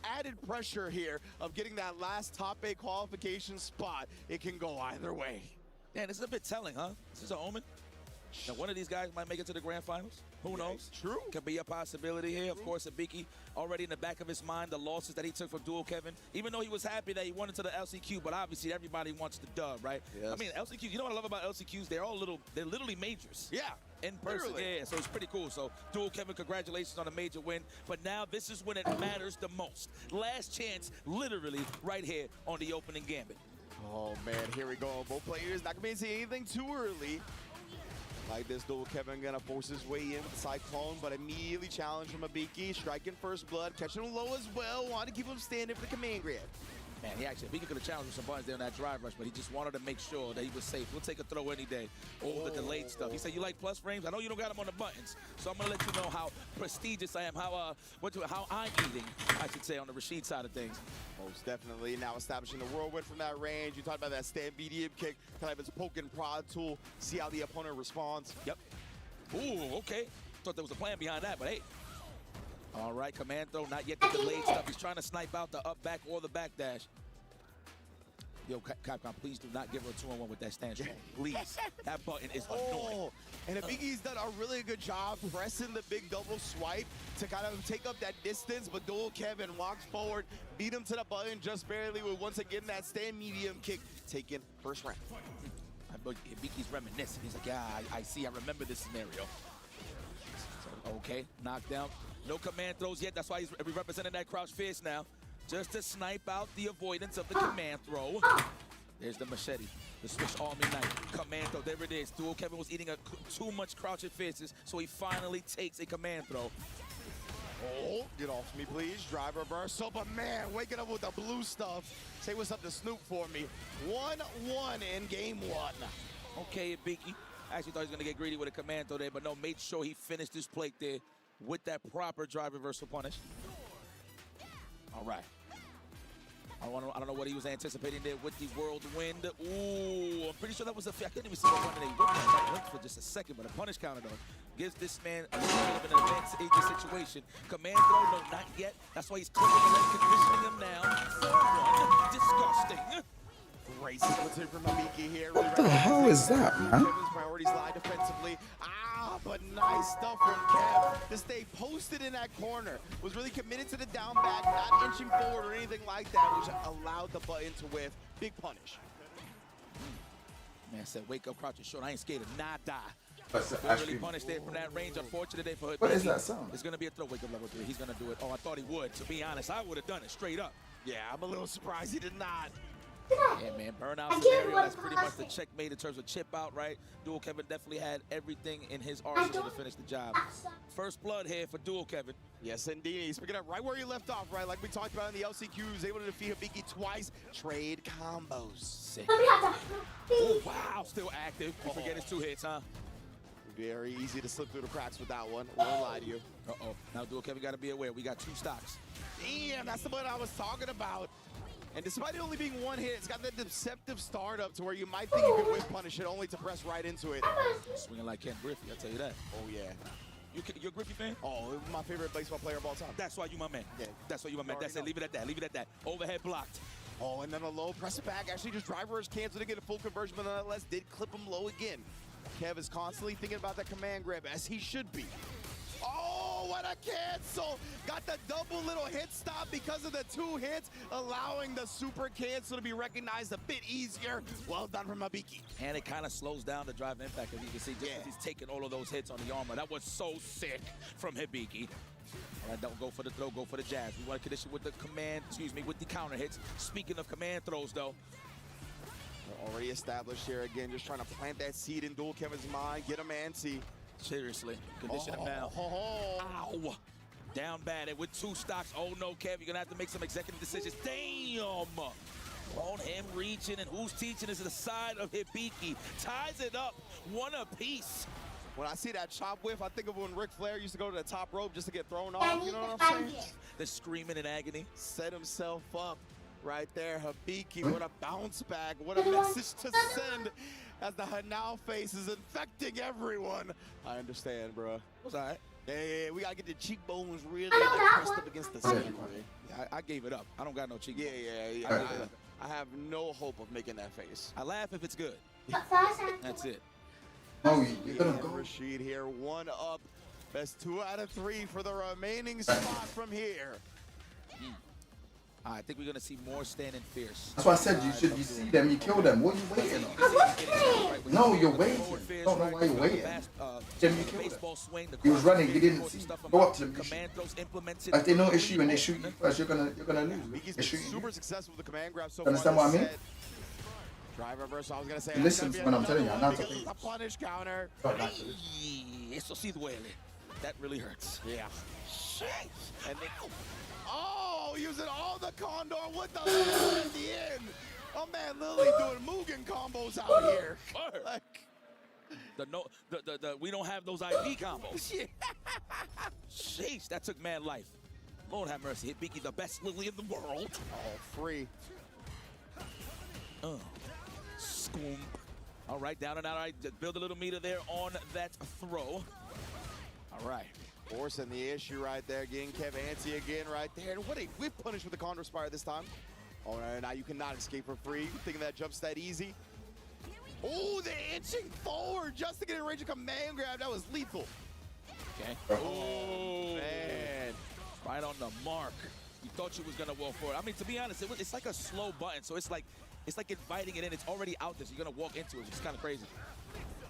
added pressure here of getting that last top 8 qualification spot, it can go either way. Man, this is a bit telling, huh? This is an omen. Now, one of these guys might make it to the grand finals. Who knows? True. Could be a possibility here. Of course, Habiki already in the back of his mind, the losses that he took from Duel Kevin. Even though he was happy that he won into the LCQ, but obviously everybody wants the dub, right? Yes. I mean, LCQ, you know what I love about LCQs? They're literally majors. Yeah. In person, Literally. yeah, so it's pretty cool. So, Duel Kevin, congratulations on a major win. But now this is when it matters the most. Last chance, literally, right here on the opening gambit. Oh man, here we go. Both players not gonna say anything too early. Like this, Duel Kevin gonna force his way in with the Cyclone, but immediately challenged from Habiki, striking first blood, catching him low as well, wanted to keep him standing for the command grab. Man, Habiki could have challenged with some buttons there on that drive rush, but he just wanted to make sure that he was safe. We'll take a throw any day over the delayed stuff. He said, you like plus frames? I know you don't got them on the buttons, so I'm going to let you know how prestigious I am, how I'm eating, I should say, on the Rashid side of things. Most definitely. Now establishing the whirlwind from that range. You talked about that stand medium kick, kind of his poke and prod tool. See how the opponent responds. Yep. Ooh, okay. Thought there was a plan behind that, but hey. All right, command throw, not yet the delayed stuff. He's trying to snipe out the up back or the back dash. Yo, Capcom, please do not give her a 2-on-1 with that stand strong. Please. That button is annoying. And Habiki's done a really good job pressing the big double swipe to kind of take up that distance, but Duel Kevin walks forward, beat him to the button just barely with once again that stand medium kick taken first round. Habiki's reminiscing. He's like, yeah, I see, I remember this scenario. So, okay, knockdown. No command throws yet. That's why he's representing that crouch fist now. Just to snipe out the avoidance of the command throw. There's the machete, the Swiss Army knife. Command throw, there it is. Duel Kevin was eating too much crouching fists, so he finally takes a command throw. Oh, get off me, please. Drive reversal, but man, waking up with the blue stuff. Say what's up to Snoop for me. 1-1 in game 1. Okay, Habiki. I actually thought he was going to get greedy with a command throw there, but no, made sure he finished his plate there with that proper drive reversal punish. All right. I don't know what he was anticipating there with the whirlwind. Ooh, I'm pretty sure that was a. I couldn't even see what one they worked for just a second, but a punish counter though gives this man a little bit of an advantageous situation. Command throw, no, not yet. That's why he's clicking and then conditioning him now. 4-1, disgusting. Great sequencing from Mabiki here. What the hell is that, man? Kevin's priorities lie defensively. But nice stuff from Kev to stay posted in that corner. Was really committed to the down back, not inching forward or anything like that, which allowed the button to whiff. Big punish. Man said, wake up, crouch and short. I ain't scared of nada. That's Really punished there from that range. Unfortunate day for Hood. What is that sound? It's going to be a throw. Wake up level 3. He's going to do it. Oh, I thought he would. To be honest, I would have done it straight up. Yeah, I'm a little surprised he did not. Yeah, man, burnout scenario, that's pretty much the checkmate in terms of chip out, right? Dual Kevin definitely had everything in his arsenal to finish the job. First blood here for Dual Kevin. Yes, indeed. He's picking up right where he left off, right? Like we talked about in the LCQ, he was able to defeat Hibiki twice. Trade combos. Sick. Oh, wow, still active. You forget his 2 hits, huh? Very easy to slip through the cracks with that one. Won't lie to you. Uh-oh. Now Dual Kevin got to be aware. We got 2 stocks. Damn, that's the one I was talking about. And despite it only being 1 hit, it's got that deceptive startup to where you might think you can whip punish it only to press right into it. Swinging like Ken Griffey, I'll tell you that. Oh, yeah. You're a Griffey fan? Oh, my favorite baseball player of all time. That's why you my man. Yeah. That's why you my man. That's it. Leave it at that. Leave it at that. Overhead blocked. Oh, and then a low press it back. Actually, just driver is canceled to get a full conversion, but nonetheless did clip him low again. Kev is constantly thinking about that command grab, as he should be. Oh, what a cancel! Got the double little hit stop because of the 2 hits, allowing the super cancel to be recognized a bit easier. Well done from Mabiki. And it kind of slows down the drive impact, as you can see, just as he's taking all of those hits on the armor. That was so sick from Hibiki. All right, don't go for the throw, go for the jab. We want to condition with the command, with the counter hits. Speaking of command throws, though. They're already established here again, just trying to plant that seed in Dual Kevin's mind, get him antsy. Seriously, condition him now. Ow! Down bad with 2 stocks. Oh no, Kev, you're gonna have to make some executive decisions. Damn! On him reaching, and who's teaching is the side of Hibiki. Ties it up, 1 apiece. When I see that chop whiff, I think of when Ric Flair used to go to the top rope just to get thrown off. You know what I'm saying? They're screaming in agony. Set himself up right there. Hibiki, what a bounce back. What a message to send. As the Hanao face is infecting everyone. I understand, bro. It's all right. Yeah, we gotta get the cheekbones really pressed up against the center. Yeah, I gave it up. I don't got no cheekbones. Yeah. I have no hope of making that face. I laugh if it's good. That's it. Oh, you're gonna go. Rashid here, 1 up. Best 2 out of 3 for the remaining spot from here. I think we're gonna see more standing fierce. That's why I said you see them, you kill them. What are you waiting on? No, you're waiting. I don't know why you're waiting. Jim, you killed him. He was running, you didn't see. Go up to them. If they notice you and they shoot you first, you're gonna lose. He's been super successful with the command grab so far. Understand what I mean? Drive reverse, I was gonna say. Listen when I'm telling you, I'm not talking. A punish counter. Eso sí duele. That really hurts. Yeah. And they, using all the condor with the at the end. Oh man, Lily doing Mugen combos out here. Like, we don't have those IV combos. Sheesh, that took man life. Lord have mercy. Hibiki, the best Lily in the world. Oh, free. Scoom. All right, down and out. All right, just build a little meter there on that throw. All right. Forcing the issue right there, getting Kev antsy again right there. And what a whip punish with the Condor Spire this time. All right, now you cannot escape for free. You thinking that jump's that easy? Oh, they're inching forward just to get a range of command grab. That was lethal. Okay. Oh, man. Right on the mark. You thought you was going to walk forward. I mean, to be honest, it's like a slow button. So it's like inviting it in. It's already out there. So you're going to walk into it. It's kind of crazy.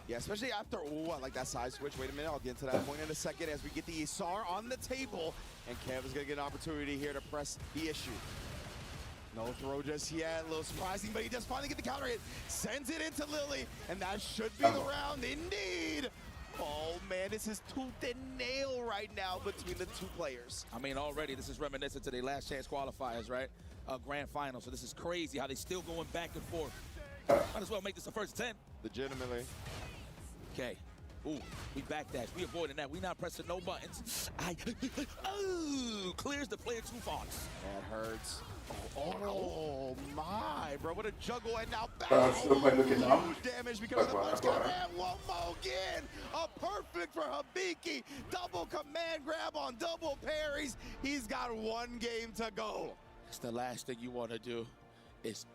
Yeah, especially after, I like that side switch. Wait a minute, I'll get into that point in a second as we get the Isar on the table. And Kev is going to get an opportunity here to press the issue. No throw just yet, a little surprising, but he does finally get the counter hit. Sends it into Lily, and that should be the round indeed. Oh man, this is tooth and nail right now between the 2 players. I mean, already this is reminiscent to their last chance qualifiers, right? Grand final, so this is crazy how they still going back and forth. Might as well make this the first 10. Legitimately. Okay, Ooh, we backdash. We avoiding that. We not pressing no buttons. Oh, clears the player 2 fonts. That hurts. Oh my, bro, what a juggle, and now back. Still quite looking up. Huge damage because of the punch counter, and one more again. A perfect for Hibiki. Double command grab on double parries. He's got one game to go. It's the last thing you want to do is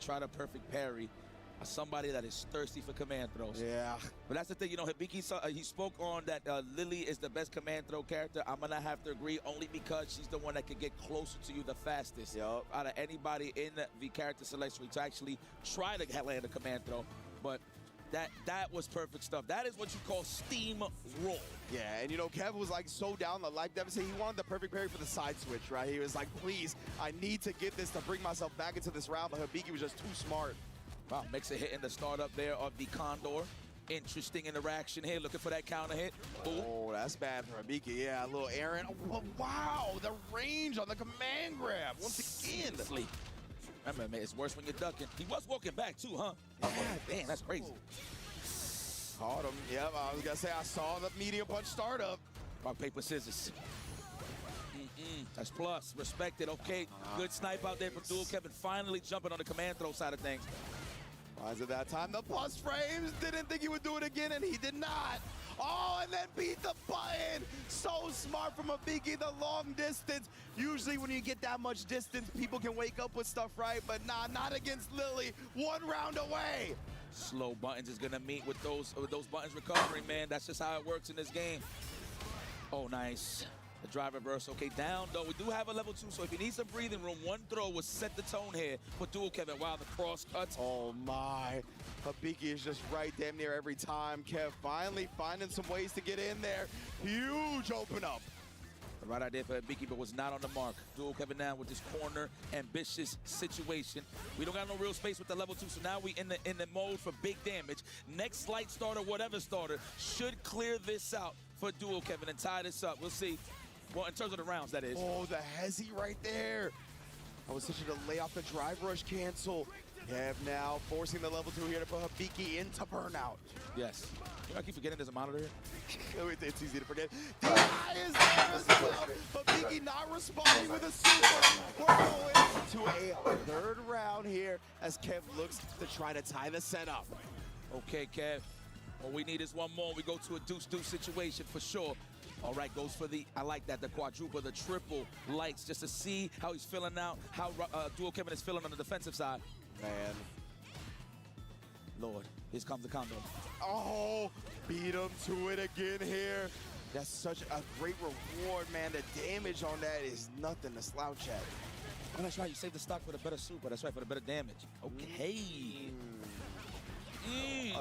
try to perfect parry somebody that is thirsty for command throws. Yeah. But that's the thing, you know, Hibiki, he spoke on that Lily is the best command throw character. I'm going to have to agree only because she's the one that can get closer to you the fastest out of anybody in the character selection to actually try to land a command throw. But that was perfect stuff. That is what you call steam roll. Yeah, and you know, Kev was like so down the life deficit. He wanted the perfect parry for the side switch, right? He was like, please, I need to get this to bring myself back into this round, but Hibiki was just too smart. Wow, makes a hit in the startup there of the Condor. Interesting interaction here, looking for that counter hit. Ooh. Oh, that's bad for Hibiki. Yeah, a little Aaron. Oh, wow, the range on the command grab once again. Sleep. Remember, man, it's worse when you're ducking. He was walking back too, huh? Yeah, damn, that's crazy. Caught him. Yep, I was gonna say I saw the medium punch startup. Rock, paper, scissors. That's plus. Respected. Okay, good snipe out there from Dual Kevin. Finally jumping on the command throw side of things. Why is it that time? The plus frames didn't think he would do it again, and he did not. Oh, and then beat the button. So smart from Hibiki, the long distance. Usually when you get that much distance, people can wake up with stuff, right? But nah, not against Lily. One round away. Slow buttons is gonna meet with those buttons recovering, man. That's just how it works in this game. Oh, nice. The drive reverse. Okay, down though. We do have a level 2, so if you need some breathing room, one throw will set the tone here for Dual Kevin. Wow, the cross cuts. Oh my. Hibiki is just right damn near every time. Kev finally finding some ways to get in there. Huge open up. The right idea for Hibiki, but was not on the mark. Dual Kevin now with this corner ambitious situation. We don't got no real space with the level 2, so now we in the mode for big damage. Next light starter, whatever starter, should clear this out for Dual Kevin and tie this up. We'll see. Well, in terms of the rounds, that is. Oh, the hezzy right there. I was such a lay off the drive rush cancel. Kev now forcing the level 2 here to put Hibiki into burnout. Yes. I keep forgetting there's a monitor here. It's easy to forget. DI is there as well. Hibiki not responding with a super. We're going to a third round here as Kev looks to try to tie the set up. Okay, Kev. All we need is one more. We go to a deuce-deuce situation for sure. All right, goes for I like that, the quadruple, the triple lights, just to see how he's feeling now, how Dual Kevin is feeling on the defensive side. Man. Lord, here comes the condom. Oh, beat him to it again here. That's such a great reward, man. The damage on that is nothing to slouch at. Oh, that's right, you saved the stock for the better super. That's right, for the better damage. Okay.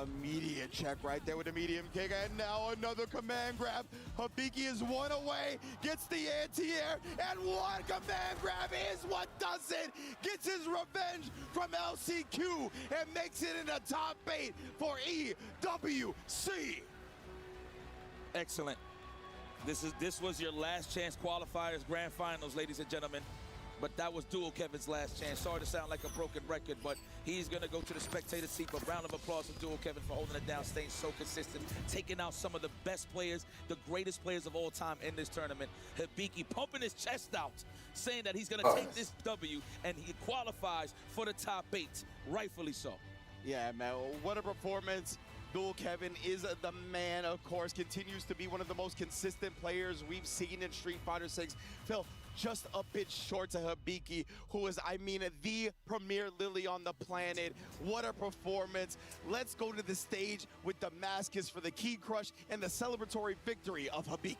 Immediate check right there with the medium kick, and now another command grab. Hibiki is one away, gets the anti-air, and one command grab is what does it. Gets his revenge from LCQ and makes it in the top 8 for EWC. Excellent. This was your last chance qualifiers, grand finals, ladies and gentlemen. But that was Dual Kevin's last chance. Sorry to sound like a broken record, but he's going to go to the spectator seat. But round of applause for Dual Kevin for holding it down, staying so consistent, taking out some of the best players, the greatest players of all time in this tournament. Hibiki pumping his chest out, saying that he's going to take this W, and he qualifies for the top 8, rightfully so. Yeah, man, what a performance. Dual Kevin is the man, of course, continues to be one of the most consistent players we've seen in Street Fighter 6. Phil, just a bit short to Hibiki, who is, I mean, the premier Lily on the planet. What a performance. Let's go to the stage with the Damascus for the key crush and the celebratory victory of Hibiki.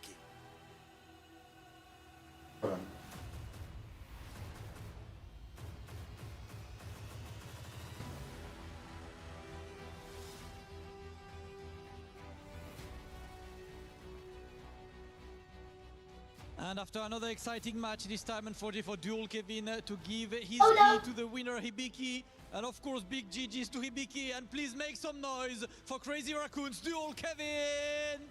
And after another exciting match, this time unfortunately for Dual Kevin to give his key to the winner Hibiki. And of course, big GG's to Hibiki. And please make some noise for Crazy Raccoons, Dual Kevin!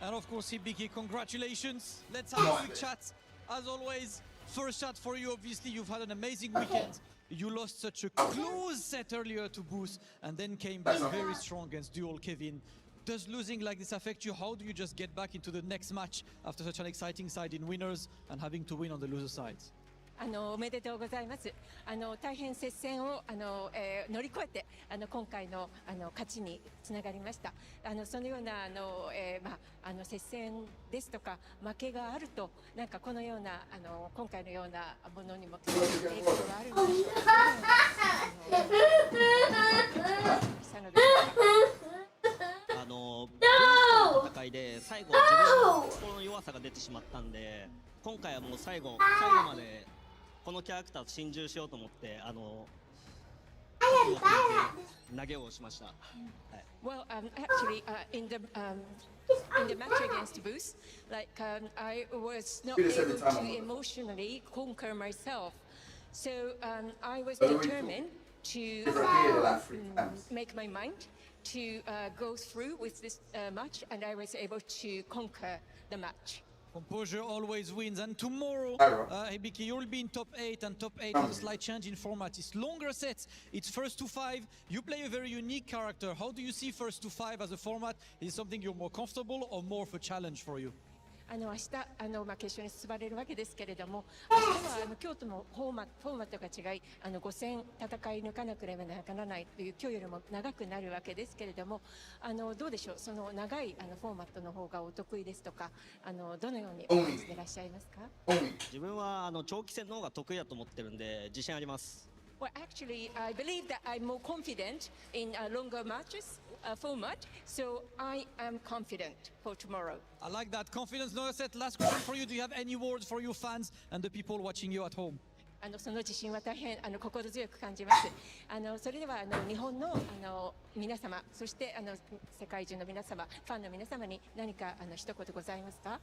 And of course, Hibiki, congratulations. Let's have a quick chat. As always, first chat for you, obviously, you've had an amazing weekend. You lost such a close set earlier to Boost and then came back very strong against Dual Kevin. Does losing like this affect you? How do you just get back into the next match after such an exciting side in winners and having to win on the loser sides? おめでとうございます。大変接戦を乗り越えて今回の勝ちにつながりました。そのような接戦ですとか負けがあるとなんかこのような今回のようなものにも影響があるんでしょうの戦いで最後自分の心の弱さが出てしまったんで、今回はもう最後までこのキャラクターと心中しようと思って投げをしました。はい。Well, actually, in the match against Boost, like I was not able to emotionally conquer myself, so I was determined to make my mind to go through with this match, and I was able to conquer the match. Composure always wins, and tomorrow, Hibiki, you'll be in top 8, and top 8 has a slight change in format. It's longer sets, it's first to 5. You play a very unique character. How do you see first to 5 as a format? Is it something you're more comfortable or more of a challenge for you? 明日決勝に進まれるわけですけれども、明日は京都もフォーマットが違い、5戦戦い抜かなければならないという今日よりも長くなるわけですけれども、どうでしょう、その長いフォーマットの方がお得意ですとか、どのようにお感じでいらっしゃいますか？自分は長期戦の方が得意だと思ってるんで自信あります。Well, actually, I believe that I'm more confident in longer matches format, so I am confident for tomorrow. I like that confidence. No, set. Last question for you. Do you have any words for your fans and the people watching you at home? その自信は大変心強く感じます。それでは日本の皆様、そして世界中の皆様、ファンの皆様に何か一言ございますか？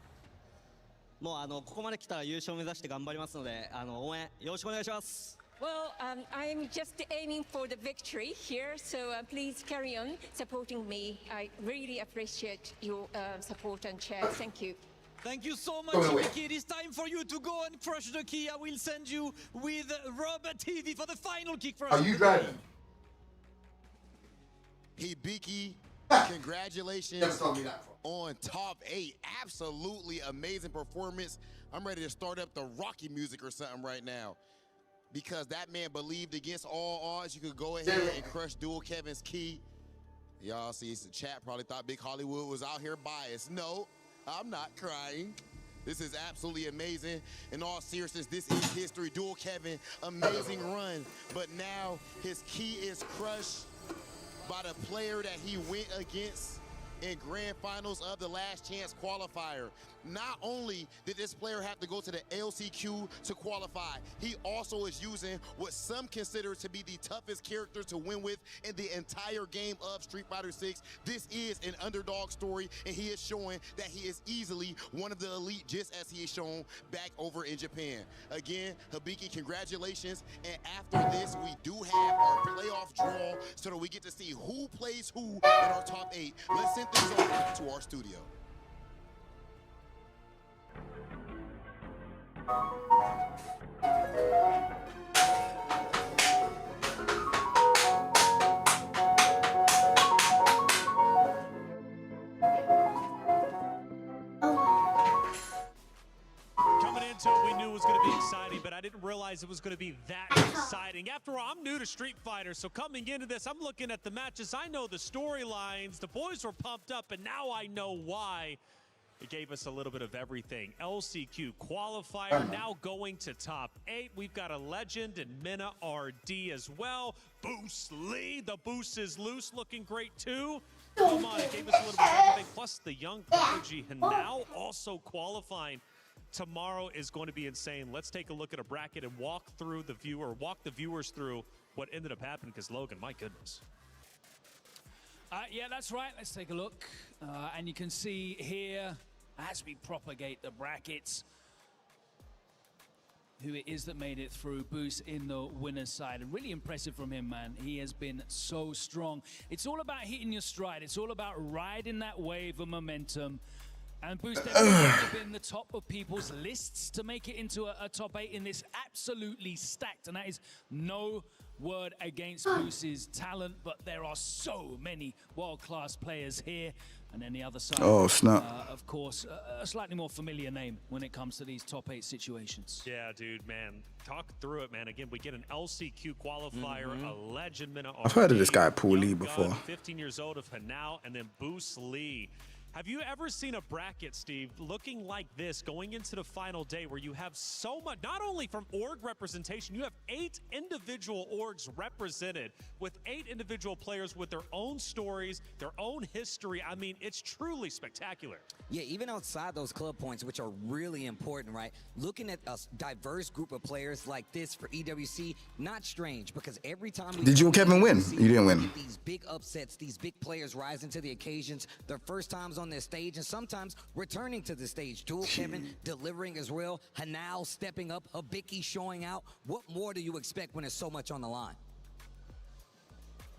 もうここまで来たら優勝目指して頑張りますので応援よろしくお願いします。Well, I'm just aiming for the victory here, so please carry on supporting me. I really appreciate your support and cheer. Thank you. Thank you so much, Hibiki. It is time for you to go and crush the key. I will send you with Robert TV for the final kick for us. Are you driving? Hibiki, congratulations on top 8. Absolutely amazing performance. I'm ready to start up the Rocky music or something right now. Because that man believed against all odds you could go ahead and crush Dual Kevin's key. Y'all see the chat probably thought Big Hollywood was out here biased. No, I'm not crying. This is absolutely amazing. In all seriousness, this is history. Dual Kevin, amazing run. But now his key is crushed by the player that he went against in grand finals of the last chance qualifier. Not only did this player have to go to the LCQ to qualify, he also is using what some consider to be the toughest character to win with in the entire game of Street Fighter 6. This is an underdog story, and he is showing that he is easily one of the elite, just as he is shown back over in Japan. Again, Hibiki, congratulations. And after this, we do have our playoff draw so that we get to see who plays who in our top 8. Let's send things over to our studio. Coming into it, we knew it was going to be exciting, but I didn't realize it was going to be that exciting. After all, I'm new to Street Fighter, so coming into this, I'm looking at the matches. I know the storylines. The boys were pumped up, and now I know why. It gave us a little bit of everything. LCQ qualifier now going to top 8. We've got a legend in Minna RD as well. Boost Lee, the boost is loose, looking great too. Come on, it gave us a little bit of everything. Plus the young prodigy and now also qualifying. Tomorrow is going to be insane. Let's take a look at a bracket and walk the viewers through what ended up happening, because Logan, my goodness. Yeah, that's right. Let's take a look. And you can see here, as we propagate the brackets, who it is that made it through. Boost in the winner's side. And really impressive from him, man. He has been so strong. It's all about hitting your stride. It's all about riding that wave of momentum. And Boost have been the top of people's lists to make it into a top 8 in this absolutely stacked. And that is no word against Boost's talent, but there are so many world-class players here. And then the other side, Oh, snap. Of course, a slightly more familiar name when it comes to these top 8 situations. Yeah, dude, man. Talk through it, man. Again, we get an LCQ qualifier, a legend minute. I've heard of this guy, Paul Lee, before. 15 years old of Hanao, and then Boost Lee. Have you ever seen a bracket, Steve, looking like this going into the final day where you have so much, not only from org representation, you have 8 individual orgs represented with 8 individual players with their own stories, their own history. I mean, it's truly spectacular. Yeah, even outside those club points, which are really important, right? Looking at a diverse group of players like this for EWC, not strange, because every time Did you, Kevin, win? You didn't win. These big upsets, these big players rising to the occasions, their first times on this stage, and sometimes returning to the stage. Dual Kevin delivering as well, Hanao stepping up, Habiki showing out. What more do you expect when there's so much on the line?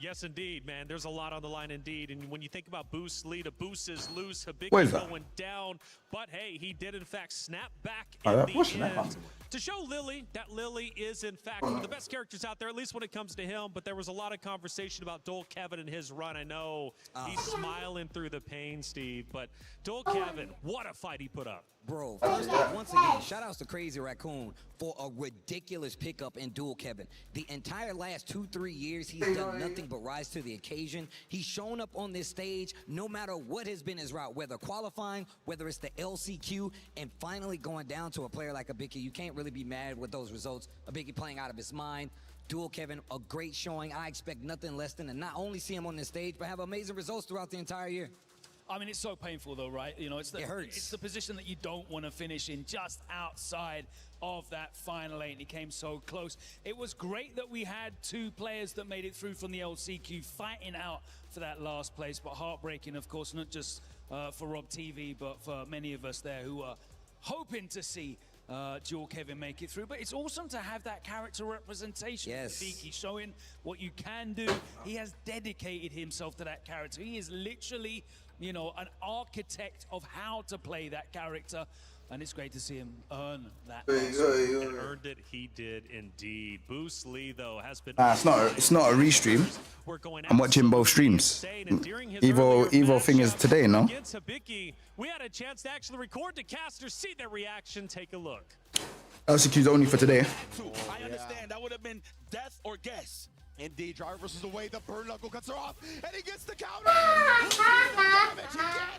Yes, indeed, man. There's a lot on the line, indeed. And when you think about Boost Lee, the Boost is loose. What is Habiki that? going down. But hey, he did, in fact, snap back Oh, in yeah? the What's that? end to show Lily that Lily is, in fact, one of the best characters out there, at least when it comes to him. But there was a lot of conversation about Dual Kevin and his run. I know he's smiling through the pain, Steve. But Dual Kevin, what a fight he put up. Bro, first off, once again, shout outs to Crazy Raccoon for a ridiculous pickup in Dual Kevin. The entire last 2-3 years, he's done nothing but rise to the occasion. He's shown up on this stage no matter what has been his route, whether qualifying, whether it's the LCQ, and finally going down to a player like Habiki. You can't really be mad with those results. Habiki playing out of his mind. Dual Kevin, a great showing. I expect nothing less than to not only see him on this stage, but have amazing results throughout the entire year. I mean, it's so painful though, right? You know, it hurts. It's the position that you don't want to finish in, just outside of that final 8. He came so close. It was great that we had 2 players that made it through from the LCQ fighting out for that last place, but heartbreaking, of course, not just for Rob TV, but for many of us there who are hoping to see Dual Kevin make it through. But it's awesome to have that character representation. Yes. He's showing what you can do. He has dedicated himself to that character. He is literally, you know, an architect of how to play that character. And it's great to see him earn that. And earned it, he did indeed. Boost Lee, though, has been... It's not a restream. I'm watching both streams. Evo thing is today, no? Against Habiki, we had a chance to actually record the casters, see their reaction, take a look. LCQ's only for today. I understand. That would have been death or guess. Indeed, driver versus the way the burn knuckle cuts her off, and he gets the counter.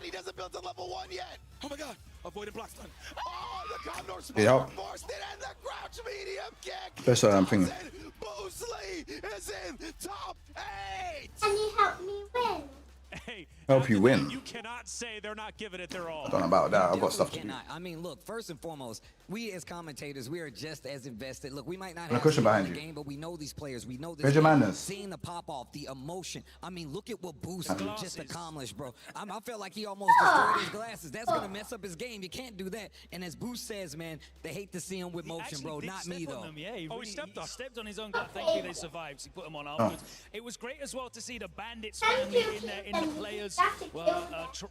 He doesn't build to level 1 yet. Oh my God! Avoided block stun. Oh, the condor spot forced it, and the crouch medium kick. That's what I'm thinking. Boost Lee is in top 8. Can you help me win? Hey, help you win. You cannot say they're not giving it their all. I don't know about that. I've got stuff to do. I mean, look, first and foremost, we as commentators, we are just as invested. Look, we might not a have cushion behind the you. game, but we know these players. We know this. Where's your game. manners? Seeing the pop off, the emotion. I mean, look at what Boost just accomplished, bro. I felt like he almost destroyed his glasses. That's gonna mess up his game. You can't do that. And as Boost says, man, they hate to see him with motion, bro. Not me though. Yeah, he stepped on his own glass. Thankfully, they survived. So he put them on afterwards. It was great as well to see the Bandits family in the players.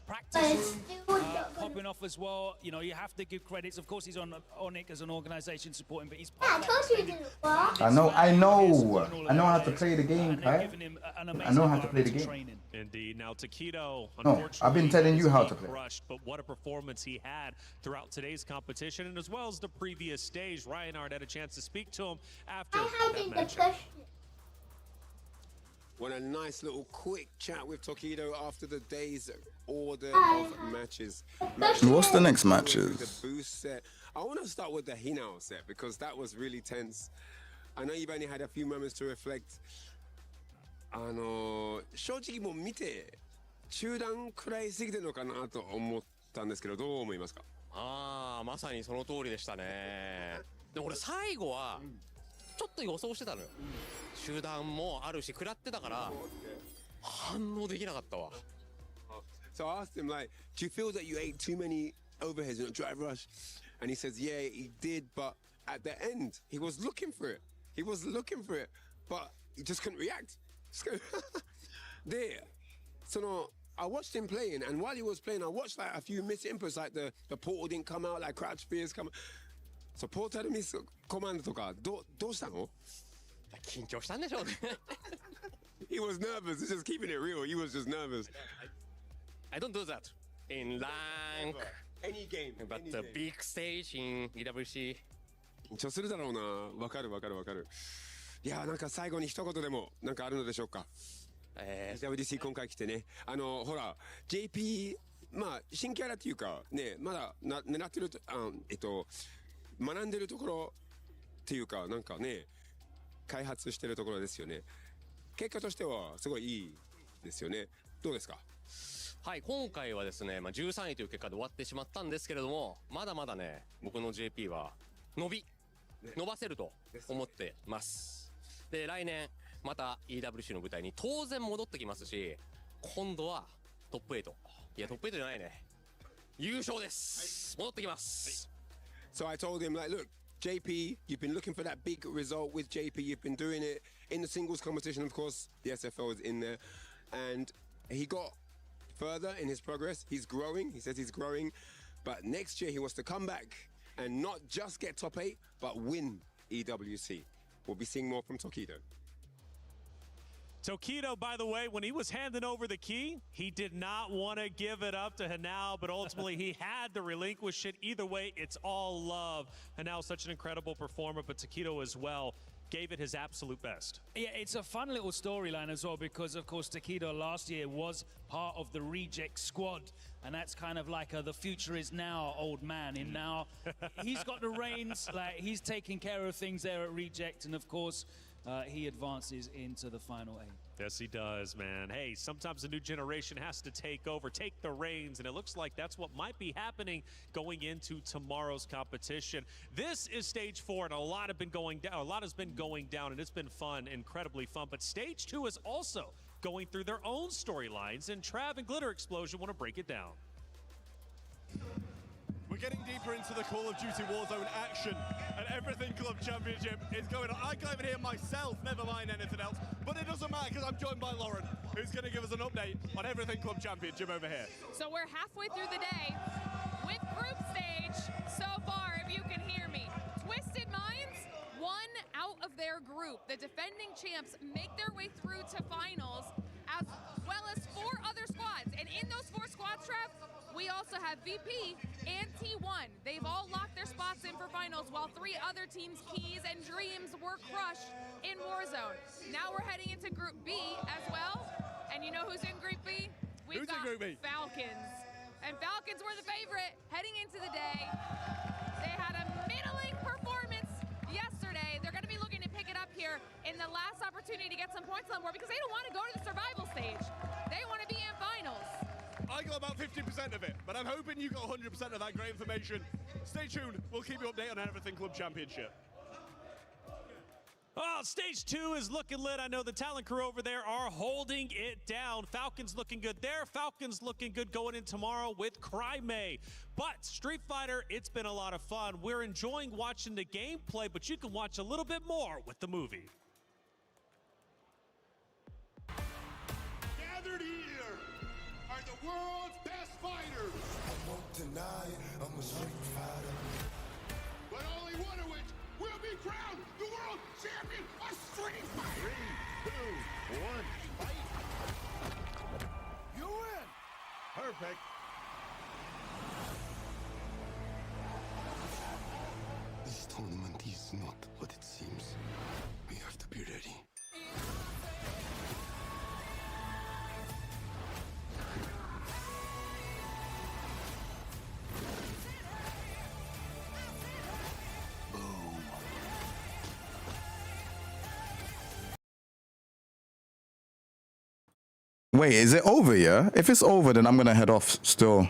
Practice room popping off as well. You know, you have to give credits. Of course, he's on it as an organization supporting, but he's part of that. I know how to play the game, Kai. I know how to play the game. Indeed. Now, Taquito, No, I've been telling you how to play. Crushed, but what a performance he had throughout today's competition, and as well as the previous stage. Reinhardt had a chance to speak to him after that matchup. Want a nice little quick chat with Taquito after the day's order of matches. What's the next matches? The Boost set. I want to start with the Hinao set because that was really tense. I know you've only had a few moments to reflect. 正直もう見て中断くらいすぎてるのかなと思ったんですけど、どう思いますか？まさにその通りでしたね。でも俺最後はちょっと予想してたのよ。集団もあるし食らってたから反応できなかったわ。So I asked him, like, do you feel that you ate too many overheads in a drive rush? And he says, yeah, he did, but at the end, he was looking for it. He was looking for it, but he just couldn't react. で、その I watched him playing, and while he was playing, I watched like a few missed inputs, like the portal didn't come out, like crouch fears come out. So, ポータルミスコマンドとかどうしたの？緊張したんでしょうね。He was nervous. He's just keeping it real. He was just nervous. I don't do that in rank. Any game. But the big stage in EWC. 緊張するだろうな。わかる。いや、なんか最後に一言でもなんかあるのでしょうか。EWC 今回来てね、ほら JP まあ新キャラっていうかね、まだ狙ってる学んでるところっていうかなんかね、開発してるところですよね。結果としてはすごいいいですよね。どうですか？はい、今回はですね、13位という結果で終わってしまったんですけれども、まだまだね、僕の JP は伸ばせると思ってます。で、来年また EWC の舞台に当然戻ってきますし、今度はトップ8。いや、トップ8じゃないね。優勝です。戻ってきます。So I told him, like, look, JP, you've been looking for that big result with JP. You've been doing it in the singles competition, of course. The SFL is in there. And he got further in his progress. He's growing. He says he's growing. But next year, he wants to come back and not just get top 8, but win EWC. We'll be seeing more from Tokido. Tokido, by the way, when he was handing over the key, he did not want to give it up to Hanao, but ultimately he had to relinquish it. Either way, it's all love. Hanao's such an incredible performer, but Tokido as well gave it his absolute best. Yeah, it's a fun little storyline as well because, of course, Tokido last year was part of the Reject squad, and that's kind of like the future is now old man. And now he's got the reins, like he's taking care of things there at Reject, and of course, he advances into the final 8. Yes, he does, man. Hey, sometimes a new generation has to take over, take the reins, and it looks like that's what might be happening going into tomorrow's competition. This is stage 4, and a lot has been going down, and it's been fun, incredibly fun. But stage 2 is also going through their own storylines, and Trav and Glitter Explosion want to break it down. We're getting deeper into the Call of Duty Warzone action, and Everything Club Championship is going on. I can't even hear myself, never mind anything else, but it doesn't matter because I'm joined by Lauren, who's going to give us an update on Everything Club Championship over here. So we're halfway through the day with group stage so far, if you can hear me. Twisted Minds, one out of their group. The defending champs make their way through to finals, as well as 4 other squads. And in those 4 squads, Trev, we also have VP and T1. They've all locked their spots in for finals, while 3 other teams' keys and dreams were crushed in Warzone. Now we're heading into Group B as well. And you know who's in Group B? We've got Falcons. And Falcons were the favorite heading into the day. They had a middling performance yesterday. They're going to be looking to pick it up here in the last opportunity to get some points on the board because they don't want to go to the survival stage. They want to be in finals. I got about 50% of it, but I'm hoping you got 100% of that great information. Stay tuned. We'll keep you updated on Everything Club Championship. Oh, stage 2 is looking lit. I know the talent crew over there are holding it down. Falcons looking good there. Falcons looking good going in tomorrow with Cryme. But Street Fighter, it's been a lot of fun. We're enjoying watching the gameplay, but you can watch a little bit more with the movie. Gathered here are the world's best fighters. I won't deny it, I'm a street fighter. But only one of which will be crowned the world champion of Street Fighter. 3, 2, 1, fight. You win. Perfect. This tournament is not what it seems. We have to be ready. Wait, is it over, yeah? If it's over, then I'm gonna head off still.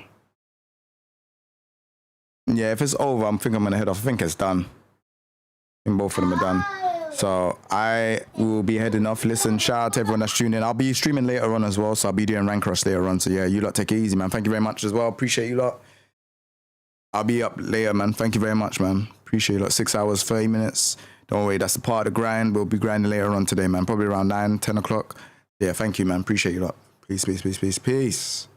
Yeah, if it's over, I think I'm gonna head off. I think it's done. I think both of them are done. So I will be heading off. Listen, shout out to everyone that's tuning in. I'll be streaming later on as well, so I'll be doing Rank Rush later on. So yeah, you lot take it easy, man. Thank you very much as well. Appreciate you lot. I'll be up later, man. Thank you very much, man. Appreciate you lot. 6 hours, 30 minutes. Don't worry, that's the part of the grind. We'll be grinding later on today, man. Probably around 9, 10 o'clock. Yeah, thank you, man. Appreciate you lot. Peace, peace, peace, peace, peace.